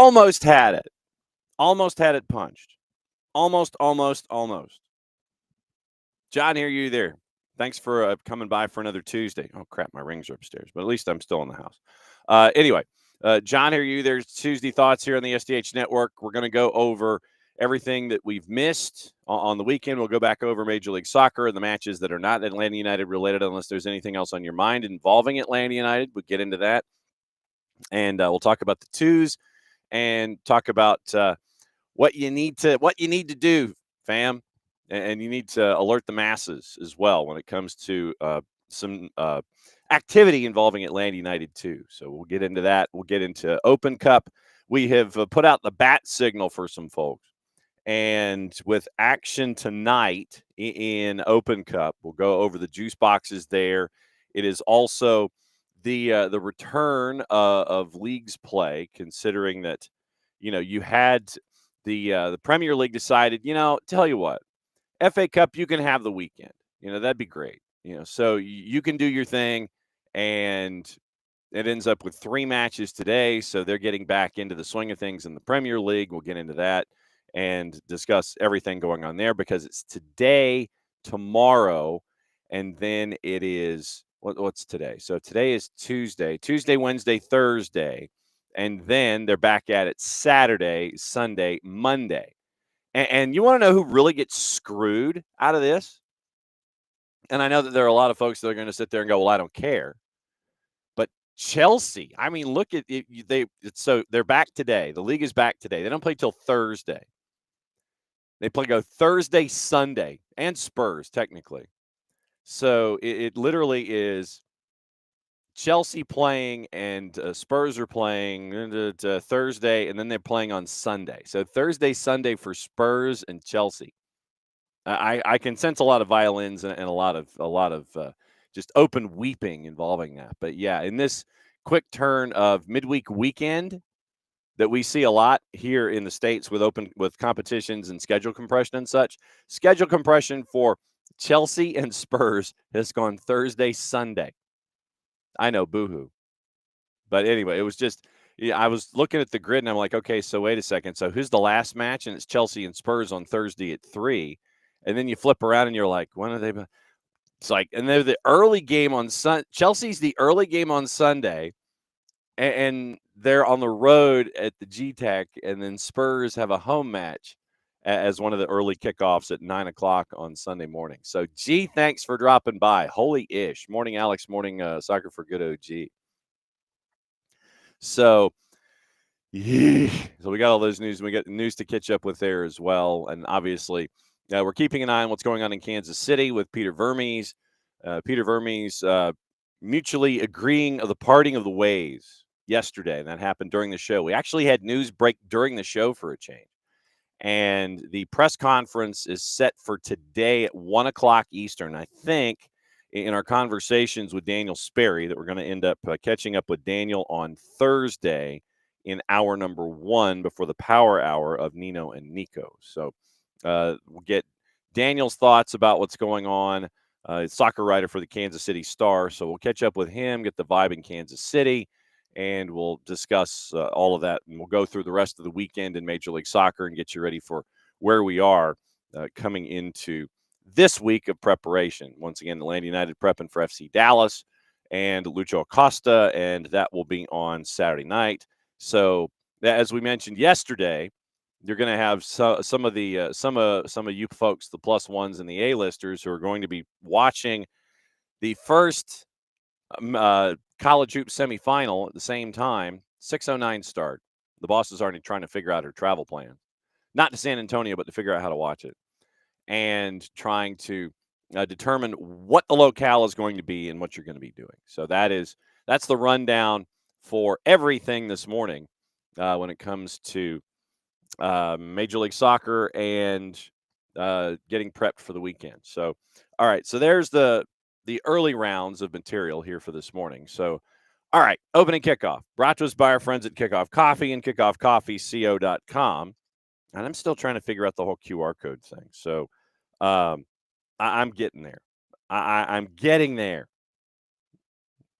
almost had it. Almost had it punched. Almost. John, hear you there. Thanks for coming by for another Tuesday. Oh, crap, my rings are upstairs, but at least I'm still in the house. Anyway, John, hear you there. Tuesday Thoughts here on the SDH Network. We're going to go over everything that we've missed on the weekend. We'll go back over Major League Soccer and the matches that are not Atlanta United related, unless there's anything else on your mind involving Atlanta United. We'll get into that. And we'll talk about the twos and talk about what you need to do, fam. And you need to alert the masses as well when it comes to some activity involving Atlanta United too. So we'll get into that. We'll get into Open Cup. We have put out the bat signal for some folks. And with action tonight in Open Cup, we'll go over the juice boxes there. It is also the return of leagues play, considering that, you had the Premier League decided, tell you what, FA Cup, you can have the weekend. That'd be great. So you can do your thing, and it ends up with 3 matches today. So they're getting back into the swing of things in the Premier League. We'll get into that and discuss everything going on there, because it's today, tomorrow, and then it is what's today? So today is Tuesday, Wednesday, Thursday, and then they're back at it Saturday, Sunday, Monday. And you want to know who really gets screwed out of this? And I know that there are a lot of folks that are going to sit there and go, well, I don't care. But Chelsea, I mean, look at it. So they're back today. The league is back today. They don't play till Thursday. They go Thursday, Sunday, and Spurs, technically. So it literally is Chelsea playing and Spurs are playing Thursday, and then they're playing on Sunday. So Thursday, Sunday for Spurs and Chelsea. I can sense a lot of violins and a lot of just open weeping involving that. But yeah, in this quick turn of midweek weekend that we see a lot here in the States with competitions and schedule compression and such, schedule compression for Chelsea and Spurs has gone Thursday, Sunday. I know, boohoo. But anyway, it was just, I was looking at the grid and I'm like, okay, so wait a second. So who's the last match? And it's Chelsea and Spurs on Thursday at 3. And then you flip around and you're like, when are they? It's like, and they're the early game on Chelsea's the early game on Sunday, and they're on the road at the GTEC, and then Spurs have a home match as one of the early kickoffs at 9:00 on Sunday morning. So, G, thanks for dropping by. Holy ish. Morning, Alex. Morning, Soccer for Good OG. So, yeah. So we got all those news. We got news to catch up with there as well. And obviously, we're keeping an eye on what's going on in Kansas City with Peter Vermes. Peter Vermes mutually agreeing of the parting of the ways yesterday. And that happened during the show. We actually had news break during the show for a change. And the press conference is set for today at 1:00 Eastern. I think in our conversations with Daniel Sperry that we're going to end up catching up with Daniel on Thursday in hour number 1 before the power hour of Nino and Nico. So we'll get Daniel's thoughts about what's going on. Soccer writer for the Kansas City Star. So we'll catch up with him, get the vibe in Kansas City, and we'll discuss all of that. And we'll go through the rest of the weekend in Major League Soccer and get you ready for where we are coming into this week of preparation. Once again, Atlanta United prepping for FC Dallas and Lucho Acosta, and that will be on Saturday night. So as we mentioned yesterday, you're going to have some of you folks, the plus ones and the A-listers, who are going to be watching the first college hoop semifinal at the same time. 6:09 start. The boss is already trying to figure out her travel plan, not to San Antonio, but to figure out how to watch it, and trying to determine what the locale is going to be and what you're going to be doing. So that's the rundown for everything this morning when it comes to Major League Soccer and getting prepped for the weekend. So, all right. So there's the early rounds of material here for this morning. So, all right. Opening kickoff brought to us by our friends at Kickoff Coffee and kickoffcoffeeco.com. And I'm still trying to figure out the whole QR code thing. So I'm getting there. I'm getting there.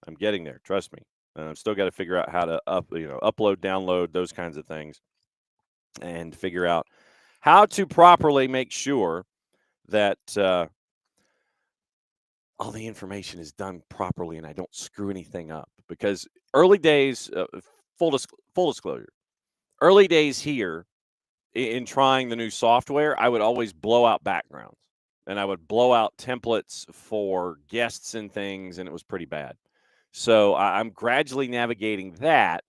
I'm getting there. Trust me. Still got to figure out how to upload, download, those kinds of things, and figure out how to properly make sure that all the information is done properly and I don't screw anything up. Because early days, full disclosure, early days here in trying the new software, I would always blow out backgrounds and I would blow out templates for guests and things, and it was pretty bad. So I'm gradually navigating that.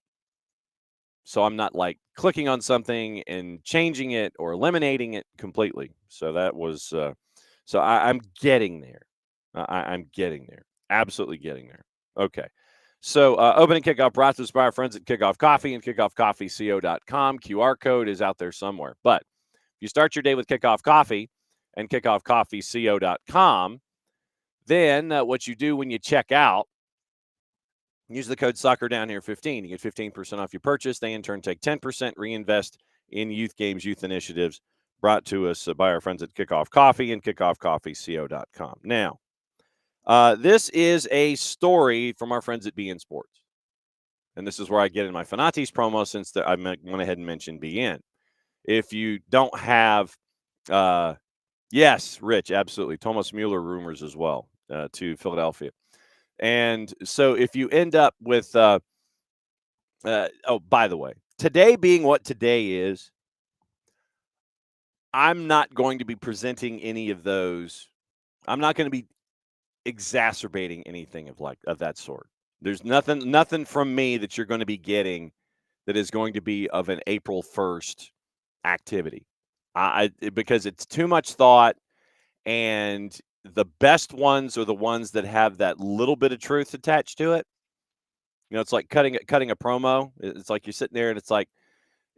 So I'm not like clicking on something and changing it or eliminating it completely. So that was, I'm getting there. I'm getting there. Absolutely getting there. Okay. So opening kickoff brought to us by our friends at Kickoff Coffee and kickoffcoffeeco.com. QR code is out there somewhere. But if you start your day with Kickoff Coffee and kickoffcoffeeco.com, then what you do when you check out, use the code SoccerDownHere15. You get 15% off your purchase. They, in turn, take 10%, reinvest in youth games, youth initiatives, brought to us by our friends at Kickoff Coffee and kickoffcoffeeco.com. Now, this is a story from our friends at BN Sports. And this is where I get in my Fanatis promo, since I went ahead and mentioned BN. If you don't have, yes, Rich, absolutely. Thomas Mueller rumors as well to Philadelphia. And so if you end up with, by the way, today being what today is, I'm not going to be presenting any of those. I'm not going to be exacerbating anything of that sort. There's nothing from me that you're going to be getting that is going to be of an April 1st activity. Because it's too much thought, and the best ones are the ones that have that little bit of truth attached to it. It's like cutting a promo. It's like you're sitting there and it's like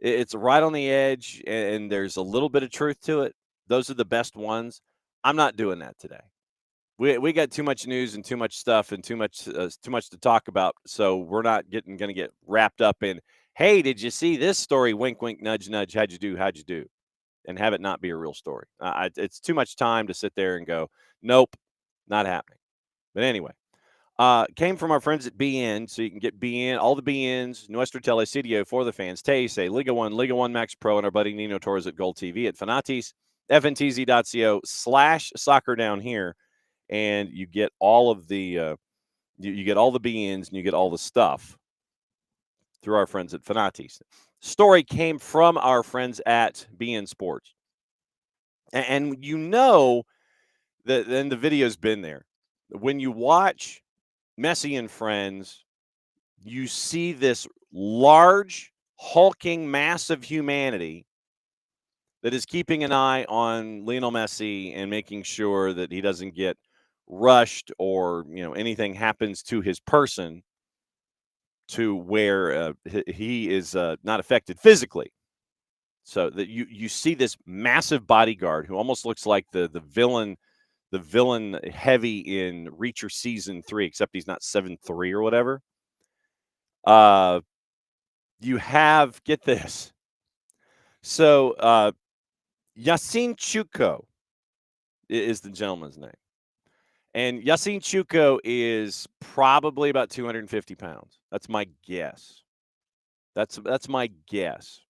it's right on the edge and there's a little bit of truth to it. Those are the best ones. I'm not doing that today. We got too much news and too much stuff and too much to talk about. So we're not going to get wrapped up in, hey, did you see this story? Wink, wink, nudge, nudge. How'd you do? And have it not be a real story. It's too much time to sit there and go, nope, not happening. But anyway, came from our friends at BN, so you can get BN, all the BNs, Nuestro Telesitio for the fans, Teise, Liga 1 Max Pro, and our buddy Nino Torres at Gold TV at Fanatis, fntz.co/soccer down here, and you get all of the you get all the BNs and you get all the stuff through our friends at Fanatis. Story came from our friends at BN Sports. And and the video's been there. When you watch Messi and Friends, you see this large, hulking mass of humanity that is keeping an eye on Lionel Messi and making sure that he doesn't get rushed or, anything happens to his person to where he is not affected physically. So that you see this massive bodyguard who almost looks like the villain heavy in Reacher season 3, except he's not 7'3" or whatever. You have, get this. So Yasin Chuko is the gentleman's name. And Yasin Chuko is probably about 250 pounds. That's my guess. That's my guess.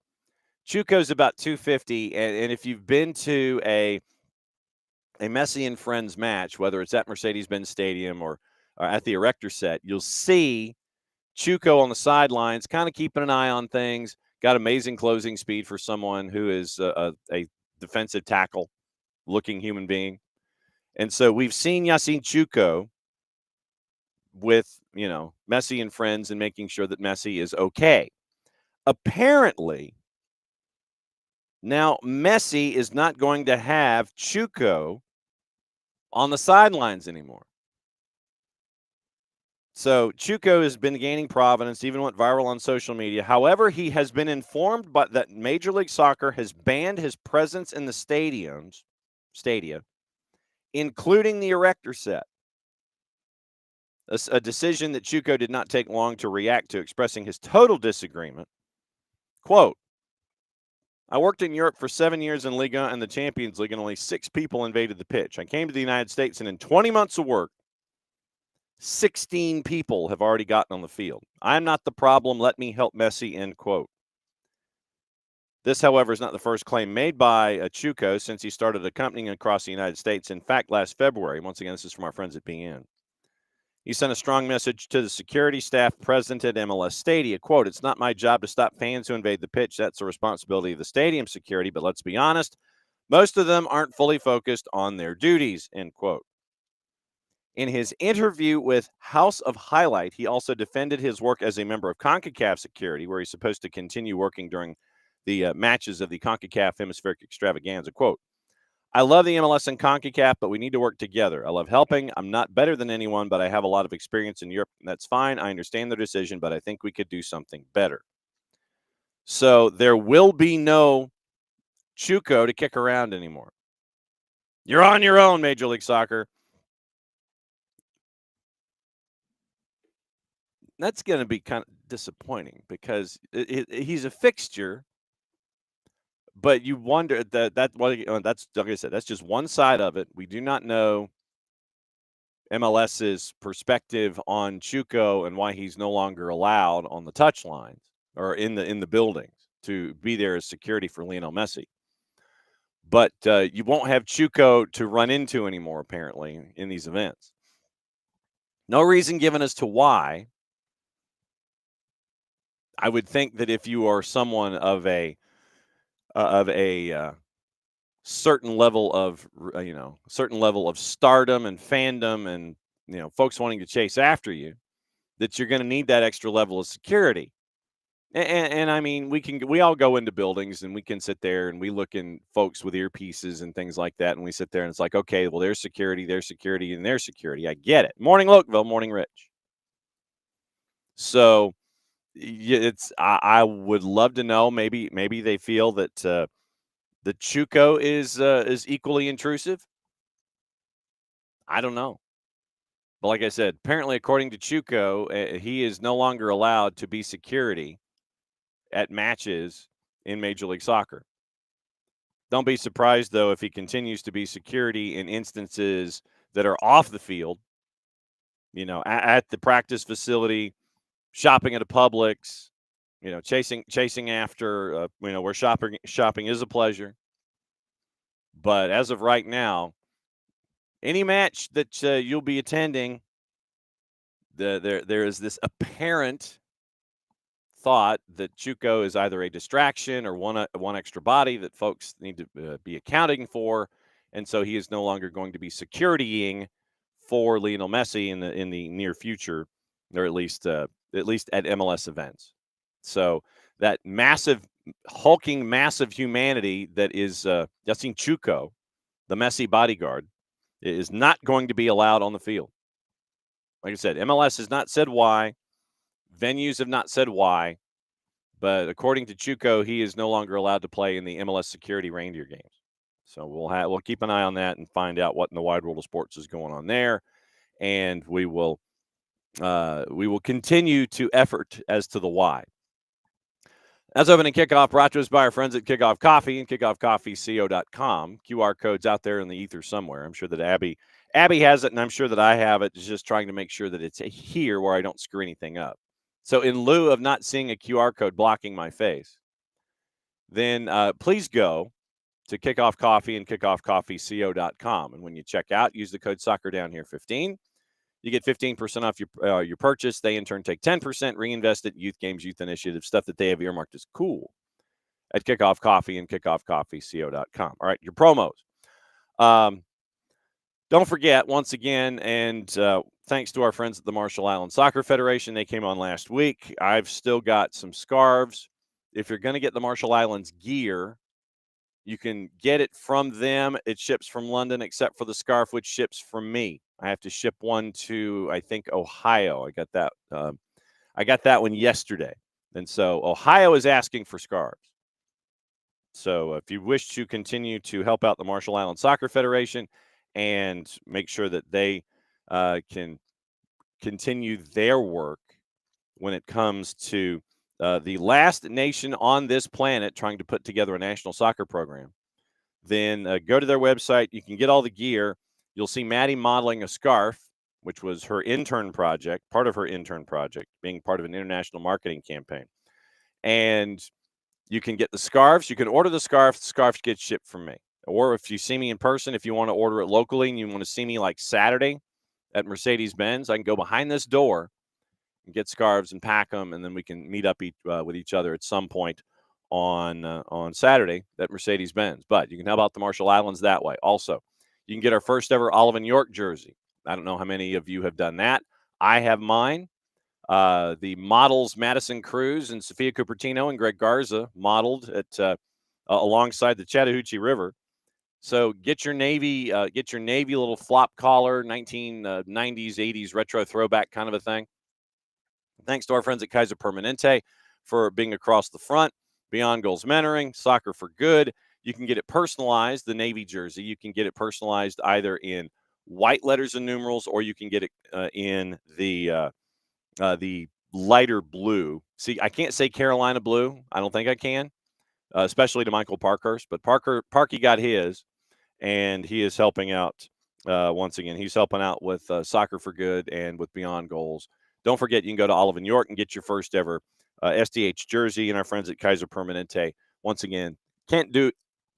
Chuko's about 250, and if you've been to a Messi and Friends match, whether it's at Mercedes-Benz Stadium or at the Erector Set, you'll see Chuko on the sidelines, kind of keeping an eye on things. Got amazing closing speed for someone who is a defensive tackle-looking human being. And so we've seen Yasin Chuko with, Messi and Friends and making sure that Messi is okay. Apparently, now Messi is not going to have Chuko on the sidelines anymore. So Chuko has been gaining prominence, even went viral on social media. However, he has been informed that Major League Soccer has banned his presence in the stadia, including the Erector Set. A decision that Chuko did not take long to react to, expressing his total disagreement. Quote, I worked in Europe for 7 years in Liga and the Champions League, and only 6 people invaded the pitch. I came to the United States, and in 20 months of work, 16 people have already gotten on the field. I'm not the problem. Let me help Messi, end quote. This, however, is not the first claim made by Chuco since he started accompanying across the United States. In fact, last February, once again, this is from our friends at BN. He sent a strong message to the security staff present at MLS Stadium. Quote, "It's not my job to stop fans who invade the pitch. That's the responsibility of the stadium security. But let's be honest, most of them aren't fully focused on their duties," end quote. In his interview with House of Highlight, he also defended his work as a member of CONCACAF security, where he's supposed to continue working during the matches of the CONCACAF Hemispheric Extravaganza. Quote, "I love the MLS and CONCACAF, but we need to work together. I love helping. I'm not better than anyone, but I have a lot of experience in Europe, and that's fine. I understand their decision, but I think we could do something better." So there will be no Chuco to kick around anymore. You're on your own, Major League Soccer. That's going to be kind of disappointing because he's a fixture, but you wonder that's like I said, that's just one side of it. We do not know MLS's perspective on Chuco and why he's no longer allowed on the touch lines or in the buildings to be there as security for Lionel Messi. But you won't have Chuco to run into anymore, apparently, in these events. No reason given as to why. I would think that if you are someone of a certain level of certain level of stardom and fandom, and folks wanting to chase after you, that you're going to need that extra level of security. And I mean, we all go into buildings and we can sit there and we look in folks with earpieces and things like that, and we sit there and it's like, okay, well, there's security, and there's security. I get it. Morning, Lokeville, morning, Rich. So I would love to know. Maybe they feel that the Chuco is equally intrusive. I don't know. But like I said, apparently, according to Chuco, he is no longer allowed to be security at matches in Major League Soccer. Don't be surprised, though, if he continues to be security in instances that are off the field, at the practice facility, shopping at a Publix, chasing after, where shopping is a pleasure. But as of right now, any match that you'll be attending, there is this apparent thought that Chuco is either a distraction or one extra body that folks need to be accounting for, and so he is no longer going to be securitying for Lionel Messi in the near future, or at least at MLS events. So that hulking massive humanity that is Yassine Chuco, the Messi bodyguard, is not going to be allowed on the field. Like I said, MLS has not said why. Venues have not said why. But according to Chuco, he is no longer allowed to play in the MLS security reindeer games. So we'll keep an eye on that and find out what in the wide world of sports is going on there. And we will continue to effort as to the why. That's opening kickoff brought to us by our friends at Kickoff Coffee and kickoffcoffeeco.com. QR code's out there in the ether somewhere. I'm sure that Abby has it, and I'm sure that I have it. Just trying to make sure that it's here where I don't screw anything up. So in lieu of not seeing a QR code blocking my face, then please go to Kickoff Coffee and kickoffcoffeeco.com. And when you check out, use the code SoccerDownHere15. You get 15% off your purchase. They, in turn, take 10%, reinvest it in youth games, youth initiatives, stuff that they have earmarked as cool at Kickoff Coffee and kickoffcoffeeco.com. All right, your promos. Don't forget, once again, and thanks to our friends at the Marshall Islands Soccer Federation. They came on last week. I've still got some scarves. If you're going to get the Marshall Islands gear, you can get it from them. It ships from London, except for the scarf, which ships from me. I have to ship one to, I think, Ohio. I got that one yesterday. And so Ohio is asking for scarves. So if you wish to continue to help out the Marshall Islands Soccer Federation and make sure that they can continue their work when it comes to the last nation on this planet trying to put together a national soccer program, then go to their website. You can get all the gear. You'll see Maddie modeling a scarf which was her intern project, part of her intern project, being part of an international marketing campaign. And you can get the scarves. You can order the scarf. The scarf gets shipped from me. Or if you see me in person, if you want to order it locally and you want to see me like Saturday at Mercedes-Benz, I can go behind this door and get scarves and pack them, and then we can meet up with each other at some point on Saturday at Mercedes-Benz. But you can help out the Marshall Islands that way. Also, you can get our first ever Olive and York jersey. I don't know how many of you have done that. I have mine. The models Madison Cruz and Sophia Cupertino and Greg Garza modeled at alongside the Chattahoochee River. So get your navy little flop collar, 1990s, 80s retro throwback kind of a thing. Thanks to our friends at Kaiser Permanente for being across the front. Beyond Goals Mentoring, Soccer for Good. You can get it personalized, the Navy jersey. You can get it personalized either in white letters and numerals, or you can get it in the lighter blue. See, I can't say Carolina blue. I don't think I can, especially to Michael Parkhurst. But Parky got his, and he is helping out once again. He's helping out with Soccer for Good and with Beyond Goals. Don't forget, you can go to Olive and York and get your first ever SDH jersey, and our friends at Kaiser Permanente. Once again, can't do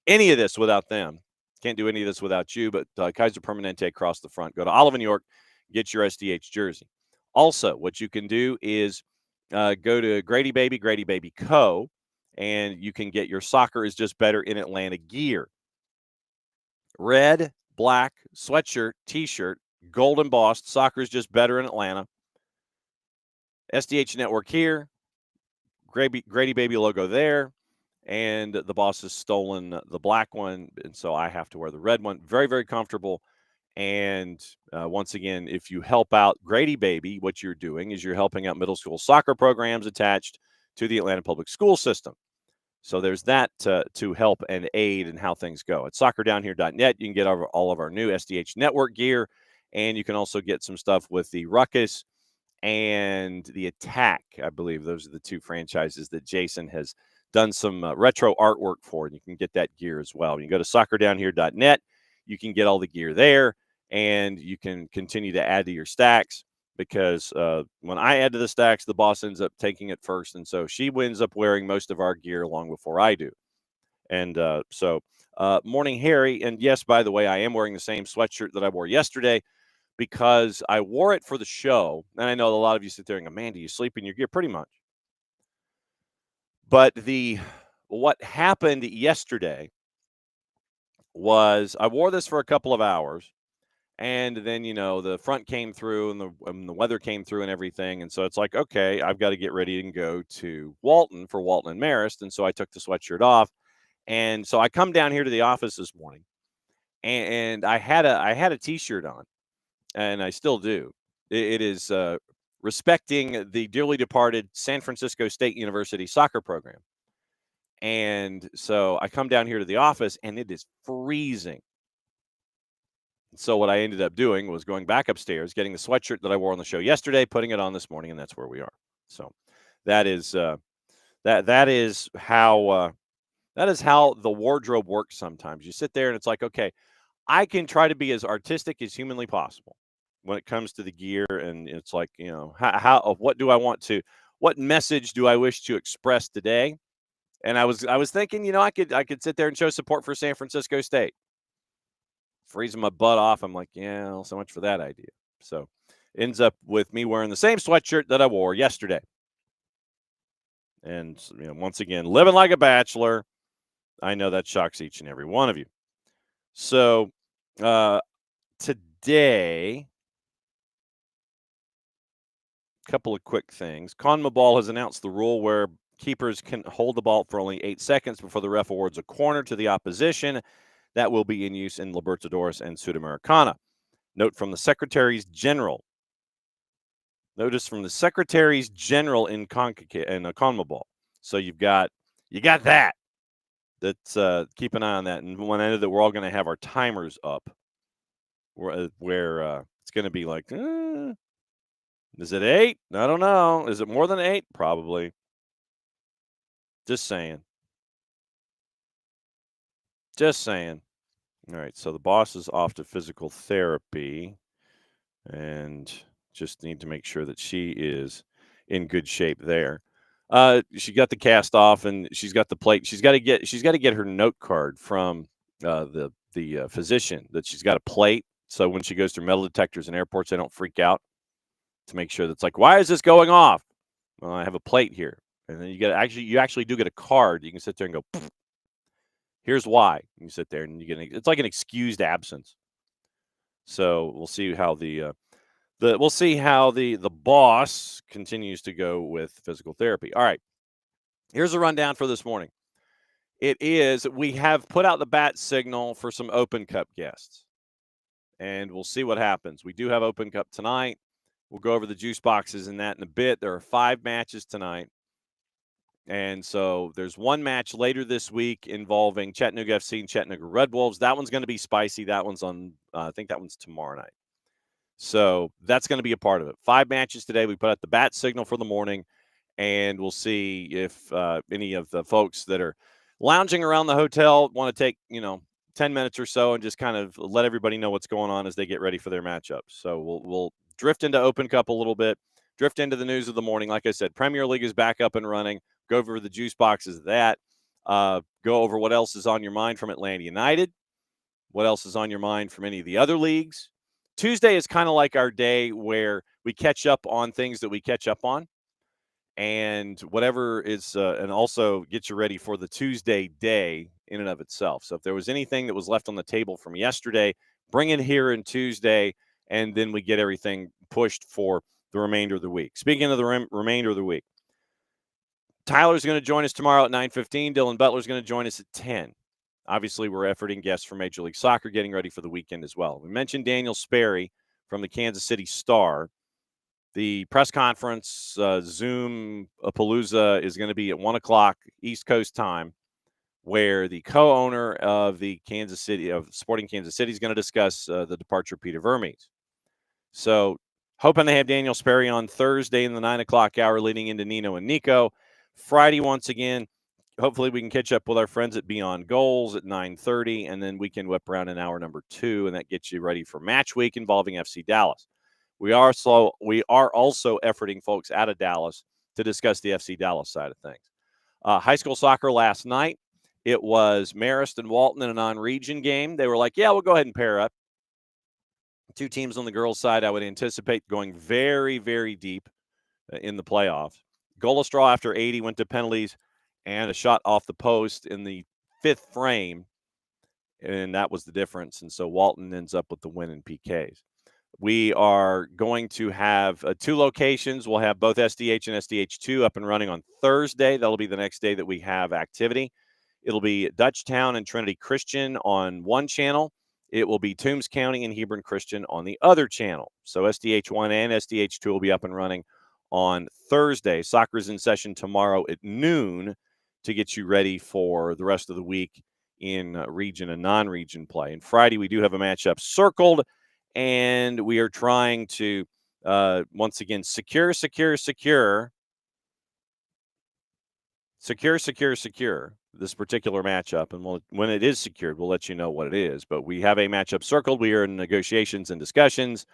any of this without them. Can't do any of this without you, but Kaiser Permanente across the front. Go to Olive and York, get your SDH jersey. Also, what you can do is go to Grady Baby Co., and you can get your Soccer is Just Better in Atlanta gear. Red, black, sweatshirt, T-shirt, gold embossed. Soccer is Just Better in Atlanta. SDH Network here. Grady Baby logo there. And the boss has stolen the black one, and so I have to wear the red one. Very, very comfortable. And once again, if you help out Grady Baby, what you're doing is you're helping out middle school soccer programs attached to the Atlanta public school system. So there's that to help and aid in how things go. At soccerdownhere.net, you can get all of our new SDH Network gear, and you can also get some stuff with the Ruckus and the Attack. I believe those are the two franchises that Jason has done some retro artwork for, and you can get that gear as well. You can go to soccerdownhere.net. You can get all the gear there, and you can continue to add to your stacks, because when I add to the stacks, the boss ends up taking it first, and so she ends up wearing most of our gear long before I do. And morning, Harry. And yes, by the way, I am wearing the same sweatshirt that I wore yesterday, because I wore it for the show. And I know a lot of you sit there and go, man, do you sleep in your gear? Pretty much. But what happened yesterday was I wore this for a couple of hours, and then, the front came through and the weather came through and everything. And so it's like, okay, I've got to get ready and go to Walton for Walton and Marist. And so I took the sweatshirt off. And so I come down here to the office this morning, and I had a T-shirt on, and I still do. It is respecting the dearly departed San Francisco State University soccer program. And so I come down here to the office, and it is freezing. So what I ended up doing was going back upstairs, getting the sweatshirt that I wore on the show yesterday, putting it on this morning, and that's where we are. So that is that is how the wardrobe works sometimes. You sit there and it's like, okay, I can try to be as artistic as humanly possible when it comes to the gear, and it's like, what message do I wish to express today? And I was thinking, I could sit there and show support for San Francisco State. Freezing my butt off. I'm like, yeah, well, so much for that idea. So ends up with me wearing the same sweatshirt that I wore yesterday. And once again, living like a bachelor. I know that shocks each and every one of you. So today, a couple of quick things. CONMEBOL has announced the rule where keepers can hold the ball for only 8 seconds before the ref awards a corner to the opposition. That will be in use in Libertadores and Sudamericana. Note from the Secretaries General. Notice from the Secretaries General in CONCACAF and CONMEBOL. So you got that. That's keep an eye on that. And when I know that we're all going to have our timers up, where it's going to be like, is it 8? I don't know. Is it more than 8? Probably. Just saying. Just saying. All right, so the boss is off to physical therapy. and just need to make sure that she is in good shape there. She got the cast off, and she's got the plate. She's got to get her note card from the physician that she's got a plate. So when she goes through metal detectors in airports, they don't freak out, to make sure that's like, why is this going off? Well, I have a plate here, and then you actually do get a card. You can sit there and go, "Pfft, here's why." You sit there and it's like an excused absence. So we'll see how the boss continues to go with physical therapy. All right, here's a rundown for this morning. We have put out the bat signal for some Open Cup guests, and we'll see what happens. We do have Open Cup tonight. We'll go over the juice boxes and that in a bit. There are 5 matches tonight. And so there's one match later this week involving Chattanooga FC and Chattanooga Red Wolves. That one's going to be spicy. That one's I think that one's tomorrow night. So that's going to be a part of it. 5 matches today. We put out the bat signal for the morning, and we'll see if any of the folks that are lounging around the hotel want to take, 10 minutes or so and just kind of let everybody know what's going on as they get ready for their matchups. So we'll drift into Open Cup a little bit, drift into the news of the morning. Like I said, Premier League is back up and running. Go over the juice boxes of that. Go over what else is on your mind from Atlanta United. What else is on your mind from any of the other leagues? Tuesday is kind of like our day where we catch up on things that we catch up on, and whatever is, and also get you ready for the Tuesday day in and of itself. So if there was anything that was left on the table from yesterday, bring it here in Tuesday, and then we get everything pushed for the remainder of the week. Speaking of the remainder of the week, Tyler's going to join us tomorrow at 9:15. Dylan Butler's going to join us at 10. Obviously, we're efforting guests from Major League Soccer, getting ready for the weekend as well. We mentioned Daniel Sperry from the Kansas City Star. The press conference, Zoom Palooza, is going to be at 1 o'clock East Coast time, where the co-owner of Sporting Kansas City is going to discuss the departure of Peter Vermes. So hoping they have Daniel Sperry on Thursday in the 9 o'clock hour leading into Nino and Nico. Friday, once again, hopefully we can catch up with our friends at Beyond Goals at 9:30, and then we can whip around in hour number 2, and that gets you ready for match week involving FC Dallas. We are also efforting folks out of Dallas to discuss the FC Dallas side of things. High school soccer last night, it was Marist and Walton in a non-region game. They were like, yeah, we'll go ahead and pair up. 2 teams on the girls' side I would anticipate going very, very deep in the playoffs. Goal of straw after 80 went to penalties, and a shot off the post in the 5th frame, and that was the difference. And so Walton ends up with the win in PKs. We are going to have 2 locations. We'll have both SDH and SDH2 up and running on Thursday. That'll be the next day that we have activity. It'll be Dutchtown and Trinity Christian on one channel. It will be Toombs County and Hebron Christian on the other channel. So SDH1 and SDH2 will be up and running on Thursday. Soccer is in session tomorrow at noon to get you ready for the rest of the week in region and non-region play. And Friday, we do have a matchup circled, and we are trying to, once again, secure this particular matchup. And when it is secured, we'll let you know what it is. But we have a matchup circled. We are in negotiations and discussions,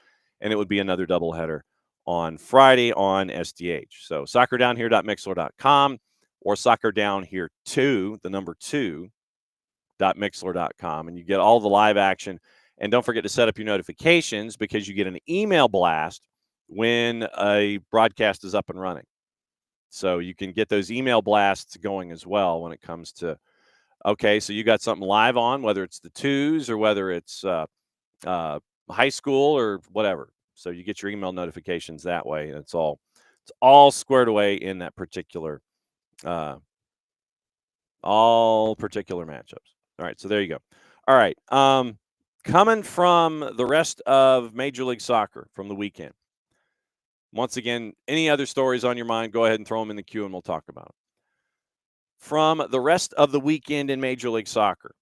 and it would be another doubleheader on Friday on SDH. So soccerdownhere.mixler.com or soccerdownhere2, the number 2.mixler.com, and you get all the live action. And don't forget to set up your notifications, because you get an email blast when a broadcast is up and running. So you can get those email blasts going as well when it comes to, okay, so you got something live on, whether it's the twos or whether it's high school or whatever. So you get your email notifications that way, and it's all squared away in that particular all particular matchups. All right, so there you go. All right, coming from the rest of Major League Soccer from the weekend. Once again, any other stories on your mind, go ahead and throw them in the queue and we'll talk about them. From the rest of the weekend in Major League Soccer,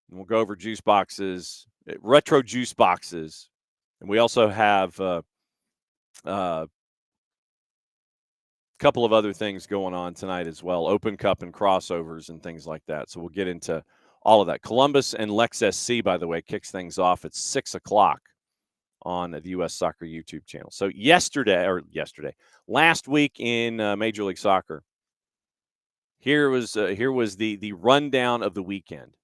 and we'll go over juice boxes, retro juice boxes, and we also have a couple of other things going on tonight as well, Open Cup and crossovers and things like that. So we'll get into all of that. Columbus and Lex SC, by the way, kicks things off at 6 o'clock on the U.S. Soccer YouTube channel. So last week in Major League Soccer, here was the rundown of the weekend.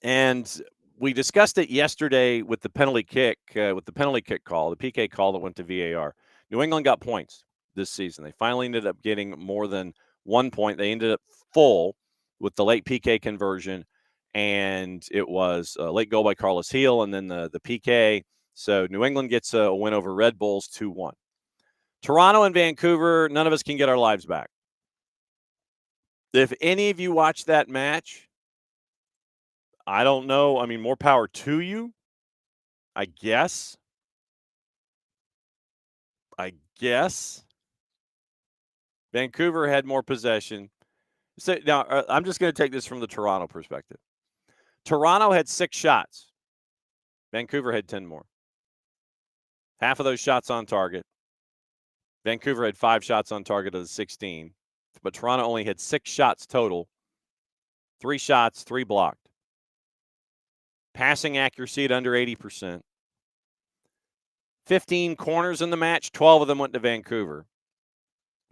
And we discussed it yesterday with the penalty kick call, the PK call that went to VAR. New England got points this season. They finally ended up getting more than 1 point. They ended up full with the late PK conversion, and it was a late goal by Carlos Heel, and then the PK. So New England gets a win over Red Bulls 2-1. Toronto and Vancouver, none of us can get our lives back. If any of you watched that match, I don't know. I mean, more power to you, I guess. Vancouver had more possession. So now I'm just going to take this from the Toronto perspective. Toronto had 6 shots. Vancouver had 10 more. Half of those shots on target. Vancouver had 5 shots on target of the 16, but Toronto only had 6 shots total. 3 shots, 3 blocked. Passing accuracy at under 80%. 15 corners in the match, 12 of them went to Vancouver.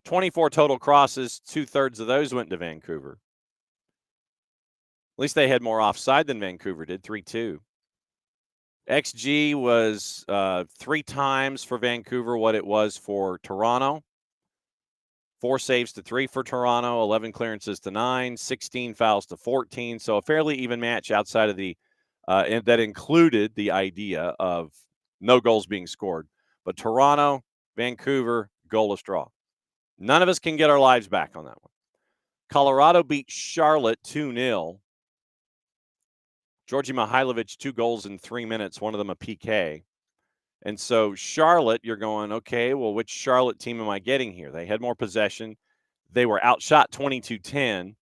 24 total crosses, 2/3 of those went to Vancouver. At least they had more offside than Vancouver did, 3-2. XG was 3 times for Vancouver what it was for Toronto. 4 saves to 3 for Toronto, 11 clearances to 9, 16 fouls to 14. So a fairly even match outside of the and that included the idea of no goals being scored. But Toronto, Vancouver, goalless draw. None of us can get our lives back on that one. Colorado beat Charlotte 2-0. Georgi Mihailovic, 2 goals in 3 minutes, one of them a PK. And so Charlotte, you're going, okay, well, which Charlotte team am I getting here? They had more possession. They were outshot 22-10.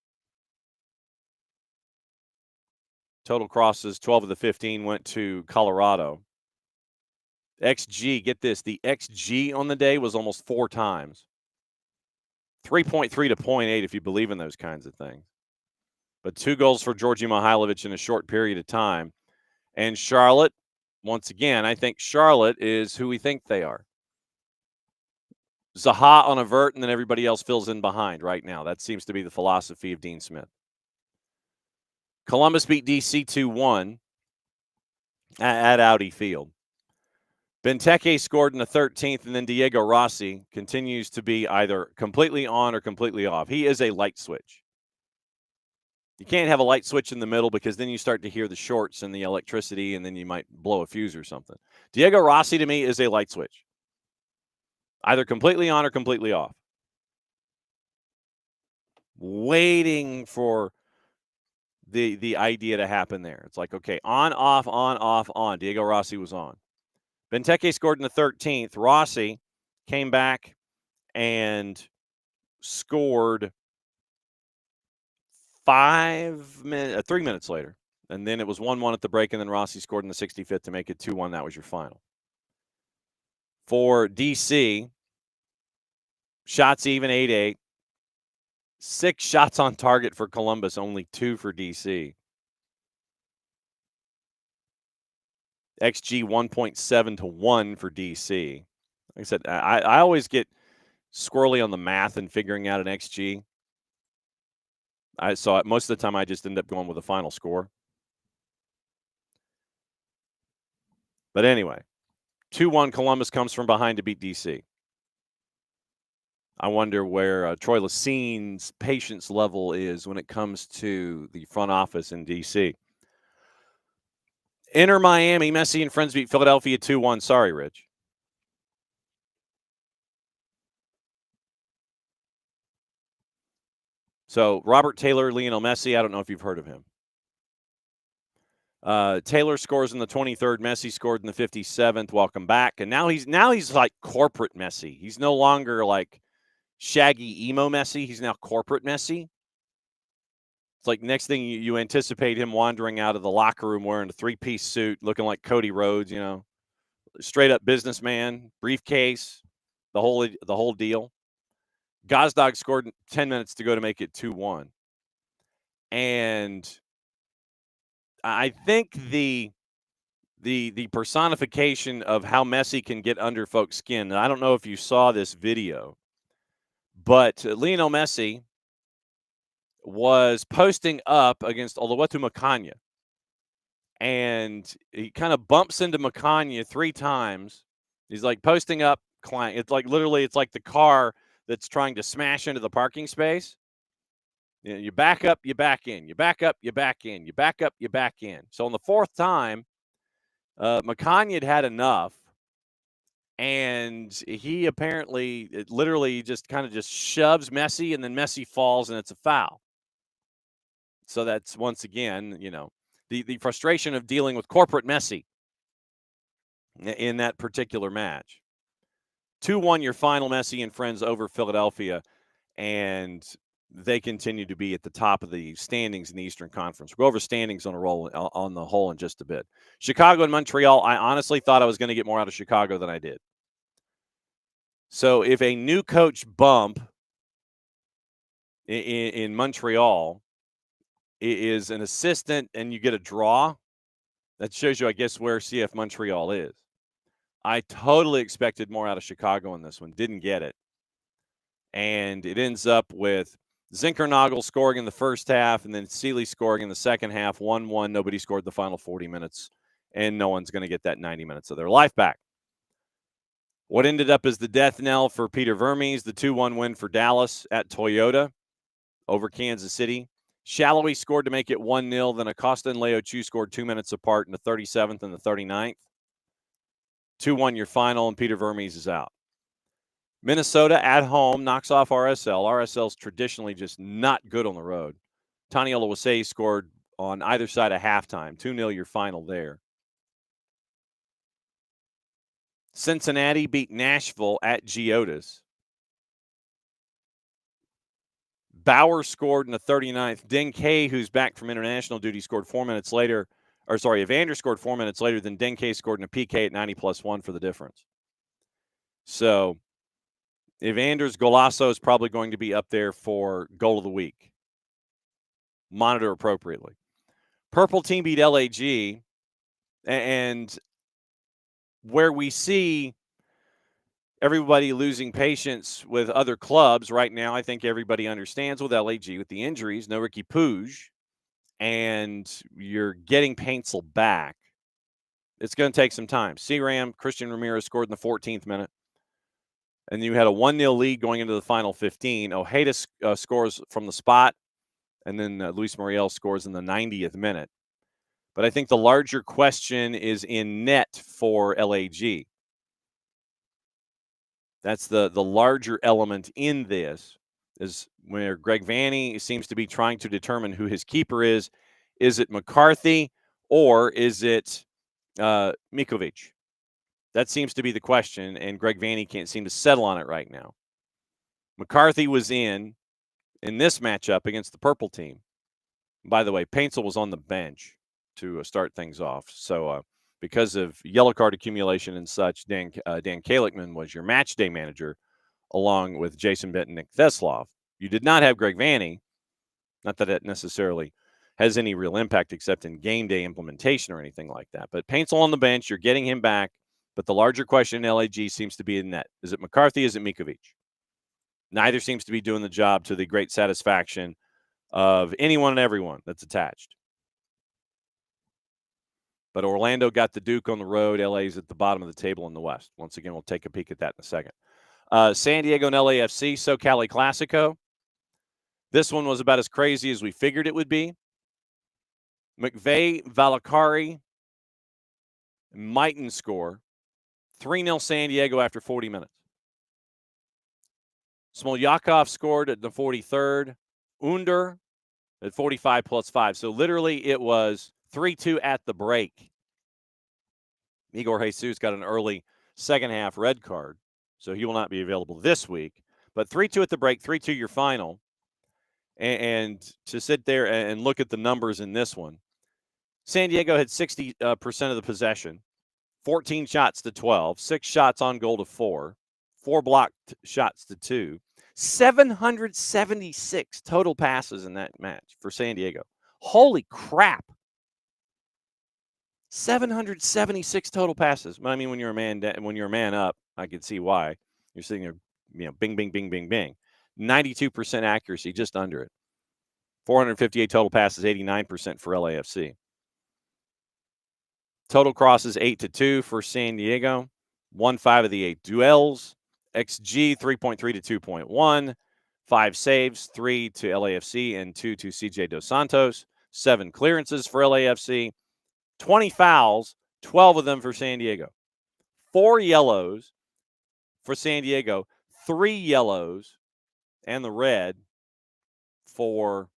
Total crosses, 12 of the 15 went to Colorado. XG, get this, the XG on the day was almost 4 times. 3.3 to 0.8 if you believe in those kinds of things. But 2 goals for Georgi Mihailovic in a short period of time. And Charlotte, once again, I think Charlotte is who we think they are. Zaha on a vert, and then everybody else fills in behind right now. That seems to be the philosophy of Dean Smith. Columbus beat DC 2-1 at Audi Field. Benteke scored in the 13th, and then Diego Rossi continues to be either completely on or completely off. He is a light switch. You can't have a light switch in the middle because then you start to hear the shorts and the electricity, and then you might blow a fuse or something. Diego Rossi, to me, is a light switch. Either completely on or completely off. Waiting for the idea to happen there. It's like, okay, on, off, on, off, on. Diego Rossi was on. Benteke scored in the 13th. Rossi came back and scored 3 minutes later. And then it was 1-1 at the break, and then Rossi scored in the 65th to make it 2-1. That was your final. For DC, shots even 8-8. 6 shots on target for Columbus, only 2 for DC. XG 1.7 to 1 for DC. Like I said, I always get squirrely on the math and figuring out an XG. I saw it most of the time. I just end up going with a final score. But anyway, 2-1 Columbus comes from behind to beat DC. I wonder where Troy Lacine's patience level is when it comes to the front office in DC. Inter Miami, Messi and friends beat Philadelphia 2-1. Sorry, Rich. So Robert Taylor, Lionel Messi. I don't know if you've heard of him. Taylor scores in the 23rd. Messi scored in the 57th. Welcome back. And now he's like corporate Messi. He's no longer like shaggy emo Messi. He's now corporate Messi. It's like next thing you anticipate him wandering out of the locker room wearing a 3-piece suit, looking like Cody Rhodes, straight up businessman, briefcase, the whole deal. Gazdag scored 10 minutes to go to make it 2-1. And I think the the personification of how Messi can get under folks' skin. And I don't know if you saw this video, but Lionel Messi was posting up against Oluwatu Makanya, and he kind of bumps into Makanya 3 times. He's like posting up, it's like literally, it's like the car that's trying to smash into the parking space. You back up, you back in, you back up, you back in, you back up, you back in. So on the 4th time, Makanya had enough, and he apparently literally just kind of just shoves Messi, and then Messi falls, and it's a foul. So that's, once again, the frustration of dealing with corporate Messi in that particular match. 2-1 your final, Messi and friends over Philadelphia, and they continue to be at the top of the standings in the Eastern Conference. We'll go over standings on the whole in just a bit. Chicago and Montreal, I honestly thought I was going to get more out of Chicago than I did. So if a new coach bump in Montreal is an assistant and you get a draw, that shows you, I guess, where CF Montreal is. I totally expected more out of Chicago in this one. Didn't get it. And it ends up with Zinkernagel scoring in the first half, and then Seeley scoring in the second half, 1-1. Nobody scored the final 40 minutes, and no one's going to get that 90 minutes of their life back. What ended up as the death knell for Peter Vermes, the 2-1 win for Dallas at Toyota over Kansas City. Shallowy scored to make it 1-0. Then Acosta and Leo Chu scored 2 minutes apart in the 37th and the 39th. 2-1 your final, and Peter Vermes is out. Minnesota at home knocks off RSL. RSL's traditionally just not good on the road. Tani Oluwase scored on either side of halftime. 2-0 your final there. Cincinnati beat Nashville at Geodis. Bauer scored in the 39th. Denke, who's back from international duty, scored 4 minutes later. Evander scored 4 minutes later. Then Denke scored in a PK at 90+1 for the difference. So Evander's golazo is probably going to be up there for goal of the week. Monitor appropriately. Purple team beat LAG, and where we see everybody losing patience with other clubs right now, I think everybody understands with LAG, with the injuries, no Ricky Puig, and you're getting Paintsel back. It's going to take some time. C-Ram, Christian Ramirez scored in the 14th minute. And you had a 1-0 lead going into the final 15. Ojeda scores from the spot, and then Luis Muriel scores in the 90th minute. But I think the larger question is in net for LAG. That's the larger element in this, is where Greg Vanney seems to be trying to determine who his keeper is. Is it McCarthy or is it Mikovic? That seems to be the question, and Greg Vanney can't seem to settle on it right now. McCarthy was in this matchup against the purple team. By the way, Paintsel was on the bench to start things off. So because of yellow card accumulation and such, Dan Kalichman was your match day manager, along with Jason Benton, Nick Theslov. You did not have Greg Vanney. Not that it necessarily has any real impact except in game day implementation or anything like that. But Paintsel on the bench, you're getting him back. But the larger question in LAG seems to be in net. Is it McCarthy? Is it Mikovic? Neither seems to be doing the job to the great satisfaction of anyone and everyone that's attached. But Orlando got the Duke on the road. LA's at the bottom of the table in the West. Once again, we'll take a peek at that in a second. San Diego and LAFC, SoCali Classico. This one was about as crazy as we figured it would be. McVeigh, Valakari, Mighton score. 3-0 San Diego after 40 minutes. Smolyakov scored at the 43rd. Under at 45+5. So literally it was 3-2 at the break. Igor Jesus got an early second half red card, so he will not be available this week. But 3-2 at the break, 3-2 your final. And to sit there and look at the numbers in this one, San Diego had 60% of the possession, 14 shots to 12, 6 shots on goal to 4, 4 blocked shots to 2, 776 total passes in that match for San Diego. Holy crap. 776 total passes. I mean, when you're a man up, I could see why. You're sitting there, bing, bing, bing, bing, bing. 92% accuracy, just under it. 458 total passes, 89% for LAFC. Total crosses 8-2 for San Diego. Won 5 of the 8 duels. XG 3.3 to 2.1. 5 saves, 3 to LAFC and 2 to CJ Dos Santos. 7 clearances for LAFC. 20 fouls, 12 of them for San Diego. 4 yellows for San Diego. 3 yellows and the red for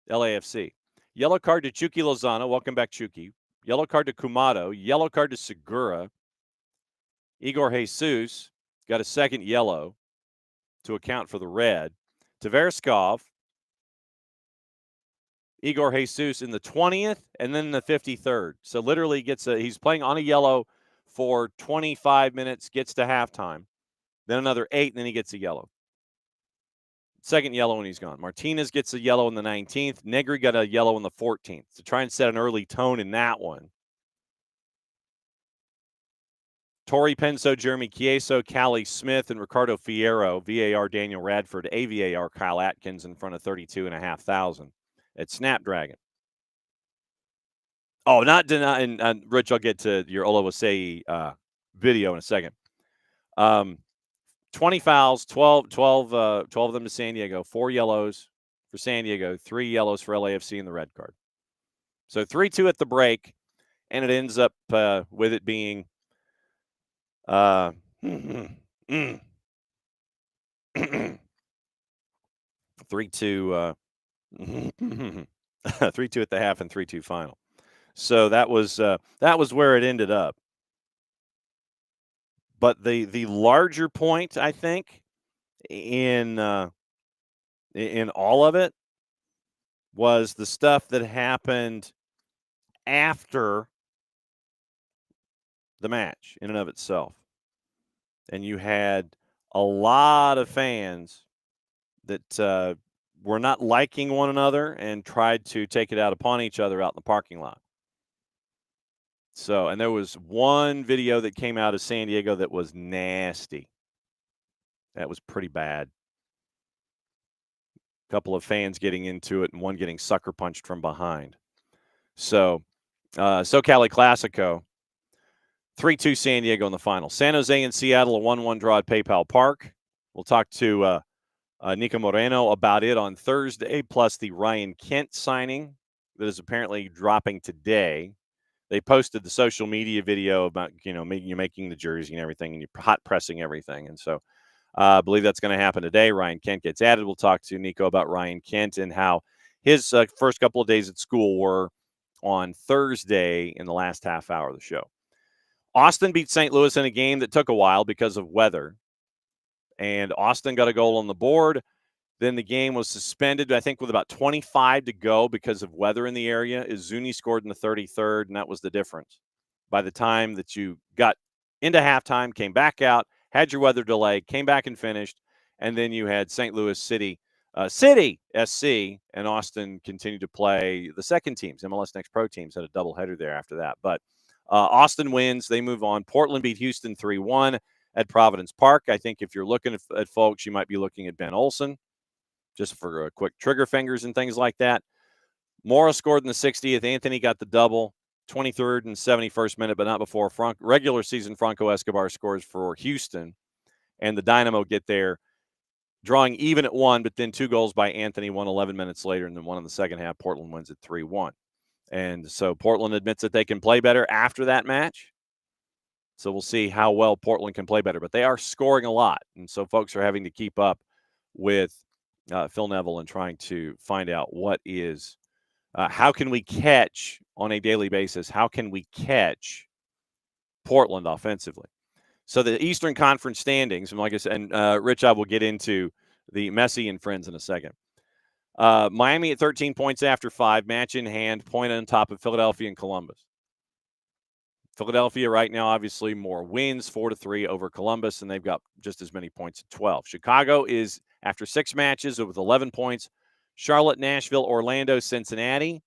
LAFC. Yellow card to Chucky Lozano. Welcome back, Chucky. Yellow card to Kumado. Yellow card to Segura. Igor Jesus got a second yellow to account for the red. Tverskov. Igor Jesus in the 20th and then the 53rd. So literally he's playing on a yellow for 25 minutes, gets to halftime. Then another 8, and then he gets a yellow. Second yellow, and he's gone. Martinez gets a yellow in the 19th. Negri got a yellow in the 14th to try and set an early tone in that one. Torrey Penso, Jeremy Chieso, Callie Smith, and Ricardo Fierro. VAR Daniel Radford. AVAR Kyle Atkins in front of 32,500 at Snapdragon. Oh, not denying. Rich, I'll get to your Olawasei video in a second. 20 fouls, 12 of them to San Diego, 4 yellows for San Diego, 3 yellows for LAFC in the red card. So 3-2 at the break, and it ends up with it being 3-2 3-2 at the half and 3-2 final. So that was where it ended up. But the larger point, I think, in all of it was the stuff that happened after the match in and of itself. And you had a lot of fans that were not liking one another and tried to take it out upon each other out in the parking lot. So, and there was one video that came out of San Diego that was nasty. That was pretty bad. A couple of fans getting into it and one getting sucker punched from behind. So, SoCali Classico, 3-2 San Diego in the final. San Jose and Seattle, a 1-1 draw at PayPal Park. We'll talk to Nico Moreno about it on Thursday, plus the Ryan Kent signing that is apparently dropping today. They posted the social media video about, making the jersey and everything, and you're hot pressing everything. And so I believe that's going to happen today. Ryan Kent gets added. We'll talk to Nico about Ryan Kent and how his first couple of days at school were on Thursday in the last half hour of the show. Austin beat St. Louis in a game that took a while because of weather. And Austin got a goal on the board. Then the game was suspended, I think, with about 25 to go because of weather in the area. Izuni scored in the 33rd, and that was the difference. By the time that you got into halftime, came back out, had your weather delay, came back and finished, and then you had St. Louis City SC, and Austin continued to play the second teams. MLS Next Pro teams had a doubleheader there after that. But Austin wins. They move on. Portland beat Houston 3-1 at Providence Park. I think if you're looking at folks, you might be looking at Ben Olsen, just for quick trigger fingers and things like that. Mora scored in the 60th. Anthony got the double, 23rd and 71st minute, but not before regular season Franco Escobar scores for Houston. And the Dynamo get there, drawing even at 1, but then 2 goals by Anthony, 11 minutes later, and then 1 in the second half. Portland wins at 3-1. And so Portland admits that they can play better after that match. So we'll see how well Portland can play better. But they are scoring a lot, and so folks are having to keep up with Phil Neville and trying to find out what is how can we catch on a daily basis? How can we catch Portland offensively? So the Eastern Conference standings, and like I said, and Rich, I will get into the Messi and friends in a second. Miami at 13 points after 5, match in hand, point on top of Philadelphia and Columbus. Philadelphia right now, obviously, more wins, 4-3 over Columbus, and they've got just as many points at 12. Chicago is, after 6 matches, with 11 points. Charlotte, Nashville, Orlando, Cincinnati,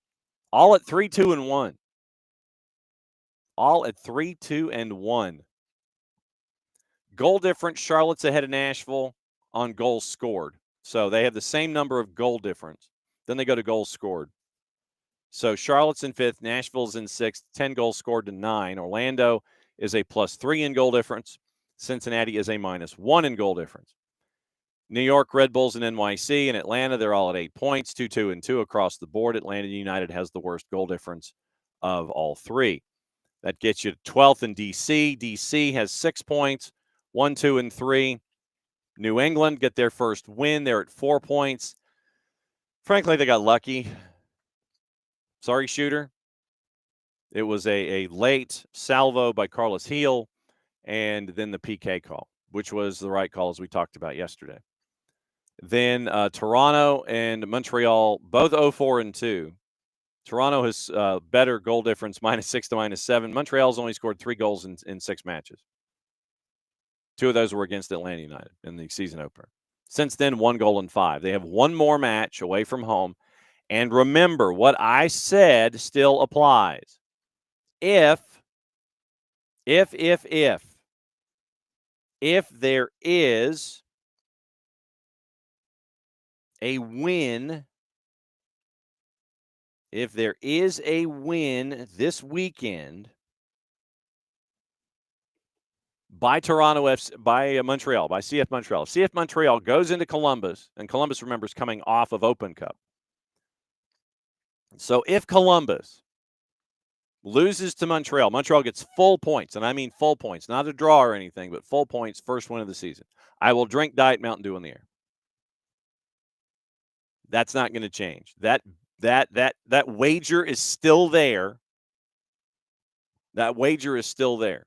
all at 3-2-1. all at 3-2-1. Goal difference, Charlotte's ahead of Nashville on goals scored. So they have the same number of goal difference. Then they go to goals scored. So Charlotte's in 5th, Nashville's in 6th, 10 goals scored to 9. Orlando is a +3 in goal difference. Cincinnati is a -1 in goal difference. New York, Red Bulls, and NYC, and Atlanta, they're all at 8 points, 2-2-2 across the board. Atlanta United has the worst goal difference of all three. That gets you to 12th in DC. DC has 6 points, 1-2-3. New England get their first win. They're at 4 points. Frankly, they got lucky. Sorry, Shooter. It was a late salvo by Carlos Heel, and then the PK call, which was the right call as we talked about yesterday. Then Toronto and Montreal, both 0-4-2. Toronto has better goal difference, -6 to -7. Montreal's only scored 3 goals in 6 matches. 2 of those were against Atlanta United in the season opener. Since then, 1 goal in 5. They have one more match away from home. And remember, what I said still applies. If there is a win, this weekend by Toronto FC, by Montreal, by CF Montreal. CF Montreal goes into Columbus, and Columbus, remember, is coming off of Open Cup. So if Columbus loses to Montreal, Montreal gets full points, and I mean full points, not a draw or anything, but full points, first win of the season. I will drink Diet Mountain Dew in the air. That's not going to change. That wager is still there. That wager is still there.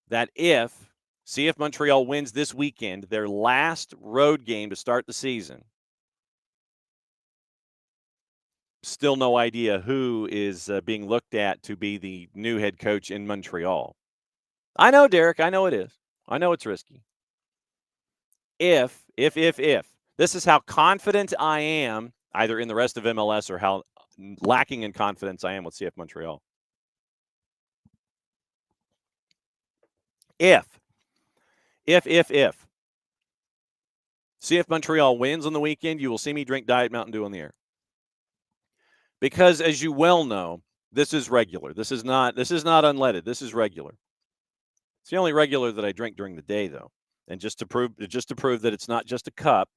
That if CF Montreal wins this weekend, their last road game to start the season, still no idea who is being looked at to be the new head coach in Montreal. I know, Derek. I know it is. I know it's risky. If. This is how confident I am, either in the rest of MLS or how lacking in confidence I am with CF Montreal. If CF Montreal wins on the weekend, you will see me drink Diet Mountain Dew in the air. Because as you well know, this is regular. This is not unleaded. This is regular. It's the only regular that I drink during the day, though. And just to prove that it's not just a cup,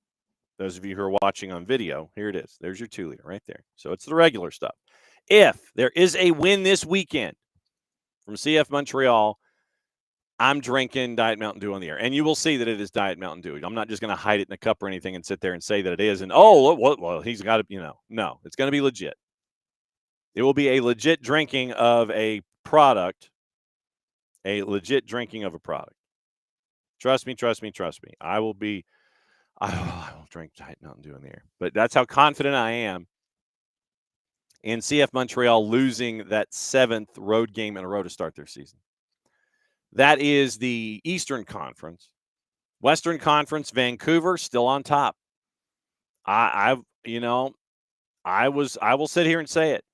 those of you who are watching on video, here it is. There's your 2-liter right there. So it's the regular stuff. If there is a win this weekend from CF Montreal, I'm drinking Diet Mountain Dew on the air. And you will see that it is Diet Mountain Dew. I'm not just going to hide it in a cup or anything and sit there and say that it is. And, well, he's got to, no, it's going to be legit. It will be a legit drinking of a product. A legit drinking of a product. Trust me. I will drink Diet Mountain Dew in the air. But that's how confident I am in CF Montreal losing that 7th road game in a row to start their season. That is the Eastern Conference. Western Conference, Vancouver still on top. I will sit here and say it.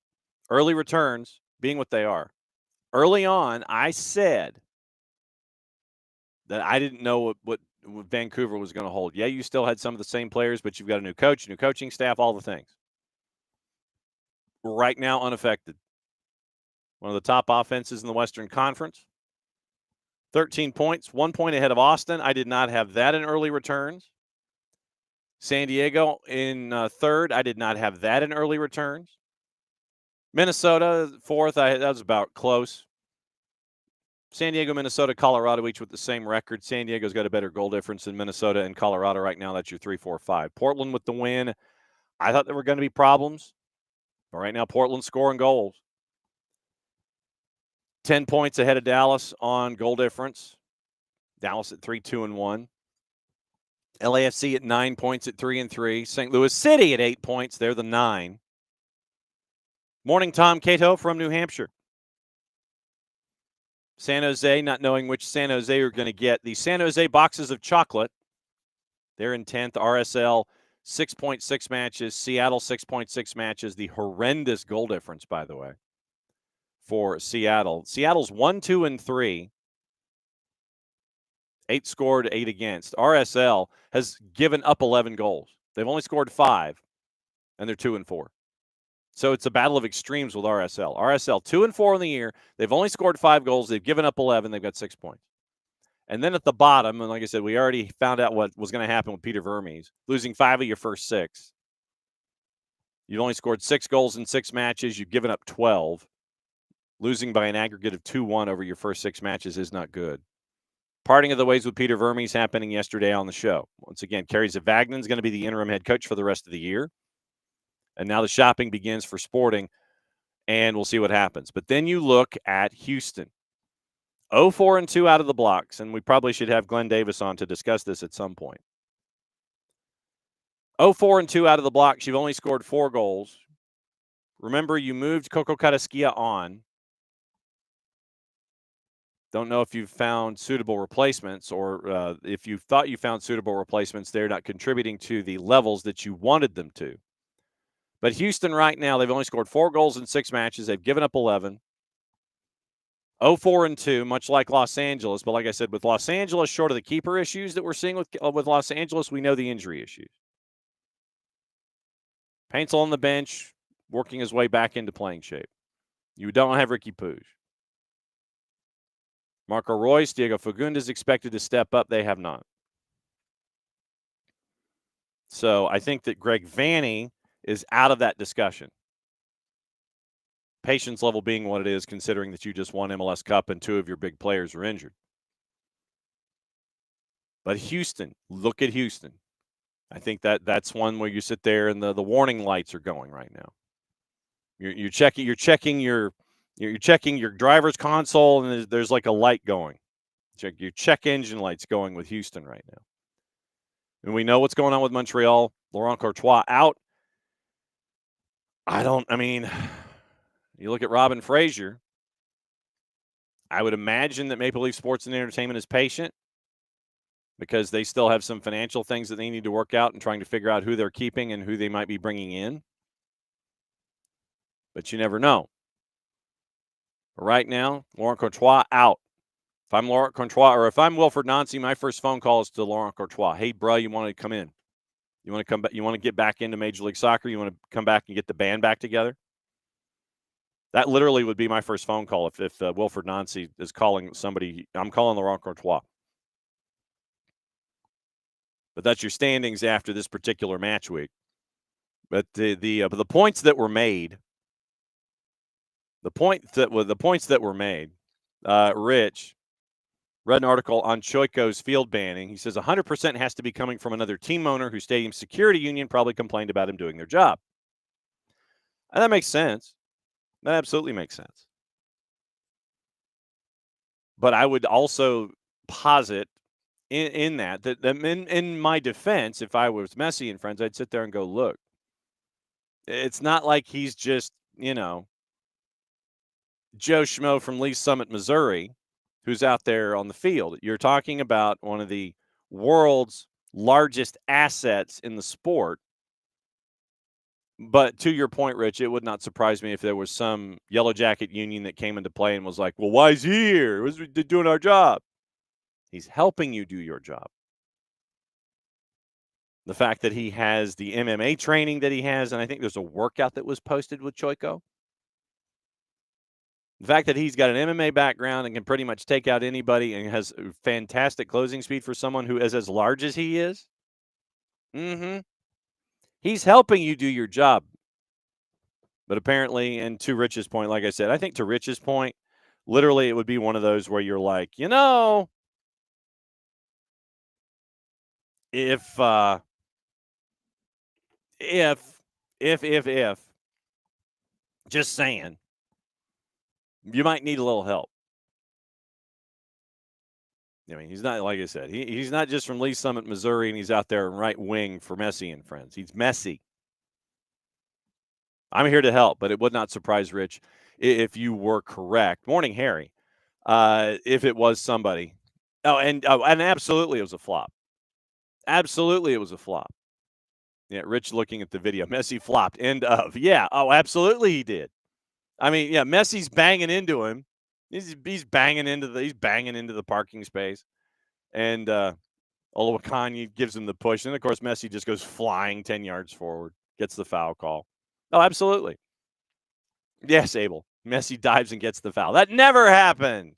Early returns being what they are. Early on, I said that I didn't know what Vancouver was going to hold. Yeah, you still had some of the same players, but you've got a new coach, new coaching staff, all the things. Right now, unaffected. One of the top offenses in the Western Conference. 13 points, 1 point ahead of Austin. I did not have that in early returns. San Diego in 3rd. I did not have that in early returns. Minnesota, 4th. That was about close. San Diego, Minnesota, Colorado, each with the same record. San Diego's got a better goal difference than Minnesota and Colorado right now. That's your 3, 4, 5. Portland with the win. I thought there were going to be problems. But right now, Portland's scoring goals. 10 points ahead of Dallas on goal difference. Dallas at 3-2-1. LAFC at 9 points at 3-3. St. Louis City at 8 points. They're the 9. Morning, Tom Cato from New Hampshire. San Jose, not knowing which San Jose you're going to get. The San Jose boxes of chocolate, they're in 10th. RSL, 6.6 matches. Seattle, 6.6 matches. The horrendous goal difference, by the way. for Seattle. Seattle's 1-2-3. 8 scored, 8 against. RSL has given up 11 goals. They've only scored 5, and they're 2-4. So it's a battle of extremes with RSL. RSL 2-4 in the year. They've only scored 5 goals. They've given up 11. They've got 6 points. And then at the bottom, and like I said, we already found out what was going to happen with Peter Vermes, losing 5 of your first 6. You've only scored 6 goals in 6 matches. You've given up 12. Losing by an aggregate of 2-1 over your first 6 matches is not good. Parting of the ways with Peter Vermes happening yesterday on the show. Once again, Kerry Zavagnin is going to be the interim head coach for the rest of the year. And now the shopping begins for Sporting, and we'll see what happens. But then you look at Houston. 0-4-2 out of the blocks, and we probably should have Glenn Davis on to discuss this at some point. 0-4-2 out of the blocks. You've only scored 4 goals. Remember, you moved Coco Carrasquilla on. Don't know if you've found suitable replacements, or if you thought you found suitable replacements, they're not contributing to the levels that you wanted them to. But Houston right now, they've only scored 4 goals in 6 matches. They've given up 11. 0-4-2, much like Los Angeles. But like I said, with Los Angeles, short of the keeper issues that we're seeing with Los Angeles, we know the injury issues. Paintsel on the bench, working his way back into playing shape. You don't have Ricky Puig. Marco Royce, Diego Fagundes expected to step up. They have not. So I think that Greg Vanney is out of that discussion. Patience level being what it is, considering that you just won MLS Cup and 2 of your big players are injured. But Houston, look at Houston. I think that's one where you sit there and the warning lights are going right now. You're checking your driver's console, and there's like a light going. Check your check engine lights going with Houston right now. And we know what's going on with Montreal. Laurent Courtois out. You look at Robin Fraser. I would imagine that Maple Leaf Sports and Entertainment is patient because they still have some financial things that they need to work out and trying to figure out who they're keeping and who they might be bringing in. But you never know. But right now, Laurent Courtois out. If I'm Laurent Courtois, or if I'm Wilfred Nancy, my first phone call is to Laurent Courtois. Hey, bro, you want to come in? You want to come back? You want to get back into Major League Soccer? You want to come back and get the band back together? That literally would be my first phone call if Wilfred Nancy is calling somebody. I'm calling Laurent Courtois. But that's your standings after this particular match week. But the points that were made, Rich read an article on Choico's field banning. He says 100% has to be coming from another team owner whose stadium security union probably complained about him doing their job. And that makes sense. That absolutely makes sense. But I would also posit in my defense, if I was Messi and friends, I'd sit there and go, look, it's not like he's just, Joe Schmo from Lee Summit, Missouri, who's out there on the field. You're talking about one of the world's largest assets in the sport. But to your point, Rich, it would not surprise me if there was some Yellow Jacket union that came into play and was like, well, why is he here? We're doing our job. He's helping you do your job. The fact that he has the MMA training that he has, and I think there's a workout that was posted with Choico. The fact that he's got an MMA background and can pretty much take out anybody and has fantastic closing speed for someone who is as large as he is. He's helping you do your job. But apparently, and to Rich's point, like I said, I think to Rich's point, literally it would be one of those where you're like, if just saying, you might need a little help. He's not, like I said, he's not just from Lee Summit, Missouri, and he's out there in right wing for Messi and friends. He's messy. I'm here to help, but it would not surprise Rich if you were correct. Morning, Harry. If it was somebody. And absolutely it was a flop. Absolutely it was a flop. Yeah, Rich looking at the video. Messi flopped. End of. Yeah. Oh, absolutely he did. I mean, yeah, Messi's banging into him. He's banging into the parking space, and Olowokandi gives him the push, and of course Messi just goes flying 10 yards forward, gets the foul call. Oh, absolutely. Yes, Abel. Messi dives and gets the foul. That never happened.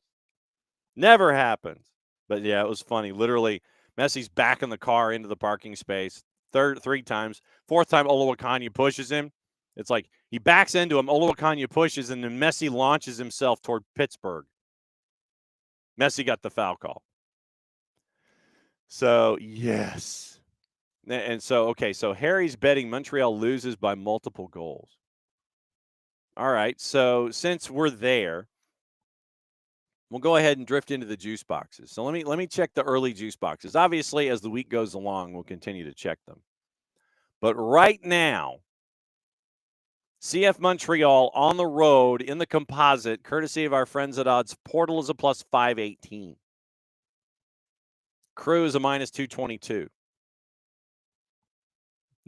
Never happens. But yeah, it was funny. Literally, Messi's back in the car into the parking space three times. Fourth time, Olowokandi pushes him. It's like he backs into him. Olowokandi pushes, and then Messi launches himself toward Pittsburgh. Messi got the foul call. So, yes. And so, okay, so Harry's betting Montreal loses by multiple goals. All right, so since we're there, we'll go ahead and drift into the juice boxes. So let me check the early juice boxes. Obviously, as the week goes along, we'll continue to check them. But right now, CF Montreal on the road in the composite, courtesy of our friends at Odds Portal, is a plus 518. Crew is a minus 222.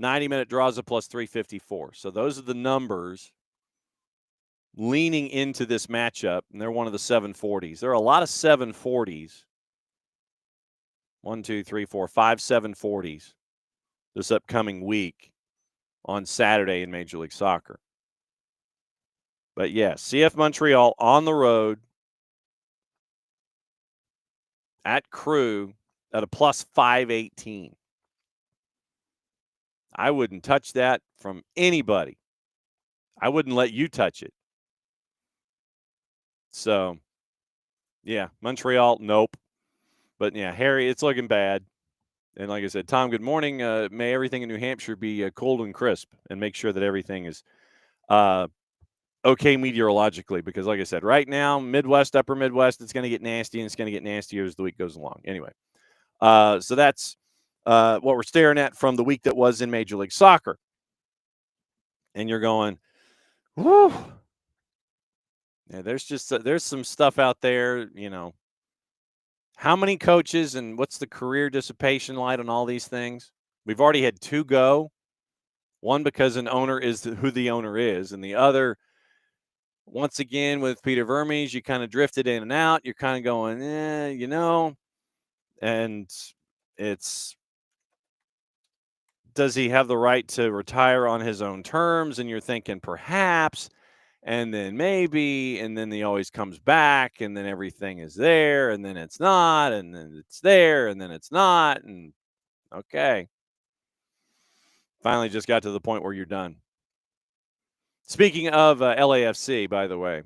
90-minute draws a plus 354. So those are the numbers leaning into this matchup, and they're one of the 740s. There are a lot of 740s. 1, 2, 3, 4, 5 740s this upcoming week on Saturday in Major League Soccer. But yes, CF Montreal on the road at Crew at a plus 518. I wouldn't touch that from anybody. I wouldn't let you touch it. So, yeah, Montreal, nope. But yeah, Harry, it's looking bad. And like I said, Tom, good morning. May everything in New Hampshire be cold and crisp, and make sure that everything is okay meteorologically. Because like I said, right now, Midwest, upper Midwest, it's going to get nasty, and it's going to get nastier as the week goes along. Anyway, so that's what we're staring at from the week that was in Major League Soccer. And you're going, whoo. Yeah, there's some stuff out there, How many coaches and what's the career dissipation like on all these things? We've already had 2 go. One because an owner is who the owner is, and the other, once again, with Peter Vermes, you kind of drifted in and out. You're kind of going, and it's, does he have the right to retire on his own terms? And you're thinking perhaps, and then maybe, and then he always comes back, and then everything is there, and then it's not, and then it's there, and then it's not, and okay. Finally just got to the point where you're done. Speaking of LAFC, by the way,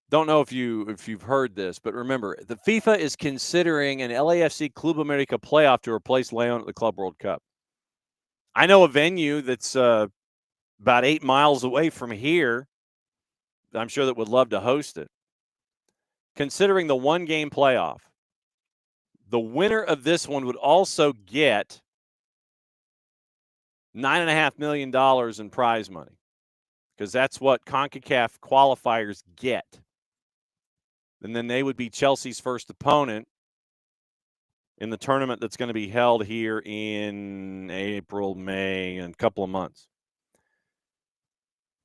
don't know if you've heard this, but remember, the FIFA is considering an LAFC Club America playoff to replace Leon at the Club World Cup. I know a venue that's about 8 miles away from here, I'm sure, that would love to host it. Considering the one-game playoff, the winner of this one would also get $9.5 million in prize money, because that's what CONCACAF qualifiers get. And then they would be Chelsea's first opponent in the tournament that's going to be held here in April, May, and a couple of months.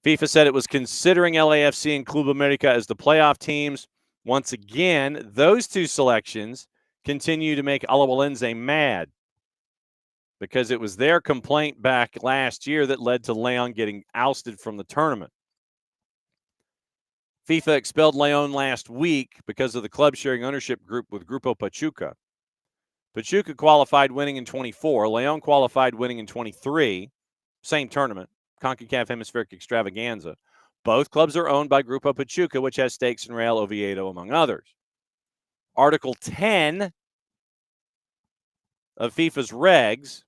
FIFA said it was considering LAFC and Club America as the playoff teams. Once again, those 2 selections continue to make Alajuelense mad, because it was their complaint back last year that led to Leon getting ousted from the tournament. FIFA expelled Leon last week because of the club sharing ownership group with Grupo Pachuca. Pachuca qualified winning in 24. Leon qualified winning in 23. Same tournament, CONCACAF Hemispheric Extravaganza. Both clubs are owned by Grupo Pachuca, which has stakes in Real Oviedo, among others. Article 10 of FIFA's regs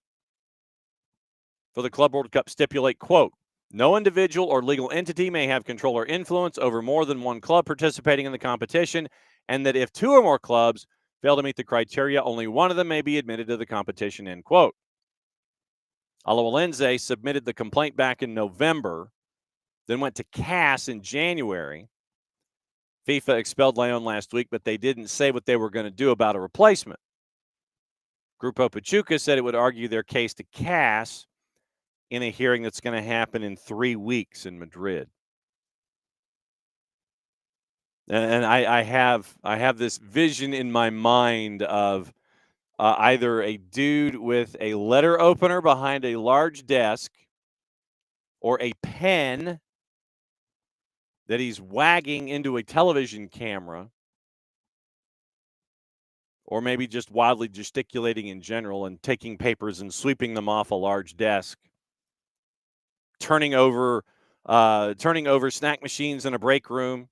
for the Club World Cup stipulate, quote, no individual or legal entity may have control or influence over more than one club participating in the competition, and that if 2 or more clubs fail to meet the criteria, only one of them may be admitted to the competition, end quote. Alajuelense submitted the complaint back in November, then went to CAS in January. FIFA expelled Leon last week, but they didn't say what they were going to do about a replacement. Grupo Pachuca said it would argue their case to CAS in a hearing that's going to happen in 3 weeks in Madrid. And I have this vision in my mind of either a dude with a letter opener behind a large desk or a pen that he's wagging into a television camera, or maybe just wildly gesticulating in general and taking papers and sweeping them off a large desk, turning over snack machines in a break room.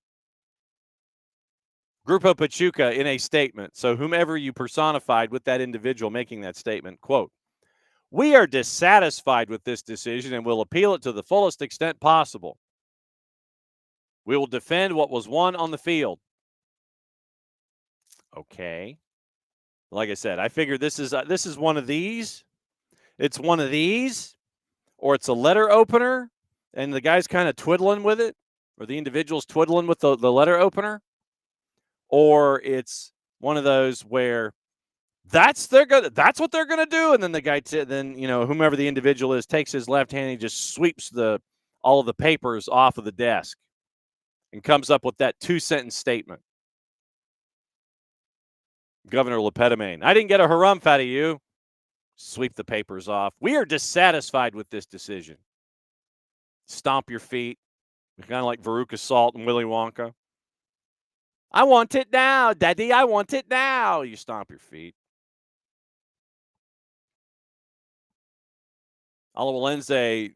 Grupo Pachuca in a statement. So whomever you personified with that individual making that statement, quote, "We are dissatisfied with this decision and will appeal it to the fullest extent possible. We will defend what was won on the field." Okay. Like I said, I figured this is one of these. It's one of these, or it's a letter opener, and the guy's kind of twiddling with it, or the individual's twiddling with the letter opener, or it's one of those where that's what they're gonna do, and then the guy then whomever the individual is takes his left hand and he just sweeps all of the papers off of the desk and comes up with that 2-sentence statement. Governor Lepedemain, I didn't get a harumph out of you. Sweep the papers off. We are dissatisfied with this decision. Stomp your feet, kind of like Veruca Salt and Willy Wonka. I want it now, Daddy. I want it now. You stomp your feet. Alawalense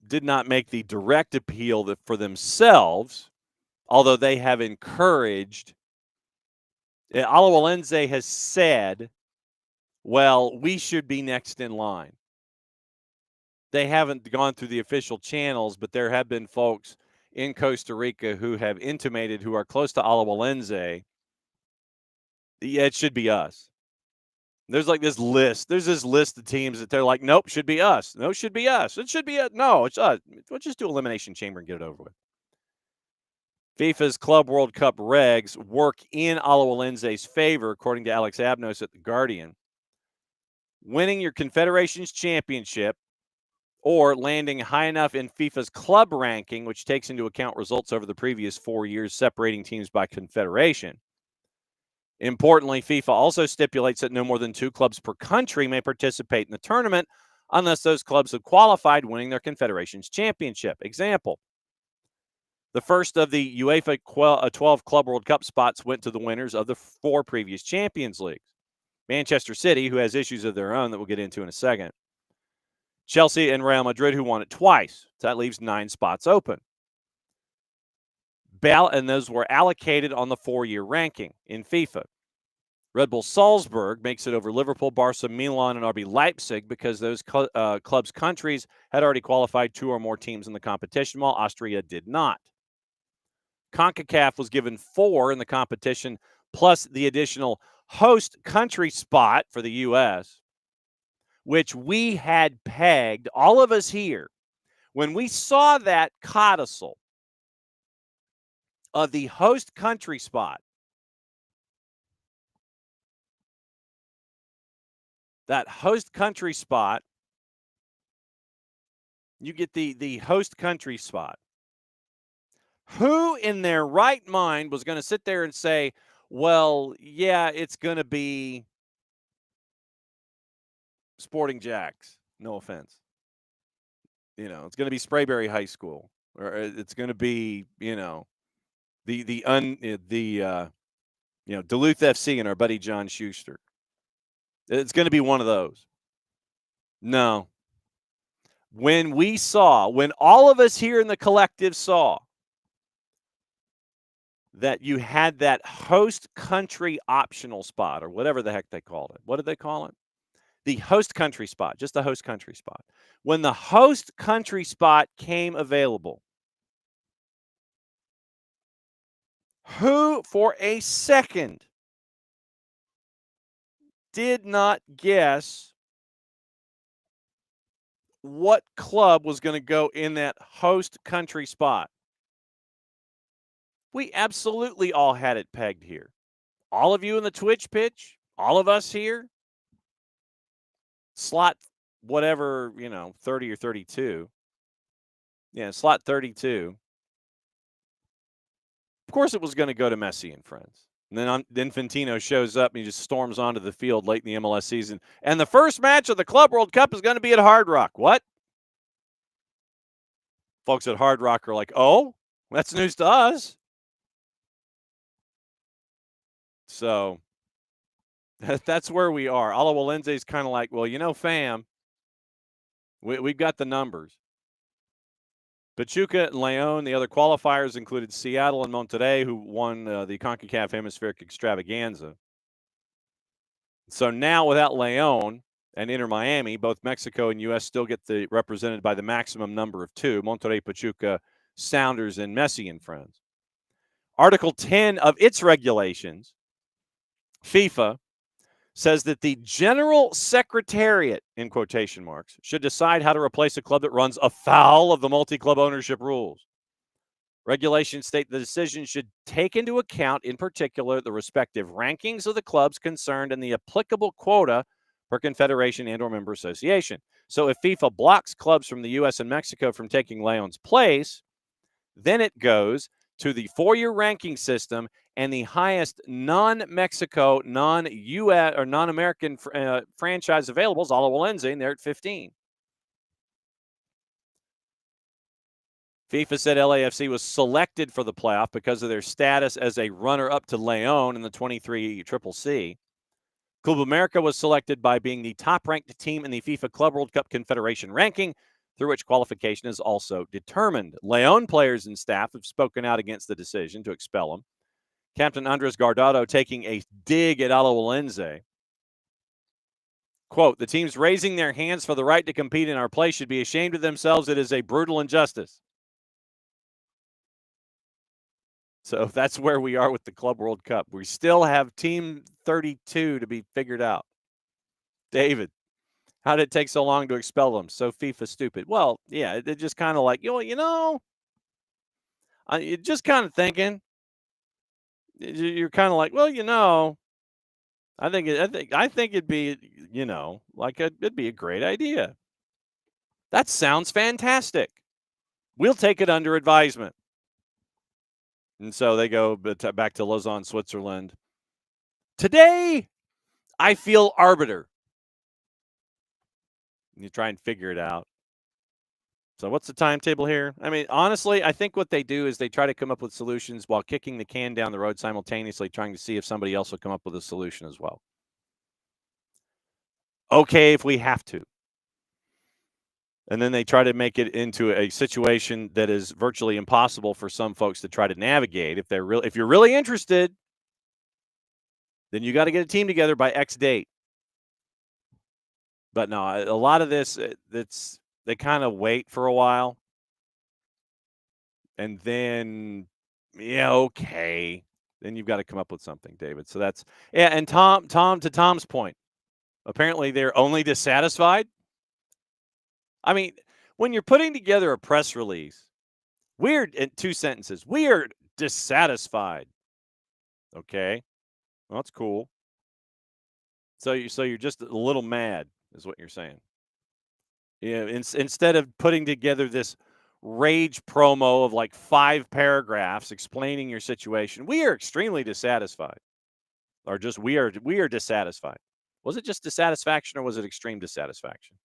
did not make the direct appeal for themselves, although they have encouraged. Alawalense has said, well, we should be next in line. They haven't gone through the official channels, but there have been folks in Costa Rica who have intimated, who are close to Alawalense, yeah, it should be us. There's like this list. There's this list of teams that they're like, nope, should be us. No, should be us. It should be us. No, it's us. We'll just do Elimination Chamber and get it over with. FIFA's Club World Cup regs work in Alawalense's favor, according to Alex Abnos at The Guardian. Winning your Confederations Championship or landing high enough in FIFA's club ranking, which takes into account results over the previous 4 years, separating teams by confederation. Importantly, FIFA also stipulates that no more than 2 clubs per country may participate in the tournament unless those clubs have qualified, winning their Confederations Championship. Example, the first of the UEFA 12 Club World Cup spots went to the winners of the 4 previous Champions Leagues. Manchester City, who has issues of their own that we'll get into in a second. Chelsea and Real Madrid, who won it twice. So that leaves 9 spots open. And those were allocated on the 4-year ranking in FIFA. Red Bull Salzburg makes it over Liverpool, Barca, Milan, and RB Leipzig because those clubs' countries had already qualified 2 or more teams in the competition, while Austria did not. CONCACAF was given 4 in the competition, plus the additional host country spot for the U.S., which we had pegged, all of us here, when we saw that codicil of the host country spot. That host country spot, you get the host country spot. Who in their right mind was going to sit there and say, well, yeah, it's going to be Sporting Jacks. No offense. It's going to be Sprayberry High School, or it's going to be, the Duluth FC and our buddy John Schuster. It's going to be one of those. No. When all of us here in the collective saw that you had that host country optional spot, or whatever the heck they called it. What did they call it? The host country spot, just the host country spot. When the host country spot came available, who for a second did not guess what club was going to go in that host country spot? We absolutely all had it pegged here. All of you in the Twitch pitch, all of us here, slot whatever, 30 or 32. Yeah, slot 32. Of course it was going to go to Messi and friends. And then Infantino shows up and he just storms onto the field late in the MLS season. And the first match of the Club World Cup is going to be at Hard Rock. What? Folks at Hard Rock are like, oh, that's news to us. So that's where we are. Alawalense is kind of like, well, fam, we've got the numbers. Pachuca and Leon, the other qualifiers included Seattle and Monterrey, who won the CONCACAF Hemispheric Extravaganza. So now without Leon and Inter Miami, both Mexico and U.S. still get represented by the maximum number of 2, Monterrey, Pachuca, Sounders, and Messi and friends. Article 10 of its regulations, FIFA, says that the General Secretariat, in quotation marks, should decide how to replace a club that runs afoul of the multi-club ownership rules. Regulations state the decision should take into account, in particular, the respective rankings of the clubs concerned and the applicable quota per confederation and or member association. So if FIFA blocks clubs from the U.S. and Mexico from taking Leon's place, then it goes to the 4-year ranking system, and the highest non-Mexico, non-U.S. or non-American franchise available is Alawalense, and they're at 15. FIFA said LAFC was selected for the playoff because of their status as a runner-up to Leon in the 23 CCC. Club America was selected by being the top-ranked team in the FIFA Club World Cup Confederation ranking, through which qualification is also determined. Leon players and staff have spoken out against the decision to expel him. Captain Andres Guardado taking a dig at Alawalense. Quote, the teams raising their hands for the right to compete in our place should be ashamed of themselves. It is a brutal injustice. So that's where we are with the Club World Cup. We still have Team 32 to be figured out. David, how did it take so long to expel them? So FIFA stupid. Well, yeah, it just kind of like, you're just kind of thinking. You're kind of like, I think it'd be, it'd be a great idea. That sounds fantastic. We'll take it under advisement. And so they go back to Lausanne, Switzerland. Today, I feel arbiter. You try and figure it out. So what's the timetable here? I mean, honestly, I think what they do is they try to come up with solutions while kicking the can down the road, simultaneously trying to see if somebody else will come up with a solution as well. Okay, if we have to. And then they try to make it into a situation that is virtually impossible for some folks to try to navigate. If you're really interested, then you got to get a team together by X date. But no, a lot of this, they kind of wait for a while. And then, okay. Then you've got to come up with something, David. So that's, and Tom, to Tom's point, apparently they're only dissatisfied. I mean, when you're putting together a press release, in 2 sentences, we are dissatisfied. Okay. Well, that's cool. So you're just a little mad is what you're saying. Yeah. Instead of putting together this rage promo of like 5 paragraphs explaining your situation, we are extremely dissatisfied. Or just we are dissatisfied. Was it just dissatisfaction or was it extreme dissatisfaction?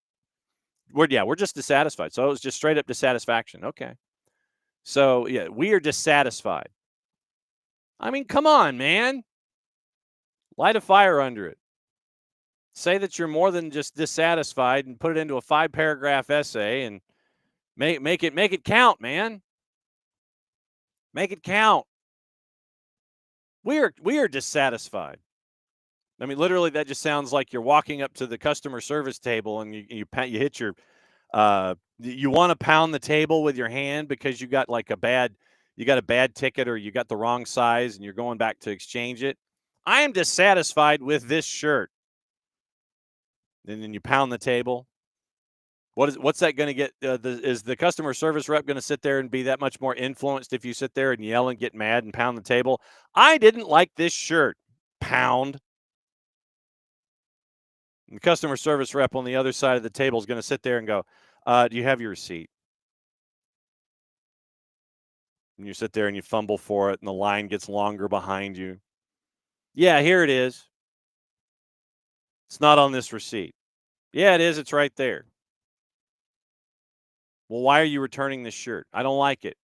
We're just dissatisfied. So it was just straight up dissatisfaction. Okay. So, yeah, we are dissatisfied. I mean, come on, man. Light a fire under it. Say that you're more than just dissatisfied and put it into a 5-paragraph essay and make it count, man. Make it count. We are dissatisfied. I mean, literally, that just sounds like you're walking up to the customer service table and you hit your you want to pound the table with your hand because you got a bad ticket or you got the wrong size and you're going back to exchange it. I am dissatisfied with this shirt. And then you pound the table. What's that going to get? Is the customer service rep going to sit there and be that much more influenced if you sit there and yell and get mad and pound the table? I didn't like this shirt. Pound. And the customer service rep on the other side of the table is going to sit there and go, do you have your receipt? And you sit there and you fumble for it, and the line gets longer behind you. Yeah, here it is. It's not on this receipt. Yeah, it is. It's right there. Well, why are you returning this shirt? I don't like it.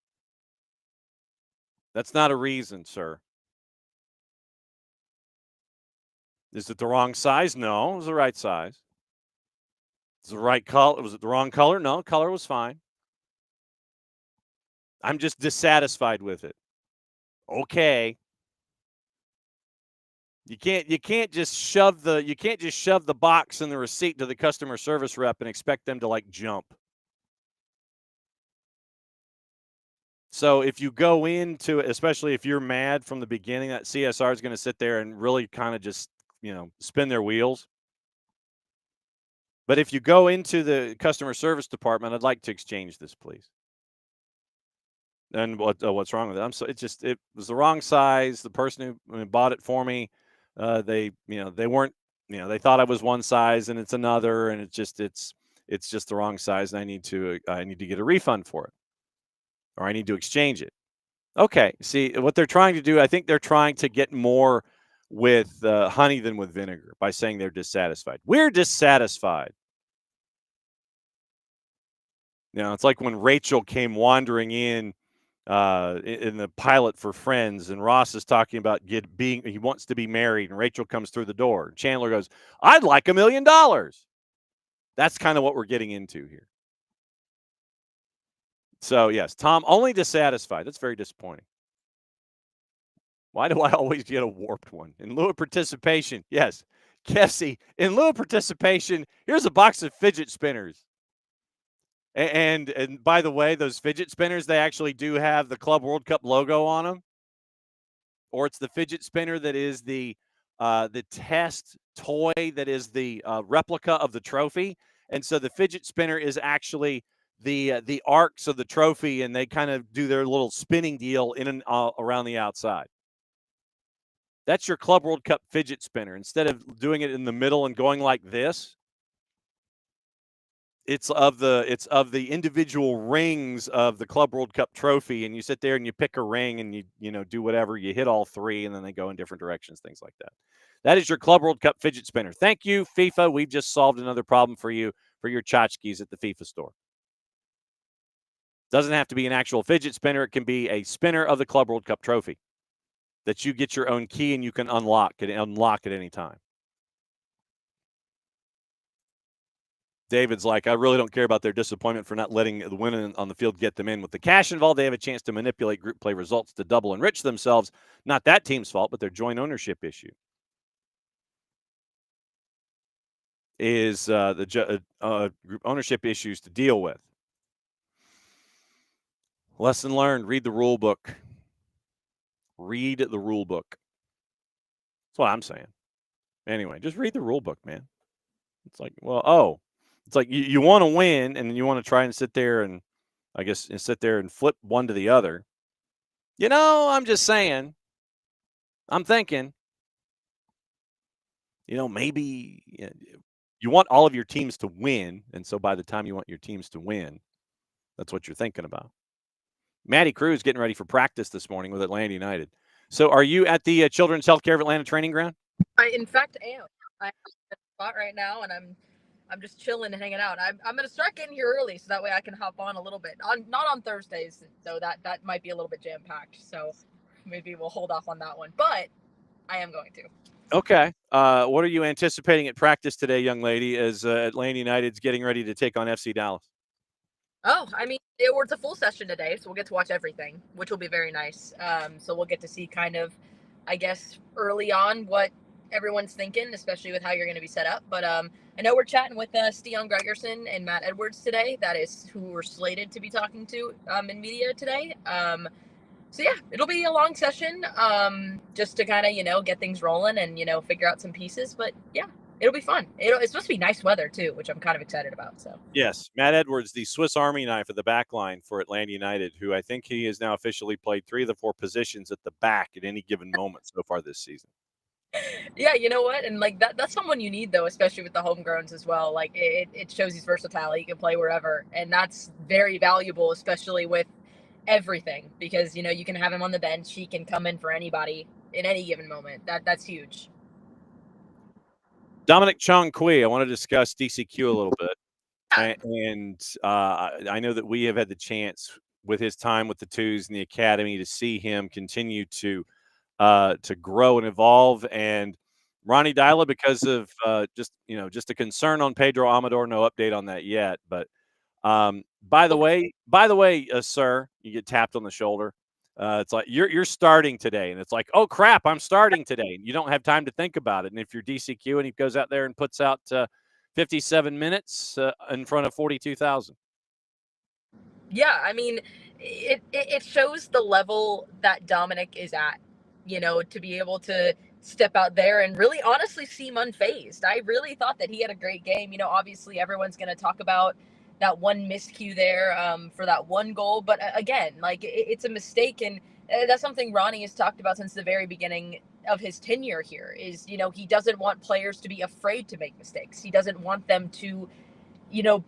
That's not a reason, sir. Is it the wrong size? No, it was the right size. Is it the right color? Was it the wrong color? No, color was fine. I'm just dissatisfied with it. Okay. You can't just shove the box and the receipt to the customer service rep and expect them to like jump. So if you go into it, especially if you're mad from the beginning, that CSR is going to sit there and really kind of just, spin their wheels. But if you go into the customer service department, I'd like to exchange this, please. And what's wrong with it? It was the wrong size. The person who bought it for me, they weren't, they thought I was one size and it's another, and it's just the wrong size, and I need to get a refund for it, or I need to exchange it. Okay. See what they're trying to do. I think they're trying to get more with honey than with vinegar by saying they're dissatisfied. We're dissatisfied. It's like when Rachel came wandering in the pilot for Friends, and Ross is talking about he wants to be married, and Rachel comes through the door. Chandler goes, "I'd like $1 million." That's kind of what we're getting into here. So yes, Tom, only dissatisfied. That's very disappointing. Why do I always get a warped one? In lieu of participation, yes. Kessie, in lieu of participation, here's a box of fidget spinners. And by the way, those fidget spinners, they actually do have the Club World Cup logo on them. Or it's the fidget spinner that is the test toy that is the replica of the trophy. And so the fidget spinner is actually the arcs of the trophy, and they kind of do their little spinning deal in and around the outside. That's your Club World Cup fidget spinner. Instead of doing it in the middle and going like this, it's of the individual rings of the Club World Cup trophy, and you sit there and you pick a ring and you do whatever, you hit all three, and then they go in different directions, things like that. That is your Club World Cup fidget spinner. Thank you, FIFA. We've just solved another problem for you for your tchotchkes at the FIFA store. Doesn't have to be an actual fidget spinner. It can be a spinner of the Club World Cup trophy that you get your own key and you can unlock at any time. David's like, I really don't care about their disappointment for not letting the win on the field get them in. With the cash involved, they have a chance to manipulate group play results to double enrich themselves. Not that team's fault, but their joint ownership issue is the group ownership issues to deal with. Lesson learned, read the rule book. Read the rule book. That's what I'm saying. Anyway, just read the rule book, man. It's like, it's like you want to win, and you want to try and sit there and, I guess, sit there and flip one to the other. I'm just saying. I'm thinking, maybe you want all of your teams to win, and so by the time you want your teams to win, that's what you're thinking about. Matty Cruz getting ready for practice this morning with Atlanta United. So are you at the Children's Healthcare of Atlanta training ground? I, in fact, am. I'm at the spot right now, and I'm just chilling and hanging out. I'm going to start getting here early so that way I can hop on a little bit. Not on Thursdays, though. That might be a little bit jam packed. So maybe we'll hold off on that one. But I am going to. Okay. What are you anticipating at practice today, young lady, as Atlanta United's getting ready to take on FC Dallas? Oh, I mean, it's a full session today, so we'll get to watch everything, which will be very nice. So we'll get to see kind of, I guess, early on what everyone's thinking, especially with how you're going to be set up. But I know we're chatting with Stian Gregerson and Matt Edwards today. That is who we're slated to be talking to in media today. So yeah, it'll be a long session just to kind of, get things rolling and, figure out some pieces. But yeah, it'll be fun. It's supposed to be nice weather too, which I'm kind of excited about. So yes, Matt Edwards, the Swiss Army knife at the back line for Atlanta United, who I think he has now officially played 3 of the 4 positions at the back at any given moment so far this season. Yeah, you know what? And like that's someone you need though, especially with the homegrowns as well. Like it shows he's versatile. He can play wherever, and that's very valuable, especially with everything because you can have him on the bench. He can come in for anybody in any given moment. That's huge. Dominic Chong-Kui, I want to discuss DCQ a little bit. Yeah. And I know that we have had the chance with his time with the Twos in the academy to see him continue to grow and evolve. And Ronnie Dyla, because of just a concern on Pedro Amador, no update on that yet. But by the way, sir, you get tapped on the shoulder. It's like you're starting today, and it's like, oh crap, I'm starting today. And you don't have time to think about it. And if you're DCQ and he goes out there and puts out 57 minutes in front of 42,000. Yeah, I mean, it shows the level that Dominic is at, to be able to step out there and really honestly seem unfazed. I really thought that he had a great game. Obviously everyone's going to talk about that one miscue there for that one goal, but again, like it's a mistake, and that's something Ronnie has talked about since the very beginning of his tenure here. Is he doesn't want players to be afraid to make mistakes. He doesn't want them to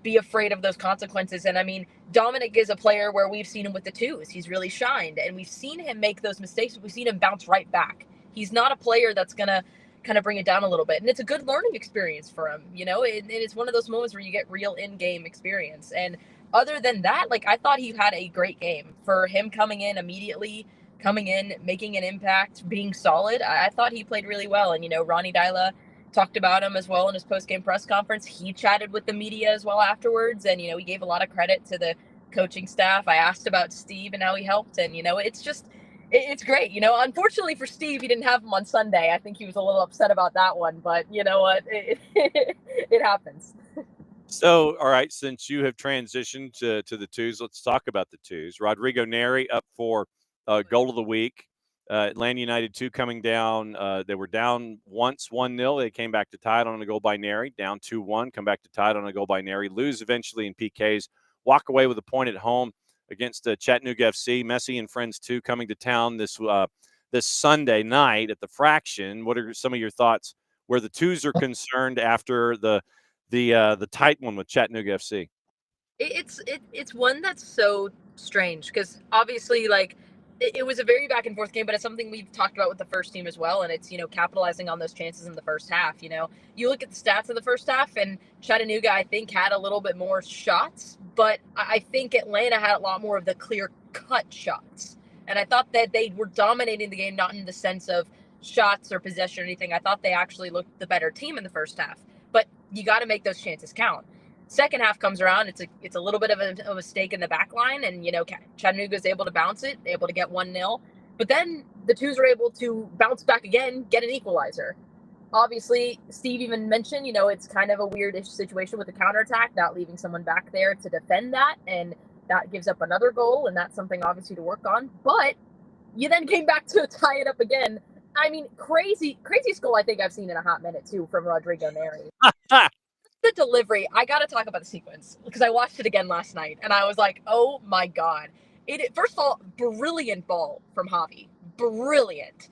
be afraid of those consequences. And I mean, Dominic is a player where we've seen him with the Twos. He's really shined, and we've seen him make those mistakes. We've seen him bounce right back. He's not a player that's going to kind of bring it down a little bit. And it's a good learning experience for him. It's one of those moments where you get real in-game experience. And other than that, like, I thought he had a great game for him coming in immediately, making an impact, being solid. I thought he played really well. And, Ronnie Dyla talked about him as well in his post-game press conference. He chatted with the media as well afterwards, and he gave a lot of credit to the coaching staff. I asked about Steve and how he helped, and it's great. Unfortunately for Steve, he didn't have him on Sunday. I think he was a little upset about that one, but you know what, it happens. So, all right, since you have transitioned to the Twos, let's talk about the Twos. Rodrigo Neri up for goal of the week. Atlanta United 2 coming down. They were down once 1-0. They came back to tie it on a goal by Neri. Down 2-1, come back to tie it on a goal by Neri. Lose eventually in PKs. Walk away with a point at home against Chattanooga FC. Messi and friends 2 coming to town this Sunday night at the Fraction. What are some of your thoughts where the Twos are concerned after the tight one with Chattanooga FC? It's one that's so strange because obviously, like, it was a very back and forth game, but it's something we've talked about with the first team as well. And it's, capitalizing on those chances in the first half. You look at the stats of the first half, and Chattanooga, I think, had a little bit more shots, but I think Atlanta had a lot more of the clear cut shots. And I thought that they were dominating the game, not in the sense of shots or possession or anything. I thought they actually looked the better team in the first half, but you got to make those chances count. Second half comes around, it's a little bit of a mistake in the back line, and Chattanooga's able to bounce it, able to get 1-0. But then the Twos are able to bounce back again, get an equalizer. Obviously, Steve even mentioned, it's kind of a weird situation with the counterattack, not leaving someone back there to defend that, and that gives up another goal, and that's something obviously to work on. But you then came back to tie it up again. I mean, craziest goal I think I've seen in a hot minute too from Rodrigo Neri. The delivery, I gotta talk about the sequence because I watched it again last night and I was like, oh my god. First of all, brilliant ball from Javi. Brilliant.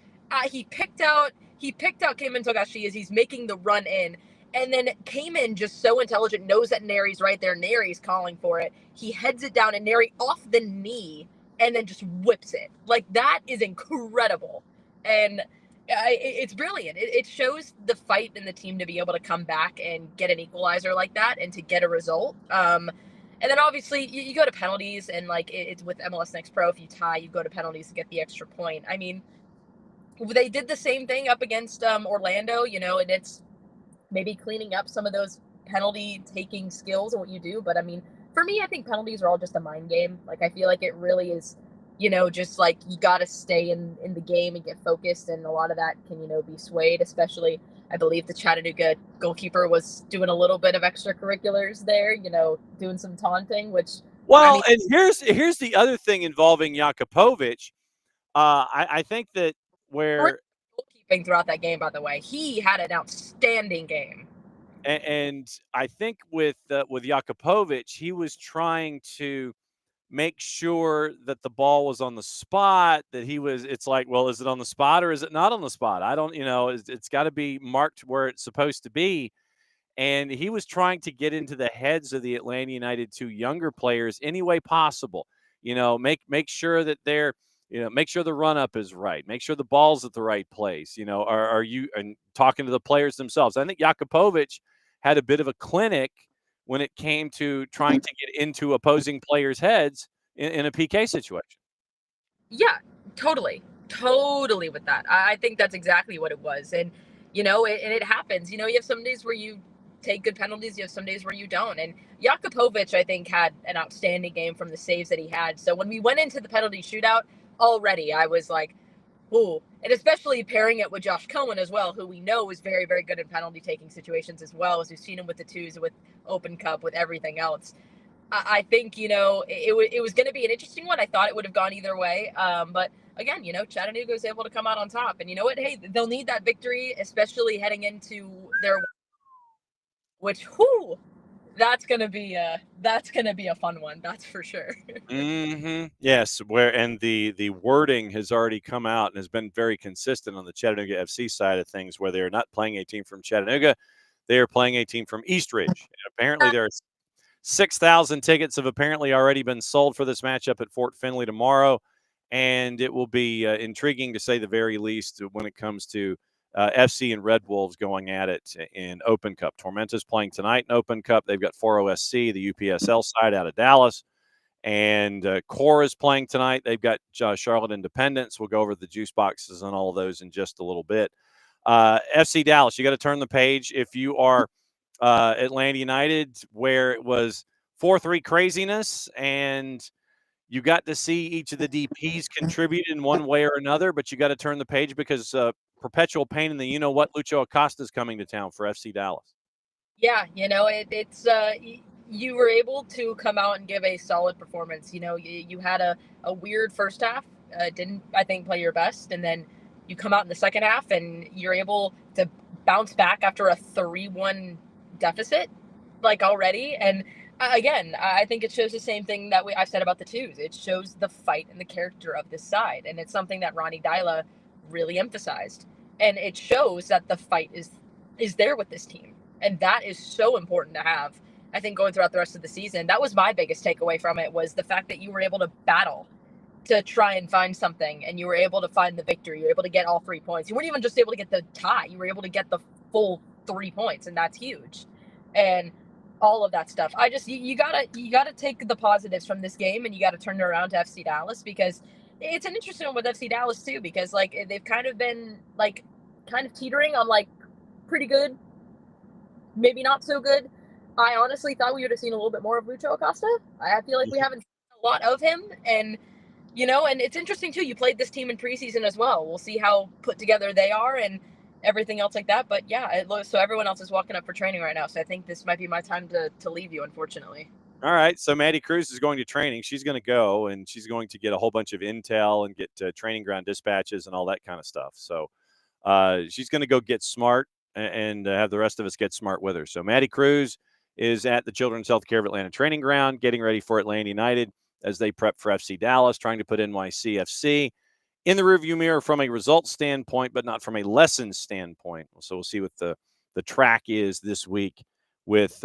He picked out Cayman Togashi as he's making the run in, and then Cayman, just so intelligent, knows that Neri's right there. Neri's calling for it. He heads it down, and Neri off the knee and then just whips it. Like, that is incredible. And it's brilliant. It shows the fight in the team to be able to come back and get an equalizer like that and to get a result. And then obviously you go to penalties, and like it's with MLS Next Pro, if you tie, you go to penalties to get the extra point. I mean, they did the same thing up against Orlando, and it's maybe cleaning up some of those penalty taking skills and what you do. But I mean, for me, I think penalties are all just a mind game. Like, I feel like it really is, just like you got to stay in the game and get focused. And a lot of that can, be swayed, especially I believe the Chattanooga goalkeeper was doing a little bit of extracurriculars there, doing some taunting, which. Well, and here's the other thing involving Jakupovic. I think that where goalkeeping throughout that game, by the way, he had an outstanding game. And I think with Jakupovic, he was trying to make sure that the ball was on the spot, that it's like, well, is it on the spot or is it not on the spot? I don't, it's got to be marked where it's supposed to be. And he was trying to get into the heads of the Atlanta United 2 younger players any way possible. Make sure that they're make sure the run up is right. Make sure the ball's at the right place. Are you and talking to the players themselves? I think Jakubovic had a bit of a clinic when it came to trying to get into opposing players' heads in a PK situation. Yeah, totally. Totally with that. I think that's exactly what it was. And, it happens. You have some days where you take good penalties, you have some days where you don't. And Jakubovic, I think, had an outstanding game from the saves that he had. So when we went into the penalty shootout, already I was like, ooh. And especially pairing it with Josh Cohen as well, who we know is very, very good in penalty taking situations as well, as we've seen him with the twos, with Open Cup, with everything else. I think it was going to be an interesting one. I thought it would have gone either way, but again, Chattanooga was able to come out on top, and you know what? Hey, they'll need that victory, especially heading into their, which that's gonna be a fun one. That's for sure. Yes, where and the wording has already come out and has been very consistent on the Chattanooga FC side of things, where they are not playing a team from Chattanooga, they are playing a team from Eastridge. And apparently, there are 6,000 tickets have apparently already been sold for this matchup at Fort Finley tomorrow, and it will be intriguing to say the very least when it comes to FC and Red Wolves going at it in Open Cup. Tormenta's playing tonight in Open Cup. They've got 4OSC, the UPSL side out of Dallas, and Core is playing tonight. They've got Charlotte Independence. We'll go over the juice boxes and all of those in just a little bit. FC Dallas, you got to turn the page if you are Atlanta United, where it was 4-3 craziness, and you got to see each of the DPs contribute in one way or another, but you got to turn the page because perpetual pain in the Lucho Acosta is coming to town for FC Dallas. Yeah, it's you were able to come out and give a solid performance. You had a weird first half, didn't, I think, play your best, and then you come out in the second half and you're able to bounce back after a 3-1 deficit, like, already. And again, I think it shows the same thing that I've said about the twos. It shows the fight and the character of this side, and it's something that Ronnie Dyla really emphasized. And it shows that the fight is there with this team, and that is so important to have. I think going throughout the rest of the season, that was my biggest takeaway from it, was the fact that you were able to battle to try and find something, and you were able to find the victory. You were able to get all 3 points. You weren't even just able to get the tie. You were able to get the full 3 points, and that's huge. And all of that stuff. You gotta take the positives from this game, and you gotta turn it around to FC Dallas, because it's an interesting one with FC Dallas too, because like they've kind of been like kind of teetering on like pretty good, maybe not so good. I honestly thought we would have seen a little bit more of Lucho Acosta. I feel like we haven't seen a lot of him, and and it's interesting too. You played this team in preseason as well. We'll see how put together they are and everything else like that. But yeah, it looks so everyone else is walking up for training right now. So I think this might be my time to leave you, unfortunately. All right, so Maddie Cruz is going to training. She's going to go, and she's going to get a whole bunch of intel and get training ground dispatches and all that kind of stuff. So she's going to go get smart and have the rest of us get smart with her. So Maddie Cruz is at the Children's Healthcare of Atlanta training ground, getting ready for Atlanta United as they prep for FC Dallas, trying to put NYCFC in the rearview mirror from a results standpoint, but not from a lessons standpoint. So we'll see what the track is this week with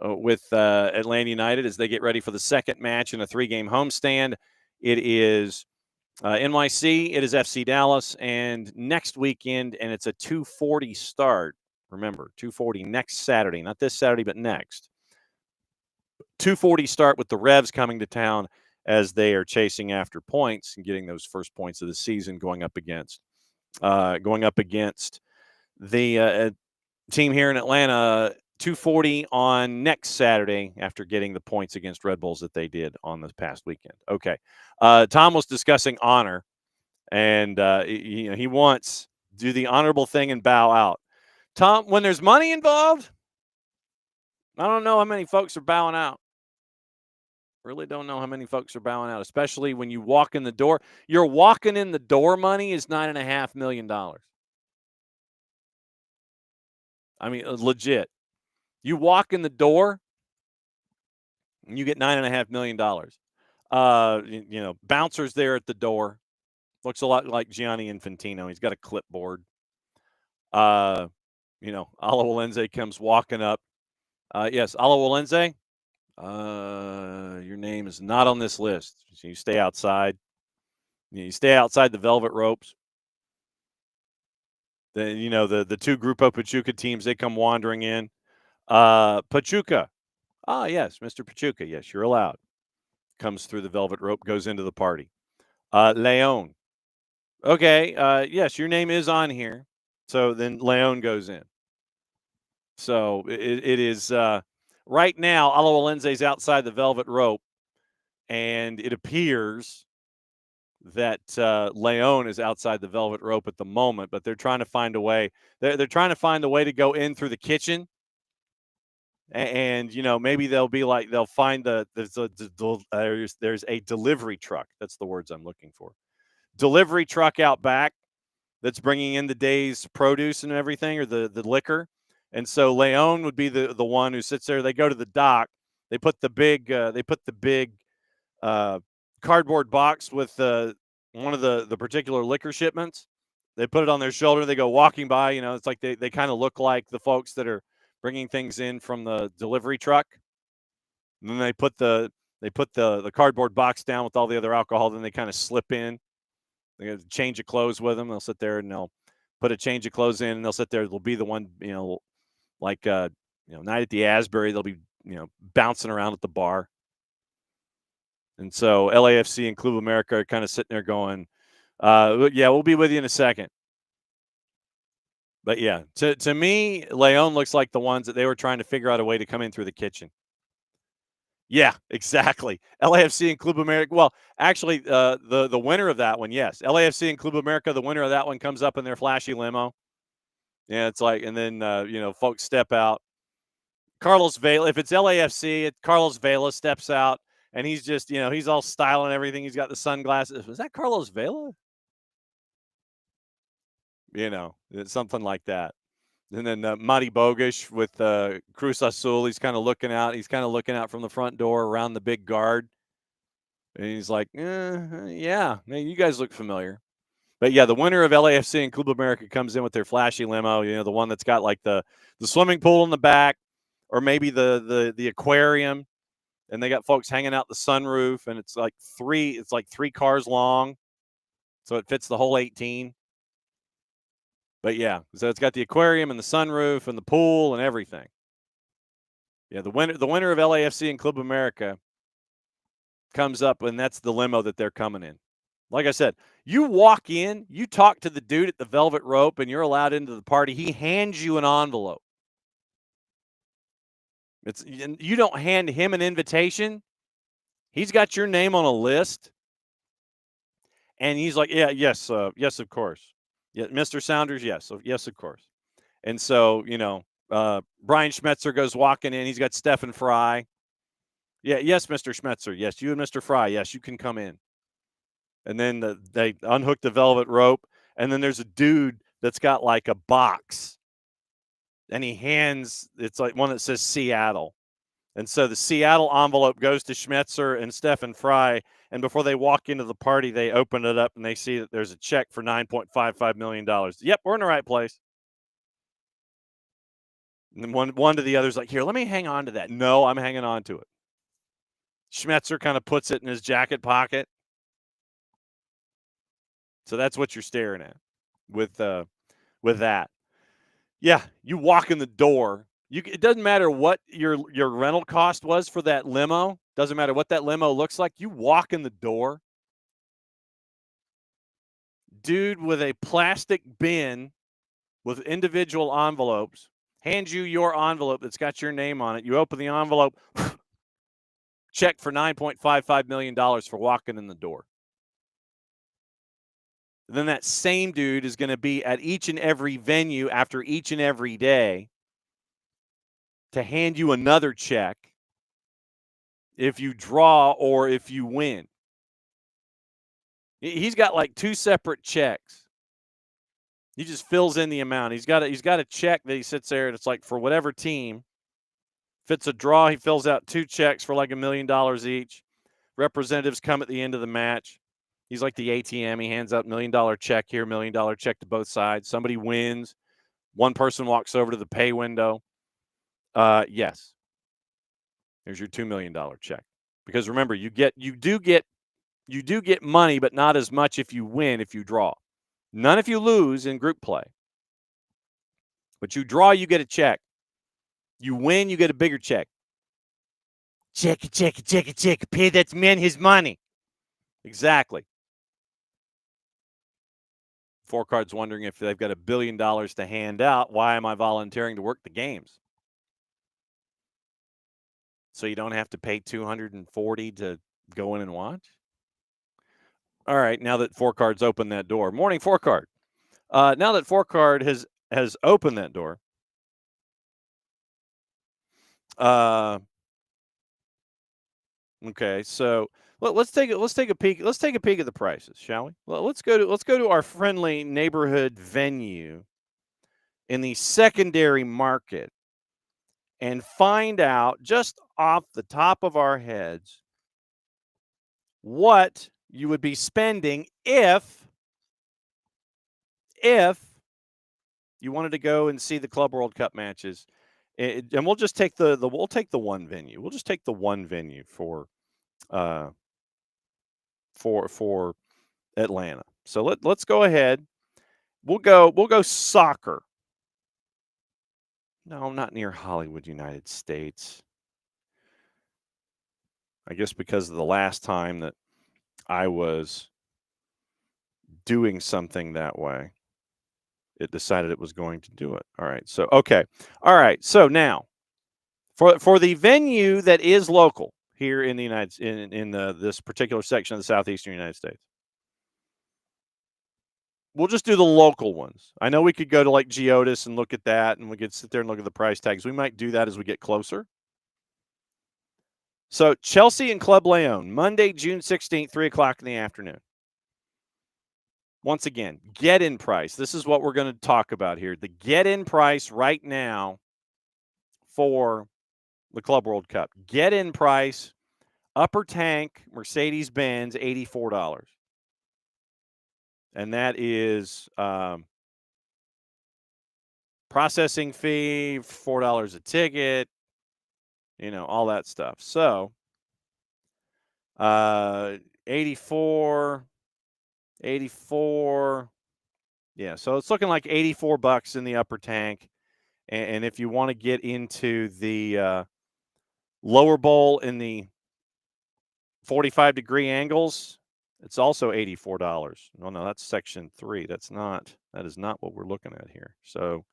Atlanta United as they get ready for the second match in a 3-game homestand. It is NYC, it is FC Dallas, and next weekend, and it's a 2:40 start. Remember, 2:40 next Saturday, not this Saturday, but next. 2:40 start with the Revs coming to town as they are chasing after points and getting those first points of the season, going up against the team here in Atlanta. 2:40 on next Saturday after getting the points against Red Bulls that they did on this past weekend. Okay. Tom was discussing honor, and he wants do the honorable thing and bow out. Tom, when there's money involved, I don't know how many folks are bowing out. Really don't know how many folks are bowing out, especially when you walk in the door. Your walking in the door money is $9.5 million. I mean, legit. You walk in the door, and you get $9.5 million. Bouncers there at the door. Looks a lot like Gianni Infantino. He's got a clipboard. Ala Walenze comes walking up. Yes, Ala Walenze, Your name is not on this list. So you stay outside. You stay outside the velvet ropes. Then the two Grupo Pachuca teams, they come wandering in. Pachuca. Ah, yes, Mr. Pachuca. Yes, you're allowed. Comes through the velvet rope, goes into the party. Leon. Okay. Yes, your name is on here. So then Leon goes in. So it is right now. Alawalense's outside the velvet rope, and it appears that Leon is outside the velvet rope at the moment. But they're trying to find a way. They're trying to find a way to go in through the kitchen. And maybe they'll be like they'll find there's a delivery truck. That's the words I'm looking for. Delivery truck out back that's bringing in the day's produce and everything, or the liquor. And so Leon would be the one who sits there. They go to the dock. They put the big cardboard box with one of the particular liquor shipments. They put it on their shoulder. They go walking by. It's like they kind of look like the folks that are bringing things in from the delivery truck. And then they put the cardboard box down with all the other alcohol. Then they kind of slip in. They got a change of clothes with them. They'll sit there and they'll put a change of clothes in, and they'll sit there. They'll be the one, like night at the Asbury. They'll be bouncing around at the bar. And so LAFC and Club America are kind of sitting there going, yeah, we'll be with you in a second. But yeah, to me, Leon looks like the ones that they were trying to figure out a way to come in through the kitchen. Yeah, exactly. LAFC and Club America. Well, actually, the winner of that one, yes, LAFC and Club America. The winner of that one comes up in their flashy limo. Yeah, it's like, and then folks step out. Carlos Vela. If it's LAFC, Carlos Vela steps out, and he's just he's all style and everything. He's got the sunglasses. Was that Carlos Vela? It's something like that. And then Mati Bogish with Cruz Azul. He's kind of looking out. He's kind of looking out from the front door around the big guard. And he's like, yeah, you guys look familiar. But yeah, the winner of LAFC and Club America comes in with their flashy limo, the one that's got like the swimming pool in the back, or maybe the aquarium, and they got folks hanging out the sunroof, and it's like three cars long, so it fits the whole 18. But yeah, so it's got the aquarium and the sunroof and the pool and everything. Yeah, the winner of LAFC and Club America comes up, and that's the limo that they're coming in. Like I said, you walk in, you talk to the dude at the velvet rope, and you're allowed into the party. He hands you an envelope. You don't hand him an invitation. He's got your name on a list, and he's like, yes, of course. Yeah, Mr. Saunders, yes, of course. And so, Brian Schmetzer goes walking in. He's got Stephen Fry. Yeah, yes, Mr. Schmetzer. Yes, you and Mr. Fry. Yes, you can come in. And then they unhook the velvet rope, and then there's a dude that's got like a box, and it's like one that says Seattle. And so the Seattle envelope goes to Schmetzer and Stephen Fry, and before they walk into the party, they open it up, and they see that there's a check for $9.55 million. Yep, we're in the right place. And then one to the other's like, here, let me hang on to that. No, I'm hanging on to it. Schmetzer kind of puts it in his jacket pocket. So that's what you're staring at with that. Yeah, you walk in the door. It doesn't matter what your rental cost was for that limo. Doesn't matter what that limo looks like. You walk in the door. Dude with a plastic bin with individual envelopes hands you your envelope that's got your name on it. You open the envelope, check for $9.55 million for walking in the door. Then that same dude is going to be at each and every venue after each and every day to hand you another check if you draw or if you win. He's got like two separate checks. He just fills in the amount. He's got a check that he sits there, and it's like for whatever team. If it's a draw, he fills out two checks for like $1 million each. Representatives come at the end of the match. He's like the ATM. He hands out $1 million check here, $1 million check to both sides. Somebody wins. One person walks over to the pay window. Yes. There's your $2 million check. Because remember, you do get money, but not as much if you win, if you draw. None if you lose in group play. But you draw, you get a check. You win, you get a bigger check. Check. Pay that man his money. Exactly. Four Card's wondering if they've got $1 billion to hand out. Why am I volunteering to work the games? So you don't have to pay $240 to go in and watch? All right, now that Four Card's opened that door. Morning, Four Card. Now that Four Card has opened that door, okay, so let's take a peek. Let's take a peek at the prices, shall we? Let's go to our friendly neighborhood venue in the secondary market and find out just off the top of our heads what you would be spending if you wanted to go and see the Club World Cup matches. And we'll just take the one venue. We'll just take the one venue for Atlanta. So let's go ahead. We'll go soccer. No, not near Hollywood, United States. I guess because of the last time that I was doing something that way, it decided it was going to do it. All right. So okay. All right. So now for the venue that is local here in the this particular section of the southeastern United States, we'll just do the local ones. I know we could go to like Geodis and look at that, and we could sit there and look at the price tags. We might do that as we get closer. So Chelsea and Club Leon, Monday, June 16th, 3 o'clock in the afternoon. Once again, get-in price. This is what we're going to talk about here. The get-in price right now for the Club World Cup. Get-in price, upper tank, Mercedes-Benz, $84. And that is processing fee, $4 a ticket, all that stuff. So 84. Yeah, so it's looking like $84 in the upper tank. And if you want to get into the lower bowl in the 45-degree angles, it's also $84. Oh, no, that's section 3. That is not what we're looking at here. So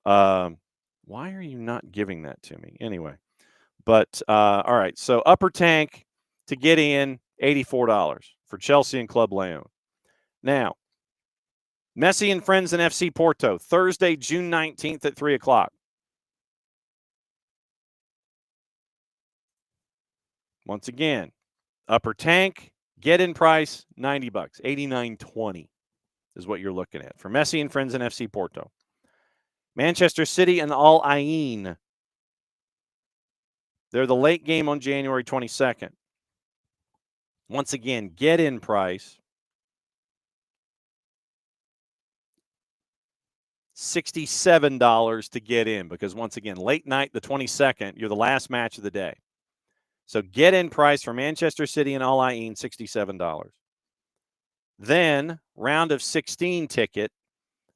why are you not giving that to me? Anyway, but all right. So upper tank to get in, $84 for Chelsea and Club Leon. Now, Messi and Friends and FC Porto, Thursday, June 19th at 3 o'clock. Once again, upper tank, get-in price, $90, $89.20 is what you're looking at for Messi and Friends and FC Porto. Manchester City and Al Ain. They're the late game on January 22nd. Once again, get-in price, $67 to get in, because once again, late night, the 22nd, you're the last match of the day. So get-in price for Manchester City and Al Ain, $67. Then round of 16 ticket,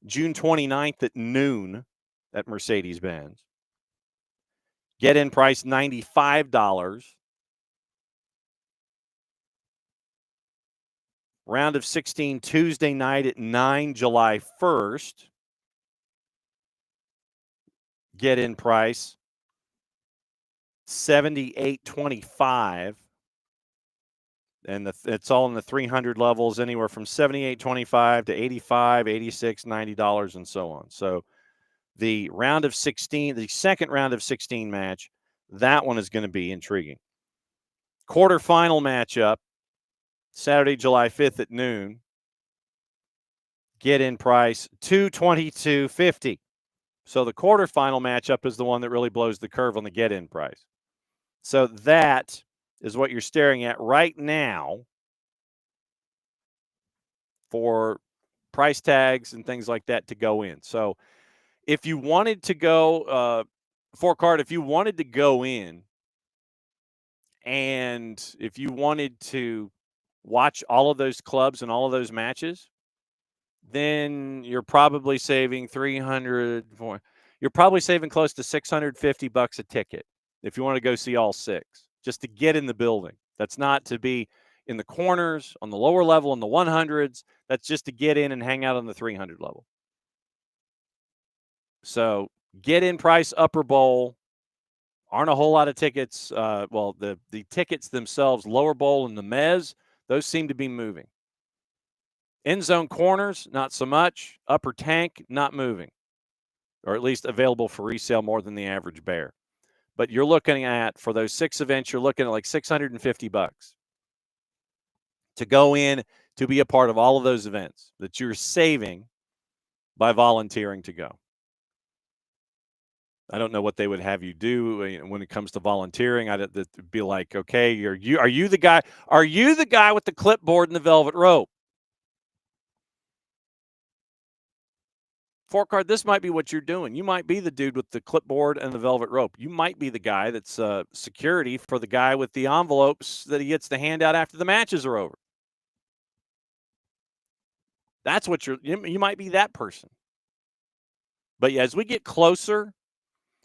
June 29th at noon at Mercedes-Benz. Get-in price, $95. Round of 16 Tuesday night at 9, July 1st. Get-in price, $78.25. And it's all in the 300 levels, anywhere from $78.25 to $85, $86, $90, and so on. So the round of 16, the second round of 16 match, that one is going to be intriguing. Quarterfinal matchup, Saturday, July 5th at noon. Get-in price, $222.50. So the quarterfinal matchup is the one that really blows the curve on the get-in price. So that is what you're staring at right now for price tags and things like that to go in. So if you wanted to go, Four Card, if you wanted to go in And if you wanted to watch all of those clubs and all of those matches, then you're probably saving 300 more. You're probably saving close to $650 a ticket if you want to go see all six, just to get in the building. That's not to be in the corners, on the lower level, in the 100s. That's just to get in and hang out on the 300 level. So get in price, upper bowl. Aren't a whole lot of tickets. The tickets themselves, lower bowl and the mezz, those seem to be moving. End zone corners, not so much. Upper tank, not moving, or at least available for resale more than the average bear. But you're looking at, for those six events, you're looking at like $650 to go in to be a part of all of those events that you're saving by volunteering to go. I don't know what they would have you do when it comes to volunteering. I'd be like, okay, are you the guy? Are you the guy with the clipboard and the velvet rope? Four card, this might be what you're doing. You might be the dude with the clipboard and the velvet rope. You might be the guy that's security for the guy with the envelopes that he gets to hand out after the matches are over. That's what you might be, that person. But yeah, as we get closer,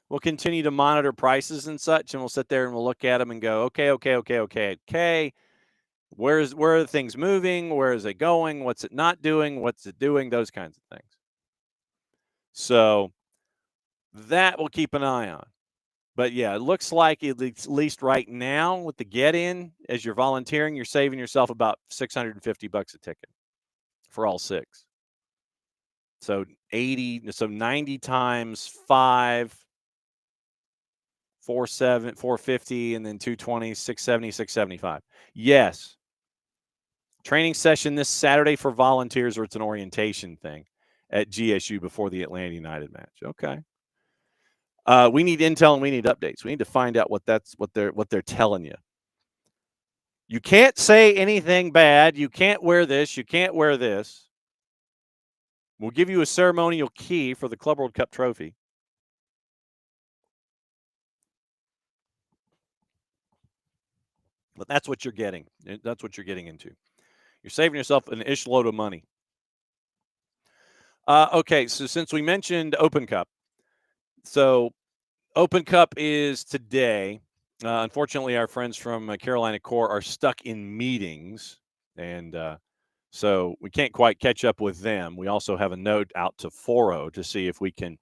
we'll continue to monitor prices and such, and we'll sit there and we'll look at them and go, okay. Where are things moving? Where is it going? What's it not doing? What's it doing? Those kinds of things. So that we'll keep an eye on. But yeah, it looks like at least right now with the get-in, as you're volunteering, you're saving yourself about $650 a ticket for all six. So 90 times 5, 450, and then 220, 670, 675. Yes. Training session this Saturday for volunteers, or it's an orientation thing at GSU before the Atlanta United match. Okay. We need intel and we need updates. We need to find out what they're telling you. You can't say anything bad. You can't wear this. You can't wear this. We'll give you a ceremonial key for the Club World Cup trophy. But that's what you're getting. That's what you're getting into. You're saving yourself an ish load of money. Okay, so since we mentioned Open Cup, so Open Cup is today. Unfortunately, our friends from Carolina Core are stuck in meetings, and so we can't quite catch up with them. We also have a note out to Foro to see if we can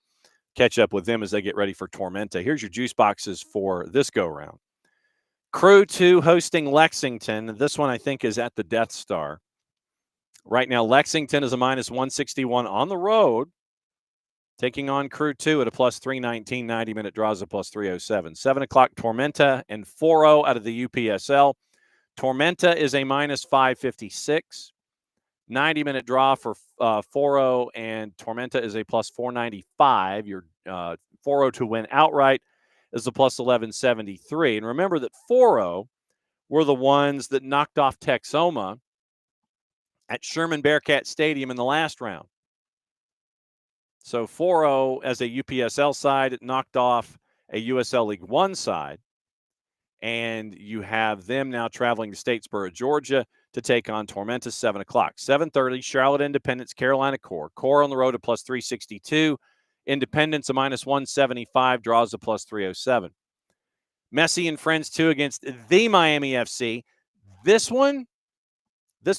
catch up with them as they get ready for Tormenta. Here's your juice boxes for this go-round. Crew 2 hosting Lexington. This one, I think, is at the Death Star. Right now, Lexington is a minus 161 on the road, taking on Crew 2 at a plus 319, 90-minute draws a plus 307. 7 o'clock, Tormenta and Foro out of the UPSL. Tormenta is a minus 556. 90-minute draw for Foro, and Tormenta is a plus 495. Your Foro to win outright is a plus 1173. And remember that Foro were the ones that knocked off Texoma at Sherman Bearcat Stadium in the last round. So Foro, as a UPSL side, it knocked off a USL League One side. And you have them now traveling to Statesboro, Georgia, to take on Tormenta, 7 o'clock. 7:30, Charlotte Independence, Carolina Core. Core on the road, a plus 362. Independence, a minus 175, draws a plus 307. Messi and Friends 2 against the Miami FC. This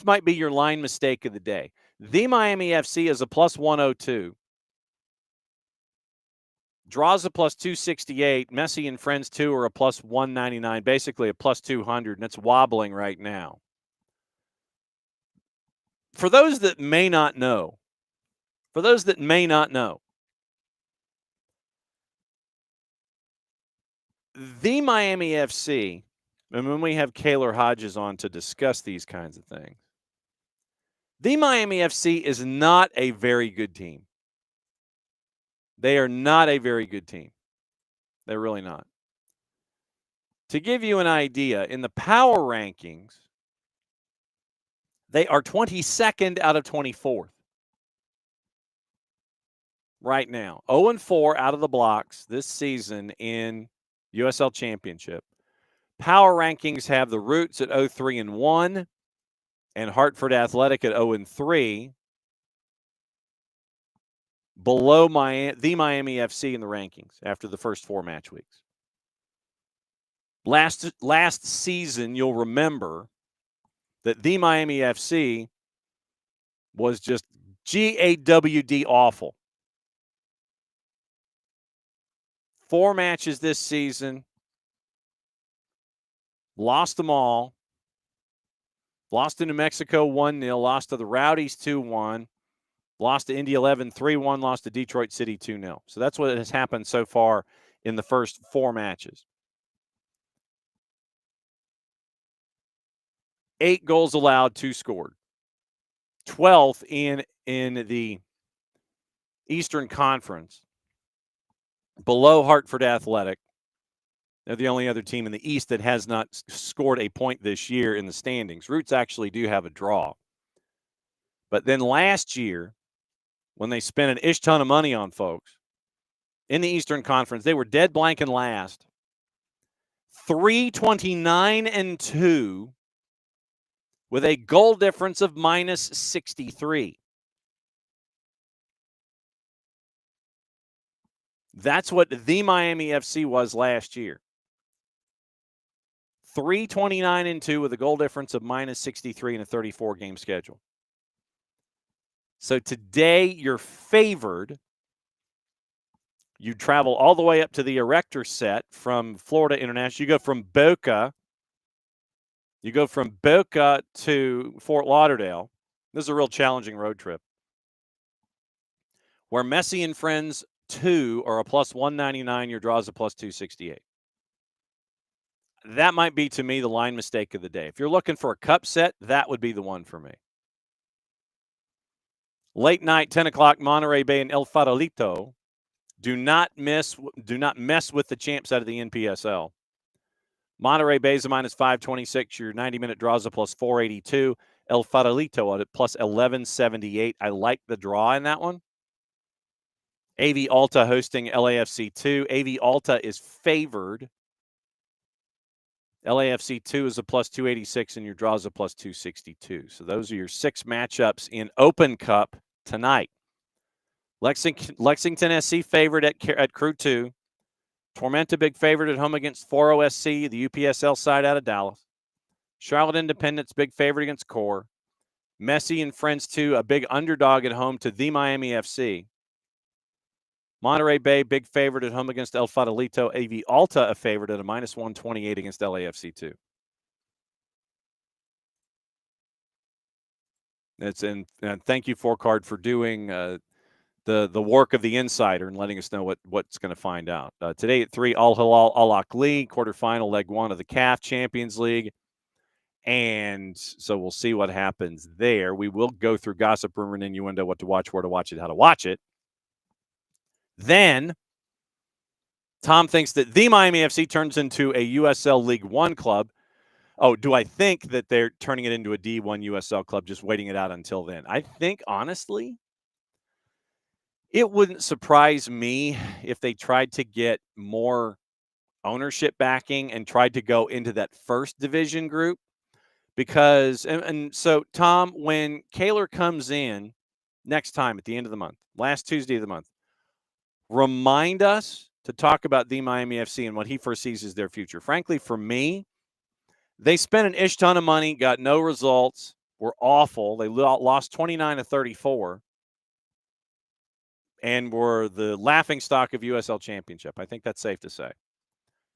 might be your line mistake of the day. The Miami FC is a plus 102. Draws a plus 268. Messi and Friends 2 are a plus 199, basically a plus 200, and it's wobbling right now. For those that may not know, the Miami FC, and when we have Kaylor Hodges on to discuss these kinds of things, the Miami FC is not a very good team. They are not a very good team. They're really not. To give you an idea, in the power rankings, they are 22nd out of 24th right now. 0-4 out of the blocks this season in USL Championship. Power rankings have the Roots at 0-3-1 and Hartford Athletic at 0-3, below the Miami FC in the rankings after the first 4 match weeks. Last season, you'll remember that the Miami FC was just GAWD awful. 4 matches this season, lost them all. Lost to New Mexico 1-0, lost to the Rowdies 2-1, lost to Indy 11 3-1, lost to Detroit City 2-0. So that's what has happened so far in the first 4 matches. 8 goals allowed, 2 scored. 12th in the Eastern Conference, below Hartford Athletic. They're the only other team in the East that has not scored a point this year in the standings. Roots actually do have a draw. But then last year, when they spent an ish ton of money on folks in the Eastern Conference, they were dead blank and last. 329-2 with a goal difference of -63. That's what the Miami FC was last year. 329-2 with a goal difference of -63 in a 34-game schedule. So today you're favored. You travel all the way up to the Erector set from Florida International. You go from Boca to Fort Lauderdale. This is a real challenging road trip. Where Messi and Friends 2 are a +199, your draw is a +268. That might be, to me, the line mistake of the day. If you're looking for a cup set, that would be the one for me. Late night, 10 o'clock, Monterey Bay and El Farolito. Do not mess with the champs out of the NPSL. Monterey Bay is a -526. Your 90-minute draw is a +482. El Farolito at +1178. I like the draw in that one. AV Alta hosting LAFC 2. AV Alta is favored. LAFC 2 is a +286, and your draw is a +262. So those are your 6 matchups in Open Cup tonight. Lexington SC favored at Crew 2. Tormenta big favorite at home against Foro SC, the UPSL side out of Dallas. Charlotte Independence big favorite against Core. Messi and Friends 2, a big underdog at home to the Miami FC. Monterey Bay big favorite at home against El Farolito. AV Alta a favorite at a -128 against LAFC 2. And thank you, 4Card, for doing the work of the insider and letting us know what's going to find out. Today at 3, Al Hilal Al Ahly, quarterfinal leg 1 of the CAF Champions League. And so we'll see what happens there. We will go through gossip, rumor, and innuendo, what to watch, where to watch it, how to watch it. Then Tom thinks that the Miami FC turns into a USL League One club. Oh, do I think that they're turning it into a D1 USL club, just waiting it out until then? I think, honestly, it wouldn't surprise me if they tried to get more ownership backing and tried to go into that first division group. Because, and so, Tom, when Kaler comes in next time at the end of the month, last Tuesday of the month, remind us to talk about the Miami FC and what he foresees as their future. Frankly, for me, they spent an ish ton of money, got no results, were awful. They lost 29-34 and were the laughingstock of USL Championship. I think that's safe to say.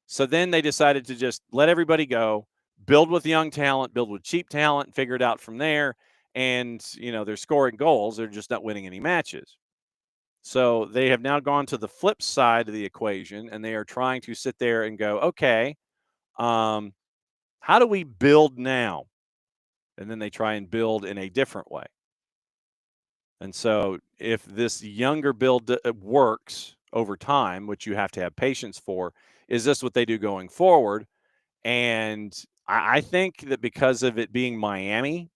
So then they decided to just let everybody go, build with young talent, build with cheap talent, and figure it out from there. And, they're scoring goals. They're just not winning any matches. So they have now gone to the flip side of the equation, and they are trying to sit there and go, okay, how do we build now? And then they try and build in a different way. And so if this younger build works over time, which you have to have patience for, is this what they do going forward? And I think that because of it being Miami,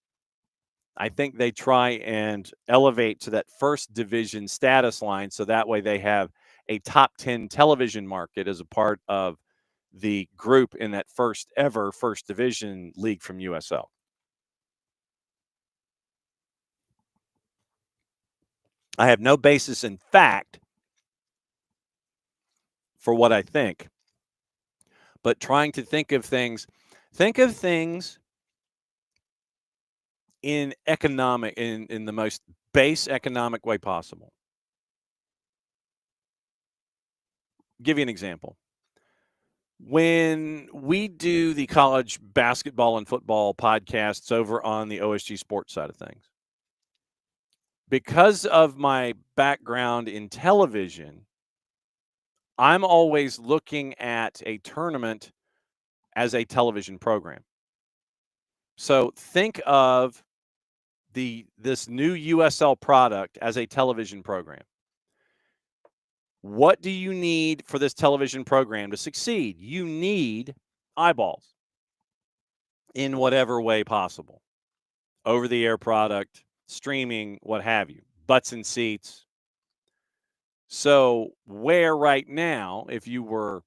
I think they try and elevate to that first division status line, so that way they have a top 10 television market as a part of the group in that first ever first division league from USL. I have no basis in fact for what I think, but trying to think of things in the most base economic way possible. Give you an example. When we do the college basketball and football podcasts over on the OSG sports side of things, because of my background in television, I'm always looking at a tournament as a television program. So think of this new USL product as a television program. What do you need for this television program to succeed? You need eyeballs in whatever way possible. Over the air product, streaming, what have you, butts and seats. So, where right now, if you were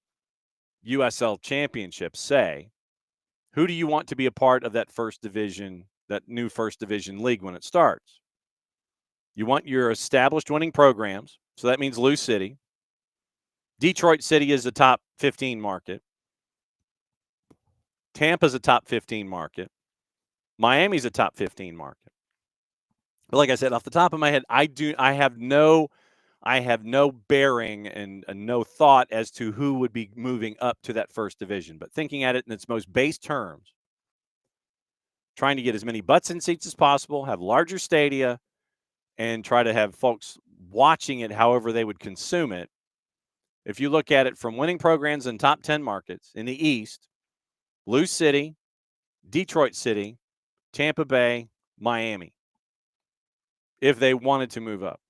USL Championship, say, who do you want to be a part of that first division, that new first division league when it starts? You want your established winning programs. So that means Lou City. Detroit City is a top 15 market. Tampa's a top 15 market. Miami's a top 15 market. But like I said, off the top of my head, I have no bearing and no thought as to who would be moving up to that first division. But thinking at it in its most base terms, trying to get as many butts in seats as possible, have larger stadia, and try to have folks watching it however they would consume it. If you look at it from winning programs in top 10 markets in the East, Lou City, Detroit City, Tampa Bay, Miami, if they wanted to move up.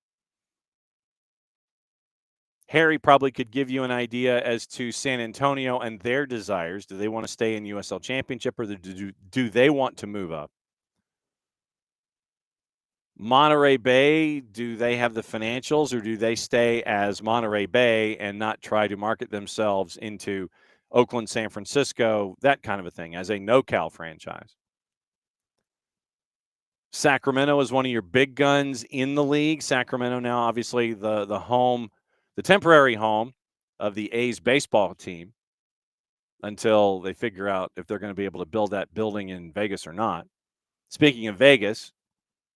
Harry probably could give you an idea as to San Antonio and their desires. Do they want to stay in USL Championship or do they want to move up? Monterey Bay, do they have the financials or do they stay as Monterey Bay and not try to market themselves into Oakland, San Francisco, that kind of a thing, as a no-cal franchise? Sacramento is one of your big guns in the league. Sacramento now, obviously, the temporary home of the A's baseball team until they figure out if they're going to be able to build that building in Vegas or not. Speaking of Vegas,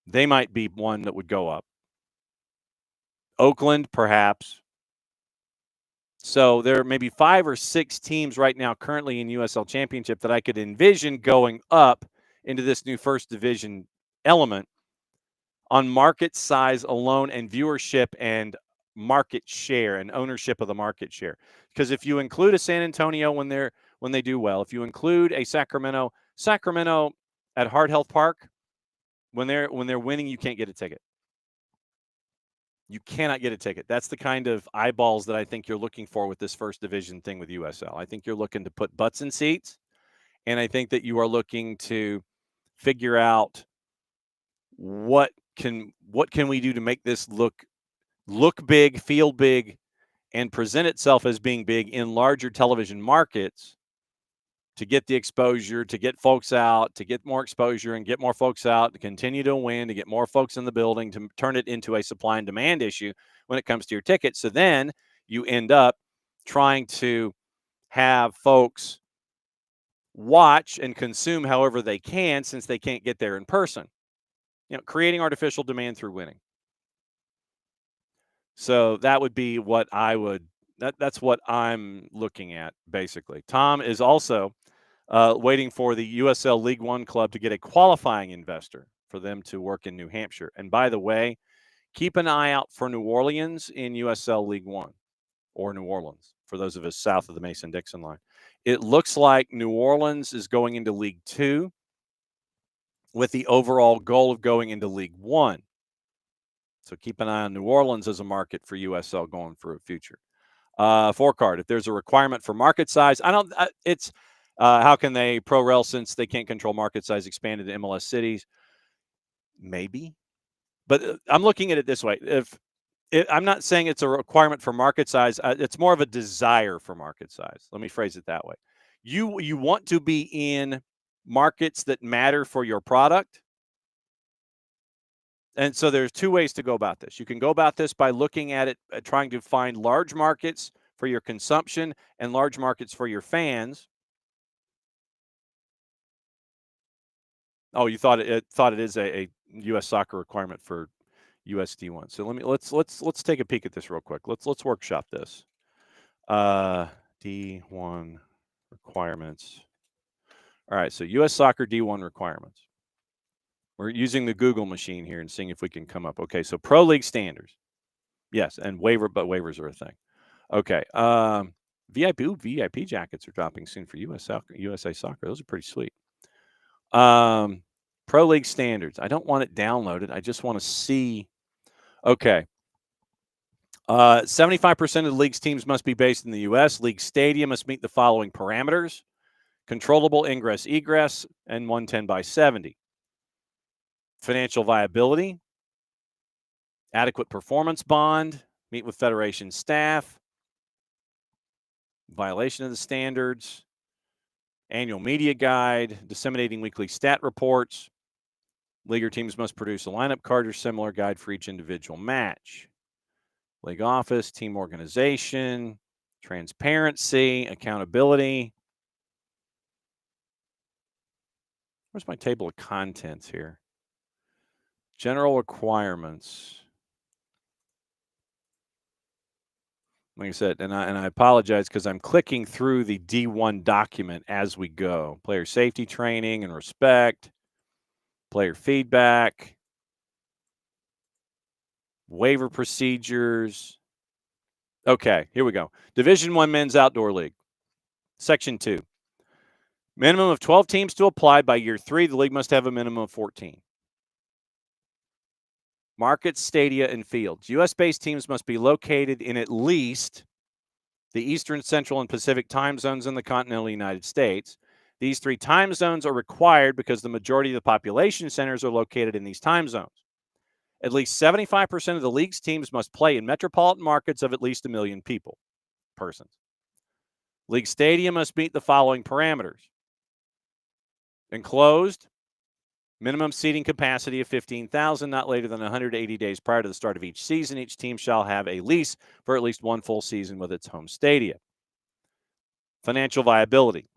they might be one that would go up. Oakland, perhaps. So there are maybe 5 or 6 teams right now currently in USL Championship that I could envision going up into this new first division element on market size alone and viewership and market share and ownership of the market share. Because if you include a San Antonio when they do well, if you include a Sacramento at Heart Health Park, when they're winning, you can't get a ticket. You cannot get a ticket. That's the kind of eyeballs that I think you're looking for with this first division thing with USL. I think you're looking to put butts in seats, and I think that you are looking to figure out what can we do to make this look big, feel big, and present itself as being big in larger television markets to get the exposure, to get folks out, to get more exposure and get more folks out, to continue to win, to get more folks in the building, to turn it into a supply and demand issue when it comes to your tickets. So then you end up trying to have folks watch and consume however they can since they can't get there in person. Creating artificial demand through winning. So that would be what that's what I'm looking at, basically. Tom is also waiting for the USL League One club to get a qualifying investor for them to work in New Hampshire. And by the way, keep an eye out for New Orleans in USL League One, or New Orleans, for those of us south of the Mason-Dixon line. It looks like New Orleans is going into League Two with the overall goal of going into League One. So keep an eye on New Orleans as a market for USL going for a future. 4-card, if there's a requirement for market size, how can they pro-rel since they can't control market size expand into MLS cities? Maybe. But I'm looking at it this way. I'm not saying it's a requirement for market size. It's more of a desire for market size. Let me phrase it that way. You want to be in markets that matter for your product. And so there's two ways to go about this. You can go about this by looking at it, trying to find large markets for your consumption and large markets for your fans. Oh, you thought it is a U.S. soccer requirement for USD1. So let's take a peek at this real quick. Let's workshop this. D1 requirements. All right, so U.S. soccer D1 requirements. We're using the Google machine here and seeing if we can come up. Okay, so Pro League standards. Yes, and waivers are a thing. Okay. VIP jackets are dropping soon for USA Soccer. Those are pretty sweet. Pro League standards. I don't want it downloaded. I just want to see. Okay. 75% of the league's teams must be based in the U.S. League stadium must meet the following parameters: controllable ingress, egress, and 110/70. Financial viability, adequate performance bond, meet with federation staff, violation of the standards, annual media guide, disseminating weekly stat reports. League or teams must produce a lineup card or similar guide for each individual match. League office, team organization, transparency, accountability. Where's my table of contents here? General requirements. Like I said, and I apologize because I'm clicking through the D1 document as we go. Player safety training and respect, player feedback, waiver procedures. Okay, here we go. Division 1 Men's Outdoor League. Section 2. Minimum of 12 teams to apply. By year 3, the league must have a minimum of 14. Markets, stadia, and fields. U.S.-based teams must be located in at least the Eastern, Central, and Pacific time zones in the continental United States. These 3 time zones are required because the majority of the population centers are located in these time zones. At least 75% of the league's teams must play in metropolitan markets of at least 1 million persons. League stadium must meet the following parameters: enclosed, minimum seating capacity of 15,000, not later than 180 days prior to the start of each season. Each team shall have a lease for at least 1 full season with its home stadium. Financial viability.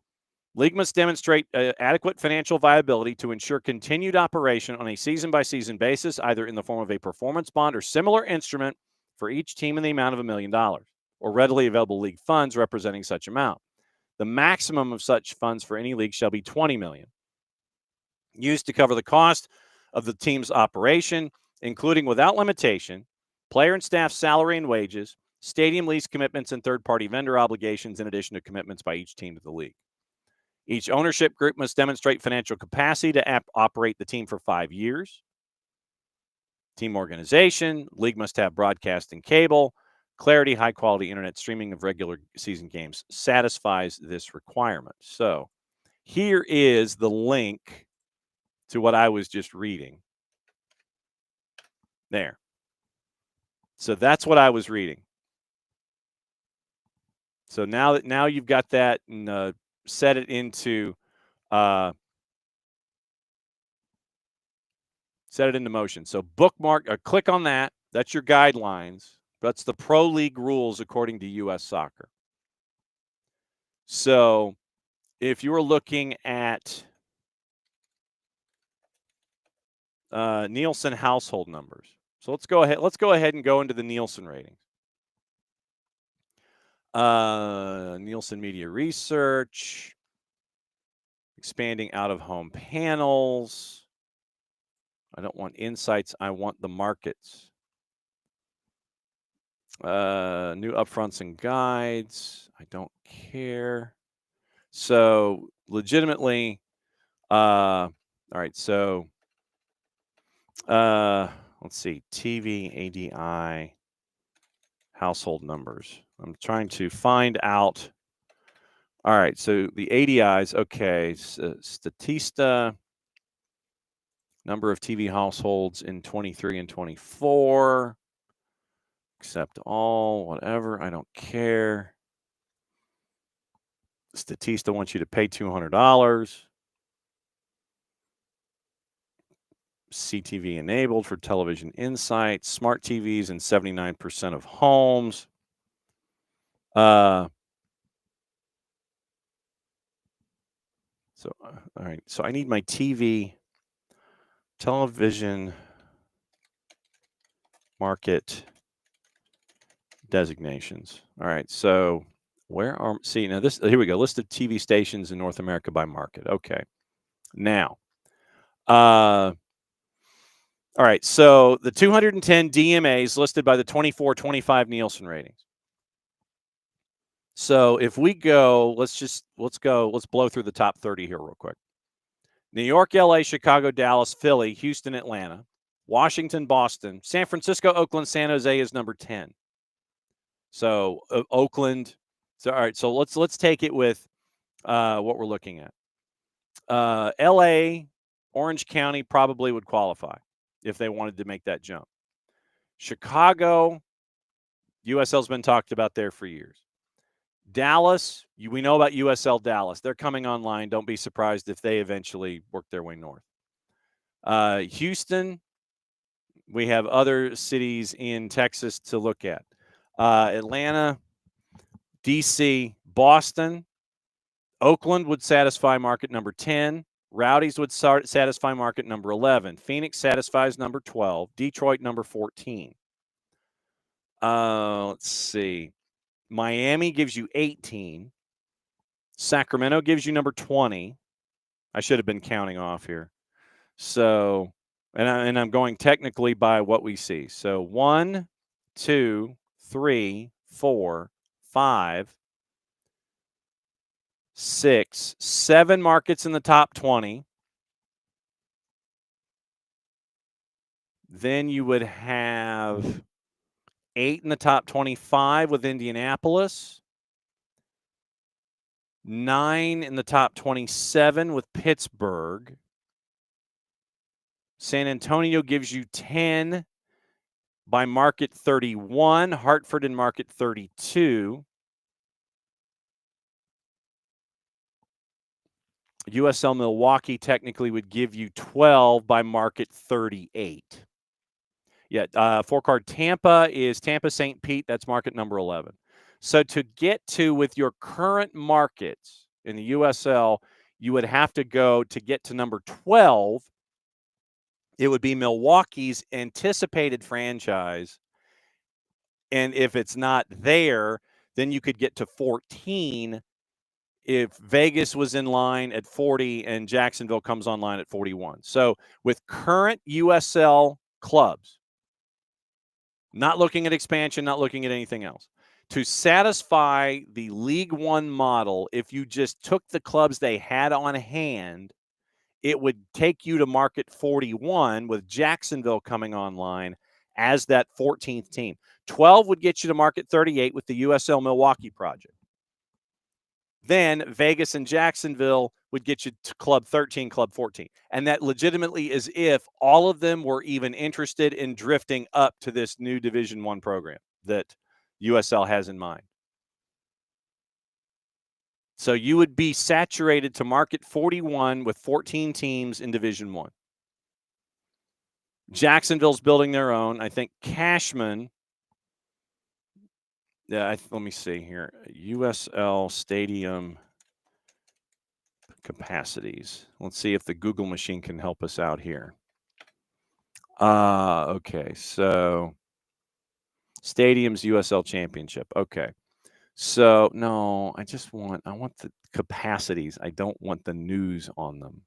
League must demonstrate adequate financial viability to ensure continued operation on a season-by-season basis, either in the form of a performance bond or similar instrument for each team in the amount of $1 million, or readily available league funds representing such amount. The maximum of such funds for any league shall be $20 million, used to cover the cost of the team's operation, including without limitation player and staff salary and wages, stadium lease commitments, and third-party vendor obligations, in addition to commitments by each team to the league. Each ownership group must demonstrate financial capacity to operate the team for 5 years. Team organization. League must have broadcast and cable. Clarity, high-quality internet streaming of regular season games satisfies this requirement. So here is the link to what I was just reading. There. So that's what I was reading. So now you've got that and set it into motion. So bookmark, click on that. That's your guidelines. That's the Pro League rules according to U.S. Soccer. So if you were looking at Nielsen household numbers, so let's go ahead and go into the Nielsen ratings. Nielsen Media Research, expanding out-of-home panels. I don't want insights. I want the markets. New upfronts and guides. I don't care. So legitimately, all right. So let's see. TV ADI household numbers. I'm trying to find out. All right. So the ADIs. Okay. Statista. Number of TV households in 23 and 24. Accept all, whatever. I don't care. Statista wants you to pay $200. CTV enabled for television insights. Smart TVs in 79% of homes. All right. So I need my television market designations. All right. So here we go. List of TV stations in North America by market. Okay. Now, all right. So the 210 DMAs listed by the 24-25 Nielsen ratings. So if we go, let's blow through the top 30 here real quick. New York, LA, Chicago, Dallas, Philly, Houston, Atlanta, Washington, Boston, San Francisco, Oakland, San Jose is number 10. So Oakland. So all right. So let's take it with what we're looking at. LA, Orange County probably would qualify if they wanted to make that jump. Chicago, USL's been talked about there for years. Dallas, we know about USL Dallas. They're coming online. Don't be surprised if they eventually work their way north. Houston, we have other cities in Texas to look at. Atlanta, DC, Boston, Oakland would satisfy market number 10. Rowdies would satisfy market number 11. Phoenix satisfies number 12. Detroit, number 14. Let's see. Miami gives you 18. Sacramento gives you number 20. I should have been counting off here. So, and I'm going technically by what we see. So 1, 2, 3, 4, 5, 6, 7 markets in the top 20. Then you would have 8 in the top 25 with Indianapolis. 9 in the top 27 with Pittsburgh. San Antonio gives you 10 by market 31. Hartford in market 32. USL Milwaukee technically would give you 12 by market 38. Yeah, four-card Tampa is Tampa St. Pete. That's market number 11. So to get to with your current markets in the USL, you would have to go to get to number 12. It would be Milwaukee's anticipated franchise. And if it's not there, then you could get to 14 if Vegas was in line at 40 and Jacksonville comes online at 41. So with current USL clubs, not looking at expansion, not looking at anything else, to satisfy the League One model, if you just took the clubs they had on hand, it would take you to market 41 with Jacksonville coming online as that 14th team. 12 would get you to market 38 with the USL Milwaukee project. Then Vegas and Jacksonville would get you to club 13, club 14. And that legitimately is if all of them were even interested in drifting up to this new Division I program that USL has in mind. So you would be saturated to market 41 with 14 teams in Division I. Jacksonville's building their own. I think Cashman. Yeah, let me see here. USL Stadium capacities. Let's see if the Google machine can help us out here. Okay, so Stadium's USL Championship. Okay. So, no, I want the capacities. I don't want the news on them.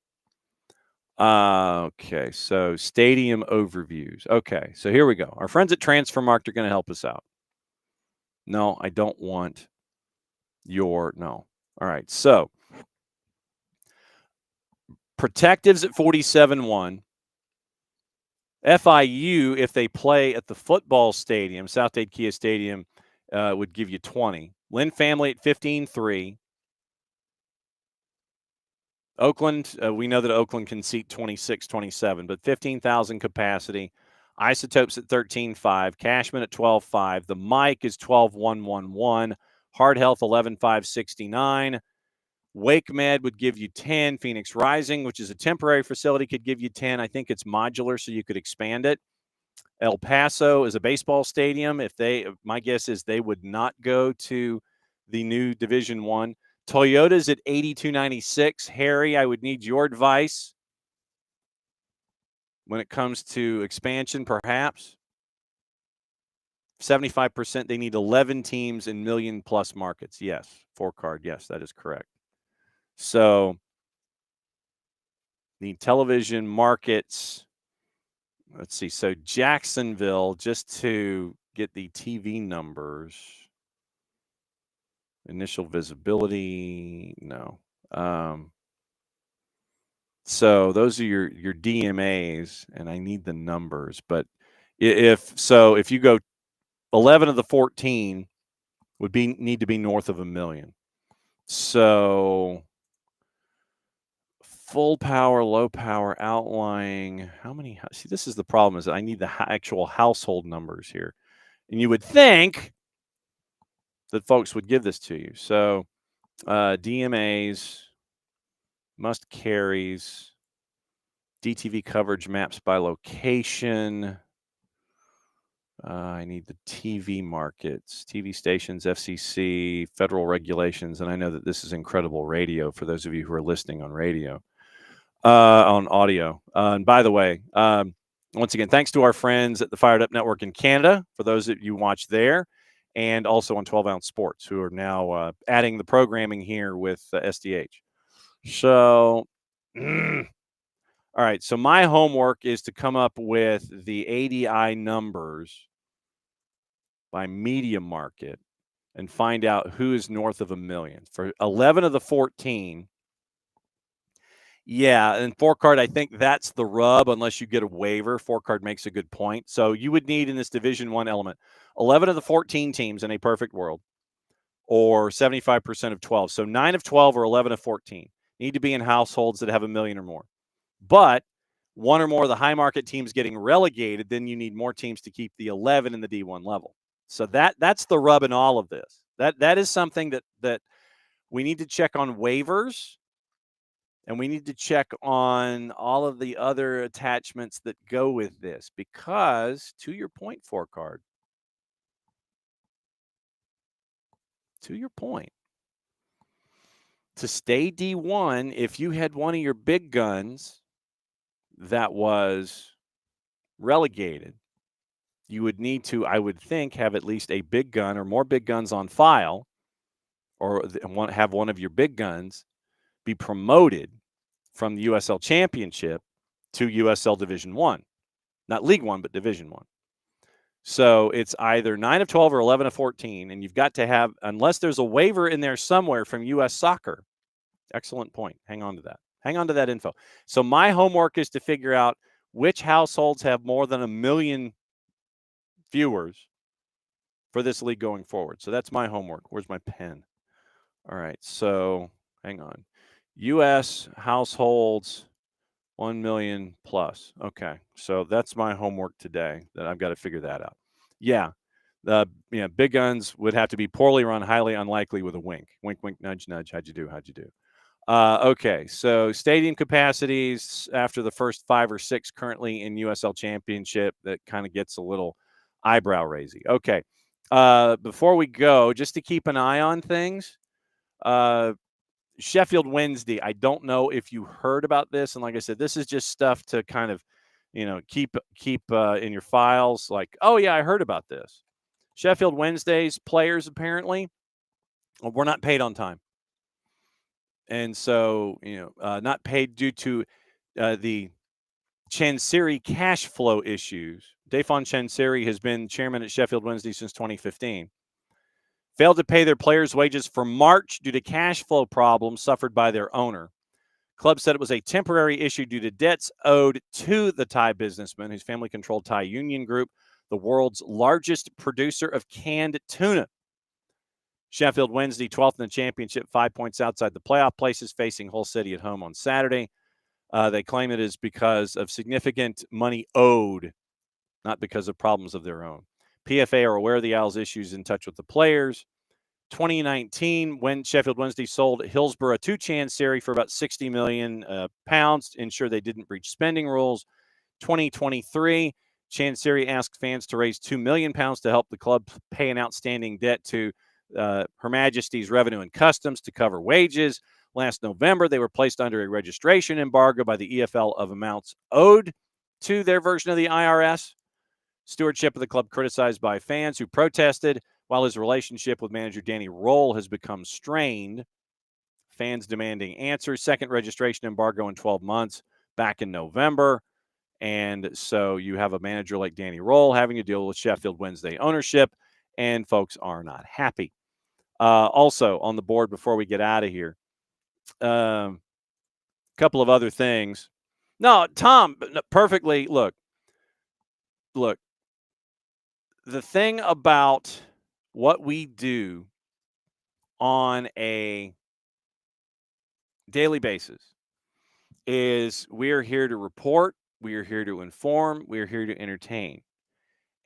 Okay, so stadium overviews. Okay, so here we go. Our friends at Transfermarkt are going to help us out. No, I don't want no. All right, so Protectives at 47-1. FIU, if they play at the football stadium, South Dade Kia Stadium, would give you 20. Lynn Family at 15-3. Oakland, we know that Oakland can seat 26, 27, but 15,000 capacity. Isotopes at 13.5, Cashman at 12.5. The Mike is 12.111. Hard Health 11.569. Wake Med would give you 10. Phoenix Rising, which is a temporary facility, could give you 10. I think it's modular, so you could expand it. El Paso is a baseball stadium. My guess is they would not go to the new Division I. Toyota's at 82.96. Harry, I would need your advice when it comes to expansion, perhaps. 75%, they need 11 teams in million-plus markets. Yes, 4-card. Yes, that is correct. So the television markets, let's see. So Jacksonville, just to get the TV numbers, initial visibility, no. So those are your DMAs, and I need the numbers. But if you go 11 of the 14 would need to be north of 1 million. So full power, low power, outlying. How many? See, this is the problem, is that I need the actual household numbers here. And you would think that folks would give this to you. So DMAs, must carries, DTV coverage maps by location. I need the TV markets, TV stations, FCC, federal regulations. And I know that this is incredible radio for those of you who are listening on radio. On audio. And by the way, once again, thanks to our friends at the Fired Up Network in Canada, for those that you watch there, and also on 12 Ounce Sports, who are now adding the programming here with SDH. So, all right. So my homework is to come up with the ADI numbers by media market and find out who is north of 1 million. For 11 of the 14, yeah, and 4-card, I think that's the rub unless you get a waiver. 4-card makes a good point. So you would need in this Division I element 11 of the 14 teams in a perfect world, or 75% of 12. So 9 of 12 or 11 of 14 need to be in households that have 1 million or more. But one or more of the high market teams getting relegated, then you need more teams to keep the 11 in the D1 level. So that's the rub in all of this. That is something that we need to check on waivers. And we need to check on all of the other attachments that go with this, because to your point, 4-card, to your point, to stay D1, if you had one of your big guns that was relegated, you would need to, I would think, have at least a big gun or more big guns on file, or have one of your big guns be promoted from the USL Championship to USL Division I. Not League One, but Division I. So it's either 9 of 12 or 11 of 14, and you've got to have, unless there's a waiver in there somewhere from U.S. Soccer. Excellent point. Hang on to that. Hang on to that info. So my homework is to figure out which households have more than 1 million viewers for this league going forward. So that's my homework. Where's my pen? All right. So hang on. U.S. households 1 million plus. Okay. So that's my homework today, that I've got to figure that out. Yeah. Big guns would have to be poorly run, highly unlikely, with a wink. Wink, wink, nudge, nudge. How'd you do? How'd you do? Okay. So stadium capacities after the first 5 or 6 currently in USL Championship, that kind of gets a little eyebrow raisy. Okay. Before we go, just to keep an eye on things, Sheffield Wednesday, I don't know if you heard about this. And like I said, this is just stuff to kind of, keep in your files. Like, oh, yeah, I heard about this. Sheffield Wednesday's players apparently were not paid on time. And so, not paid due to the Chansiri cash flow issues. Dafon Chansiri has been chairman at Sheffield Wednesday since 2015. Failed to pay their players' wages for March due to cash flow problems suffered by their owner. Club said it was a temporary issue due to debts owed to the Thai businessman, whose family controlled Thai Union Group, the world's largest producer of canned tuna. Sheffield Wednesday, 12th in the championship, 5 points outside the playoff places, facing Hull City at home on Saturday. They claim it is because of significant money owed not because of problems of their own. PFA are aware of the Owls' issues, in touch with the players. 2019, when Sheffield Wednesday sold Hillsborough to Chancery for about £60 million to ensure they didn't breach spending rules. 2023, Chancery asked fans to raise £2 million to help the club pay an outstanding debt to Her Majesty's Revenue and Customs to cover wages. Last November, they were placed under a registration embargo by the EFL of amounts owed to their version of the IRS. Stewardship of the club criticized by fans who protested, while his relationship with manager Danny Roll has become strained. Fans demanding answers. Second registration embargo in 12 months back in November. And so you have a manager like Danny Roll having to deal with Sheffield Wednesday ownership, and folks are not happy. Also on the board before we get out of here, a couple of other things. No, Tom, perfectly. Look. The thing about what we do on a daily basis is we are here to report, we are here to inform, we are here to entertain.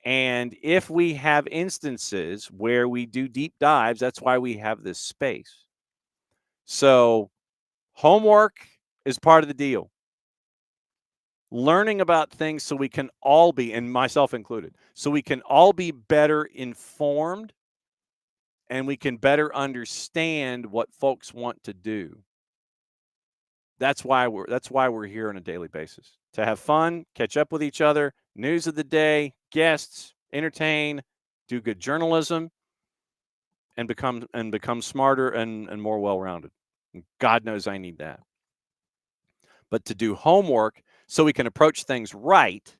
And if we have instances where we do deep dives, that's why we have this space. So homework is part of the deal. Learning about things so we can all be, and myself included, so we can all be better informed and we can better understand what folks want to do. That's why we're here on a daily basis, to have fun, catch up with each other, news of the day, guests, entertain, do good journalism, and become smarter and more well-rounded. And God knows I need that. But to do homework so we can approach things right,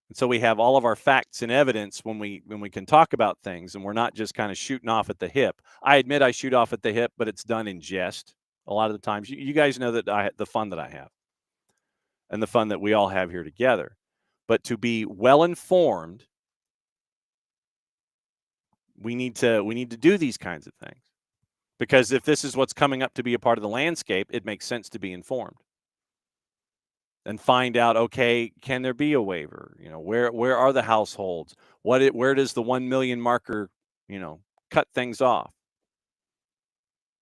and so we have all of our facts and evidence when we can talk about things, and we're not just kind of shooting off at the hip. I admit I shoot off at the hip, but it's done in jest a lot of the times. You guys know that the fun that I have and the fun that we all have here together. But to be well informed, we need to do these kinds of things, because if this is what's coming up to be a part of the landscape, it makes sense to be informed and find out, okay, can there be a waiver? Where are the households? Where does the 1 million marker, cut things off?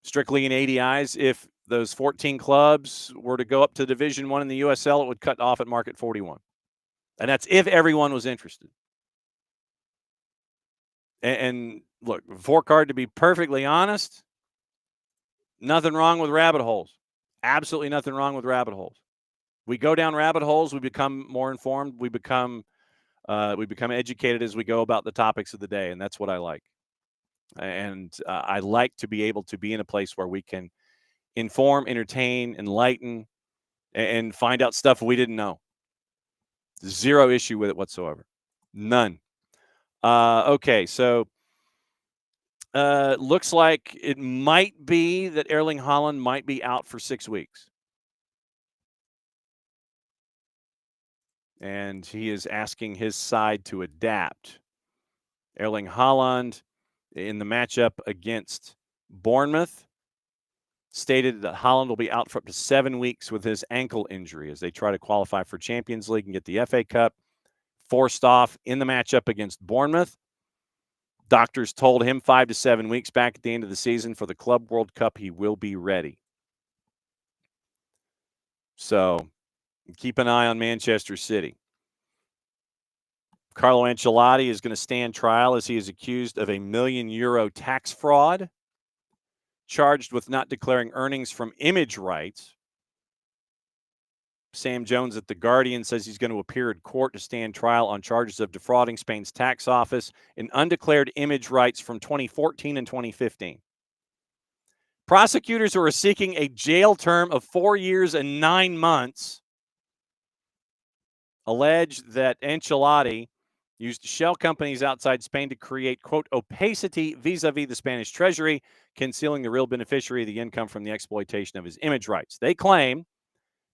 Strictly in ADIs, if those 14 clubs were to go up to Division 1 in the USL, it would cut off at market 41. And that's if everyone was interested. And look, Forecard, to be perfectly honest, nothing wrong with rabbit holes. Absolutely nothing wrong with rabbit holes. We go down rabbit holes, we become more informed, we become educated as we go about the topics of the day, and that's what I like. And I like to be able to be in a place where we can inform, entertain, enlighten, and find out stuff we didn't know. Zero issue with it whatsoever. None. Okay, so looks like it might be that Erling Haaland might be out for 6 weeks. And he is asking his side to adapt. Erling Haaland, in the matchup against Bournemouth, stated that Haaland will be out for up to 7 weeks with his ankle injury as they try to qualify for Champions League and get the FA Cup. Forced off in the matchup against Bournemouth. Doctors told him 5 to 7 weeks back at the end of the season. For the Club World Cup, he will be ready. So keep an eye on Manchester City. Carlo Ancelotti is going to stand trial as he is accused of €1 million tax fraud, charged with not declaring earnings from image rights. Sam Jones at The Guardian says he's going to appear in court to stand trial on charges of defrauding Spain's tax office in undeclared image rights from 2014 and 2015. Prosecutors who are seeking a jail term of 4 years and 9 months allege that Ancelotti used shell companies outside Spain to create, quote, opacity vis-a-vis the Spanish treasury, concealing the real beneficiary of the income from the exploitation of his image rights. They claim,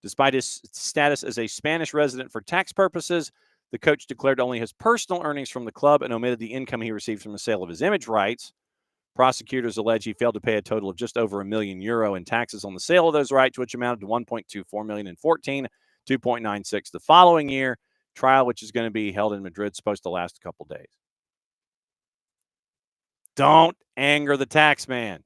despite his status as a Spanish resident for tax purposes, the coach declared only his personal earnings from the club and omitted the income he received from the sale of his image rights. Prosecutors allege he failed to pay a total of just over €1 million in taxes on the sale of those rights, which amounted to $1.24 million in 2014, $2.96 the following year. trial, which is going to be held in Madrid, supposed to last a couple days. Don't anger the tax man.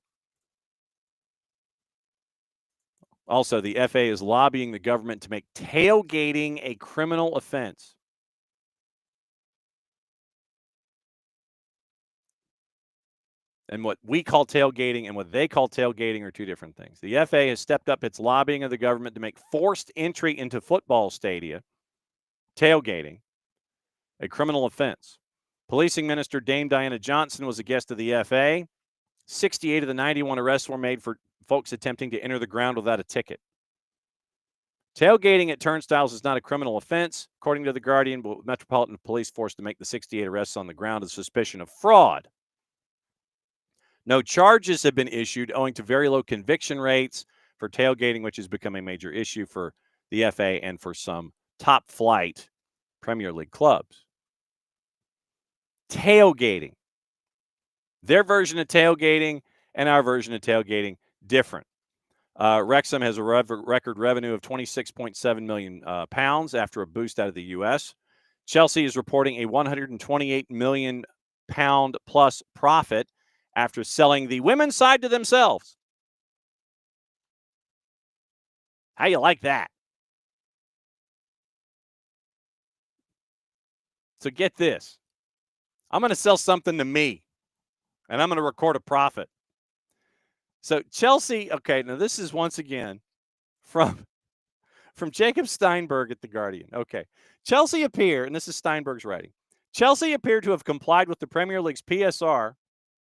Also, the FA is lobbying the government to make tailgating a criminal offense. And what we call tailgating and what they call tailgating are two different things. The FA has stepped up its lobbying of the government to make forced entry into football stadia, tailgating, a criminal offense. Policing Minister Dame Diana Johnson was a guest of the FA. 68 of the 91 arrests were made for folks attempting to enter the ground without a ticket. Tailgating at turnstiles is not a criminal offense, according to The Guardian, but Metropolitan Police forced to make the 68 arrests on the ground of suspicion of fraud. No charges have been issued owing to very low conviction rates for tailgating, which has become a major issue for the FA and for some top-flight Premier League clubs. Tailgating. Their version of tailgating and our version of tailgating, different. Wrexham has a record revenue of £26.7 million after a boost out of the U.S. Chelsea is reporting a £128 million plus profit after selling the women's side to themselves. How you like that? So get this. I'm going to sell something to me, and I'm going to record a profit. So Chelsea, okay, now this is once again from Jacob Steinberg at The Guardian. Okay. Chelsea appear, and this is Steinberg's writing, Chelsea appear to have complied with the Premier League's PSR,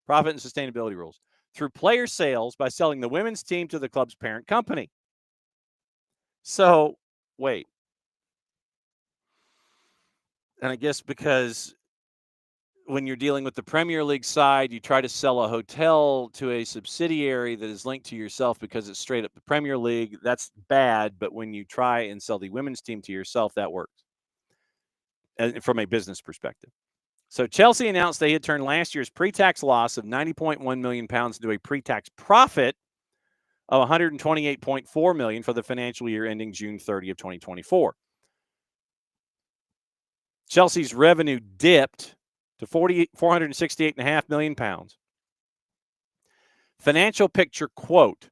profit and sustainability rules, through player sales by selling the women's team to the club's parent company. So, wait. And I guess because when you're dealing with the Premier League side, you try to sell a hotel to a subsidiary that is linked to yourself because it's straight up the Premier League. That's bad. But when you try and sell the women's team to yourself, that works from a business perspective. So Chelsea announced they had turned last year's pre-tax loss of £90.1 million into a pre-tax profit of $128.4 million for the financial year ending June 30 of 2024. Chelsea's revenue dipped to £468.5 million. Financial picture, quote,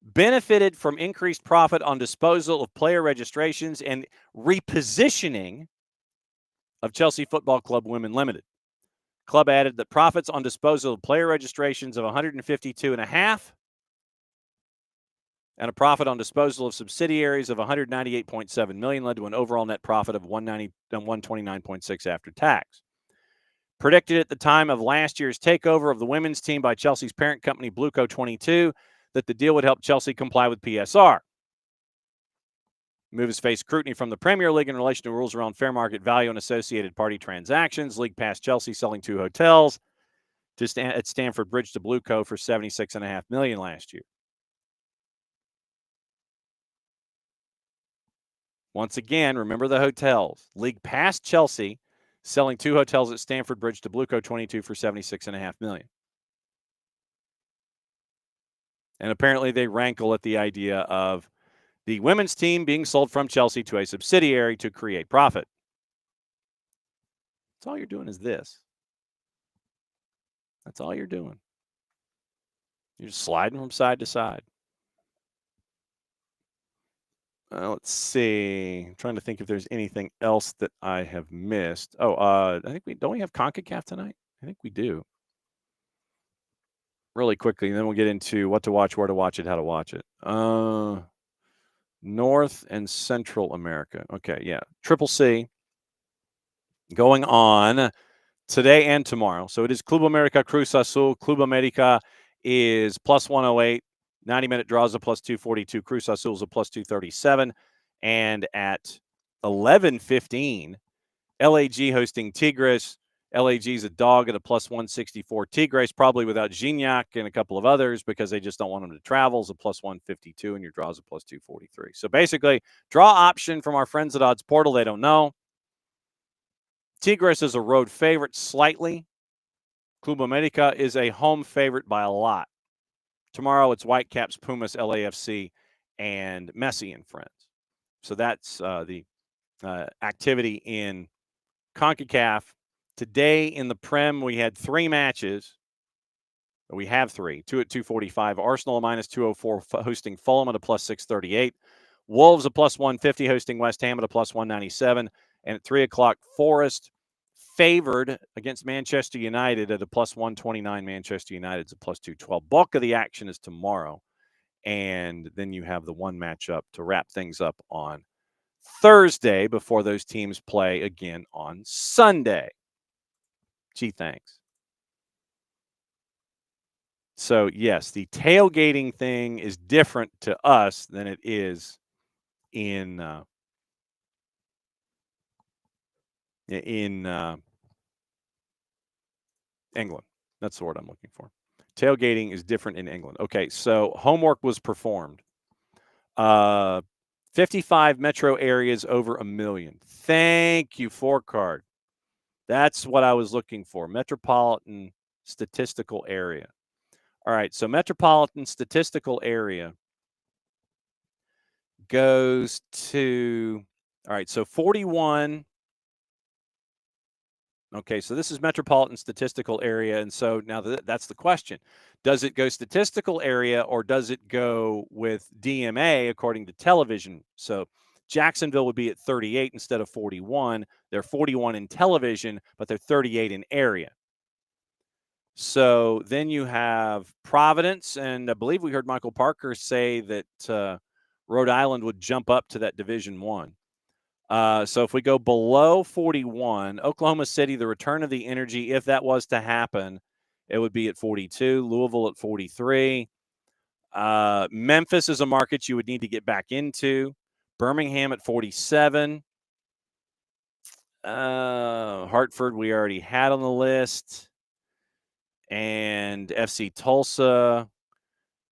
benefited from increased profit on disposal of player registrations and repositioning of Chelsea Football Club Women Limited. Club added that profits on disposal of player registrations of $152.5 and a profit on disposal of subsidiaries of $198.7 million led to an overall net profit of $129.6 after tax. Predicted at the time of last year's takeover of the women's team by Chelsea's parent company, Blueco 22, that the deal would help Chelsea comply with PSR. The move has faced scrutiny from the Premier League in relation to rules around fair market value and associated party transactions. League passed Chelsea selling 2 hotels at Stamford Bridge to Blueco for $76.5 million last year. Once again, remember the hotels. League passed Chelsea selling 2 hotels at Stamford Bridge to Blueco 22 for $76.5 million. And apparently they rankle at the idea of the women's team being sold from Chelsea to a subsidiary to create profit. That's all you're doing is this. That's all you're doing. You're just sliding from side to side. Let's see. I'm trying to think if there's anything else that I have missed. I think don't we have CONCACAF tonight? I think we do. Really quickly, and then we'll get into what to watch, where to watch it, how to watch it. North and Central America. Okay, yeah. Triple C going on today and tomorrow. So it is Club America Cruz Azul. Club America is plus 108. 90-minute draws a plus 242. Cruz Azul is a plus 237. And at 11:15, LAG hosting Tigres. LAG is a dog at a plus 164. Tigres probably without Gignac and a couple of others because they just don't want them to travel is a plus 152, and your draw is a plus 243. So basically, draw option from our friends at Odds Portal. They don't know. Tigres is a road favorite slightly. Club America is a home favorite by a lot. Tomorrow, it's Whitecaps, Pumas, LAFC, and Messi and friends. So that's the activity in CONCACAF. Today in the Prem, we had 3 matches. We have 3. 2 at 245. Arsenal minus 204 hosting Fulham at a plus 638. Wolves a plus 150 hosting West Ham at a plus 197. And at 3 o'clock, Forest favored against Manchester United at a plus 129. Manchester United's a plus 212. Bulk of the action is tomorrow. And then you have the one matchup to wrap things up on Thursday before those teams play again on Sunday. Gee, thanks. So, yes, the tailgating thing is different to us than it is in England. That's the word I'm looking for. Tailgating is different in England. Okay, so homework was performed. 55 metro areas over 1 million. Thank you, 4Card. That's what I was looking for. Metropolitan statistical area. All right, so metropolitan statistical area goes to, all right, so 41. Okay, so this is metropolitan statistical area. And so now that's the question. Does it go statistical area or does it go with DMA according to television? So Jacksonville would be at 38 instead of 41. They're 41 in television, but they're 38 in area. So then you have Providence, and I believe we heard Michael Parker say that Rhode Island would jump up to that Division I. So if we go below 41, Oklahoma City, the return of the energy, if that was to happen, it would be at 42. Louisville at 43. Memphis is a market you would need to get back into. Birmingham at 47. Hartford we already had on the list. And FC Tulsa.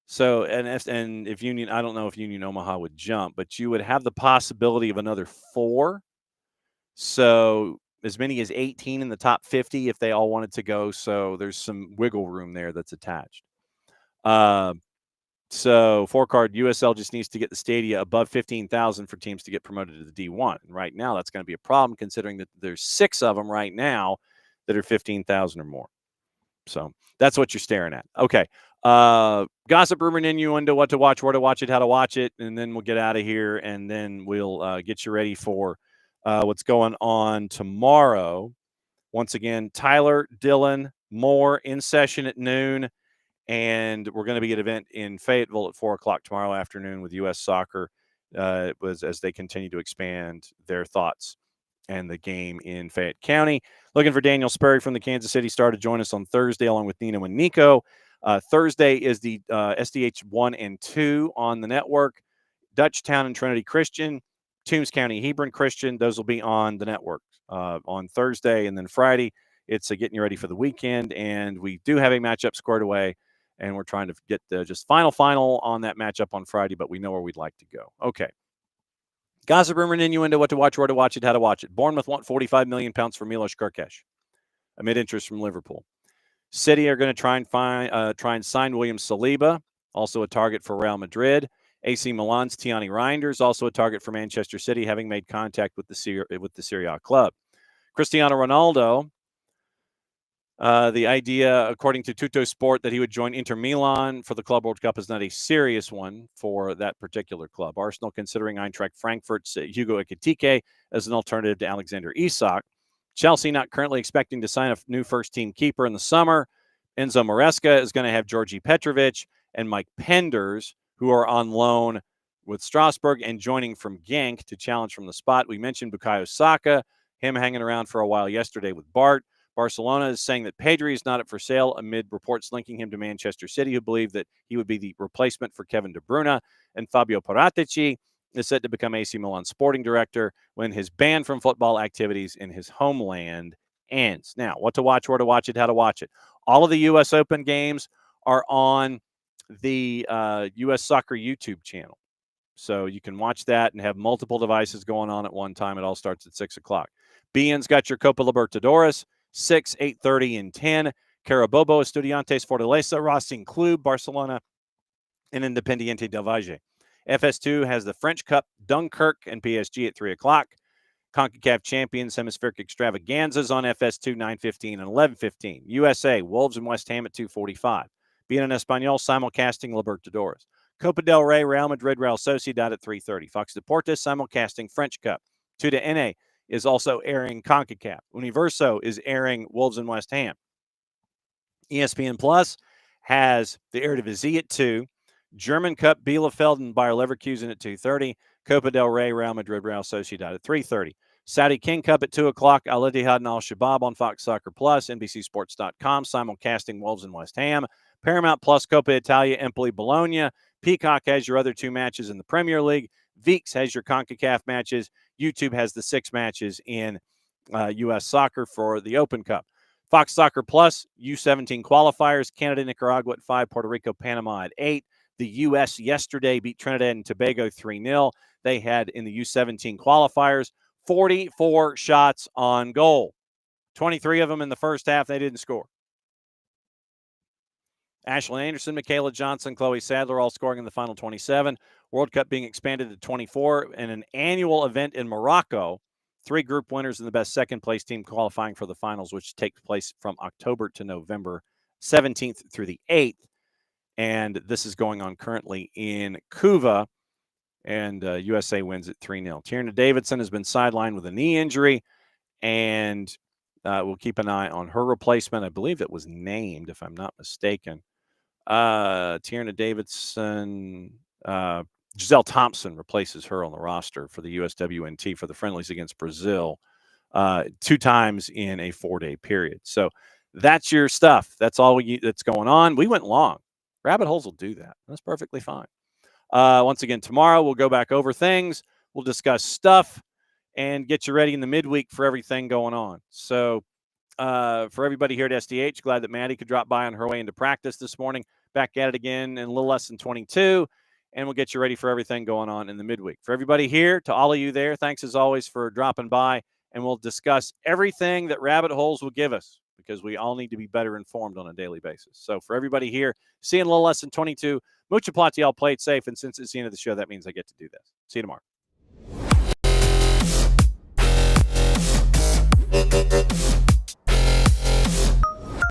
So, and if Union, I don't know if Union Omaha would jump, but you would have the possibility of another 4. So as many as 18 in the top 50 if they all wanted to go. So there's some wiggle room there that's attached. So 4Card USL just needs to get the stadia above 15,000 for teams to get promoted to the D1. And right now that's going to be a problem considering that there's 6 of them right now that are 15,000 or more. So that's what you're staring at. Okay. Gossip, rumor, and innuendo, what to watch, where to watch it, how to watch it, and then we'll get out of here, and then we'll get you ready for what's going on tomorrow. Once again, Tyler, Dylan, Moore in session at noon, and we're going to be at an event in Fayetteville at 4 o'clock tomorrow afternoon with U.S. Soccer as they continue to expand their thoughts and the game in Fayette County. Looking for Daniel Sperry from the Kansas City Star to join us on Thursday along with Nino and Nico. Thursday is the SDH 1 and 2 on the network. Dutchtown and Trinity Christian, Toombs County Hebron Christian, those will be on the network on Thursday. And then Friday, it's getting you ready for the weekend. And we do have a matchup squared away, and we're trying to get the just final on that matchup on Friday, but we know where we'd like to go. Okay. Gossip, rumor, and innuendo, what to watch, where to watch it, how to watch it. Bournemouth want 45 million pounds for Milos Kerkesh amid interest from Liverpool. City are going to try and sign William Saliba, also a target for Real Madrid. AC Milan's Tiani Reinders, also a target for Manchester City, having made contact with the Serie A club. Cristiano Ronaldo, the idea, according to Tutto Sport, that he would join Inter Milan for the Club World Cup is not a serious one for that particular club. Arsenal considering Eintracht Frankfurt's Hugo Ekitike as an alternative to Alexander Isak. Chelsea not currently expecting to sign a new first-team keeper in the summer. Enzo Maresca is going to have Georgi Petrovic and Mike Penders, who are on loan with Strasbourg and joining from Genk to challenge from the spot. We mentioned Bukayo Saka, him hanging around for a while yesterday with Bart. Barcelona is saying that Pedri is not up for sale amid reports linking him to Manchester City, who believe that he would be the replacement for Kevin De Bruyne. And Fabio Paratici is set to become AC Milan sporting director when his ban from football activities in his homeland ends. Now, what to watch, where to watch it, how to watch it. All of the U.S. Open games are on the U.S. Soccer YouTube channel. So you can watch that and have multiple devices going on at one time. It all starts at 6 o'clock. BN's got your Copa Libertadores, 6, 8:30, and 10. Carabobo, Estudiantes Fortaleza, Racing Club, Barcelona, and Independiente del Valle. FS2 has the French Cup, Dunkirk, and PSG at 3 o'clock. CONCACAF Champions Hemispheric Extravaganzas on FS2, 9:15 and 11:15. USA, Wolves and West Ham at 2:45. Bien en Español, simulcasting Libertadores. Copa del Rey, Real Madrid, Real Sociedad at 3:30. Fox Deportes, simulcasting French Cup. TUDN is also airing CONCACAF. Universo is airing Wolves and West Ham. ESPN Plus has the Eredivisie at 2. German Cup, Bielefeld and Bayer Leverkusen at 2:30. Copa del Rey, Real Madrid, Real Sociedad at 3:30. Saudi King Cup at 2 o'clock. Al Ittihad and Al Shabab on Fox Soccer Plus. NBCSports.com, simulcasting Wolves and West Ham. Paramount Plus, Coppa Italia, Empoli, Bologna. Peacock has your other 2 matches in the Premier League. VeeX has your CONCACAF matches. YouTube has the 6 matches in U.S. soccer for the Open Cup. Fox Soccer Plus, U17 qualifiers. Canada, Nicaragua at 5. Puerto Rico, Panama at 8. The U.S. yesterday beat Trinidad and Tobago 3-0. They had in the U17 qualifiers 44 shots on goal. 23 of them in the first half. They didn't score. Ashlyn Anderson, Michaela Johnson, Chloe Sadler all scoring in the final 27. World Cup being expanded to 24 and an annual event in Morocco. 3 group winners and the best second-place team qualifying for the finals, which takes place from October to November 17th through the 8th. And this is going on currently in Cuba, and USA wins at 3-0. Tierna Davidson has been sidelined with a knee injury, and we'll keep an eye on her replacement. I believe it was named, if I'm not mistaken. Tierna Davidson, Giselle Thompson replaces her on the roster for the USWNT for the friendlies against Brazil 2 times in a 4-day period. So that's your stuff. That's all that's going on. We went long. Rabbit holes will do that. That's perfectly fine. Once again, tomorrow we'll go back over things. We'll discuss stuff and get you ready in the midweek for everything going on. So for everybody here at SDH, glad that Maddie could drop by on her way into practice this morning. Back at it again in a little less than 22, and we'll get you ready for everything going on in the midweek. For everybody here, to all of you there, thanks as always for dropping by, and we'll discuss everything that rabbit holes will give us, because we all need to be better informed on a daily basis. So for everybody here, see you in a little less than 22. Mucha plati, y'all play it safe. And since it's the end of the show, that means I get to do this. See you tomorrow.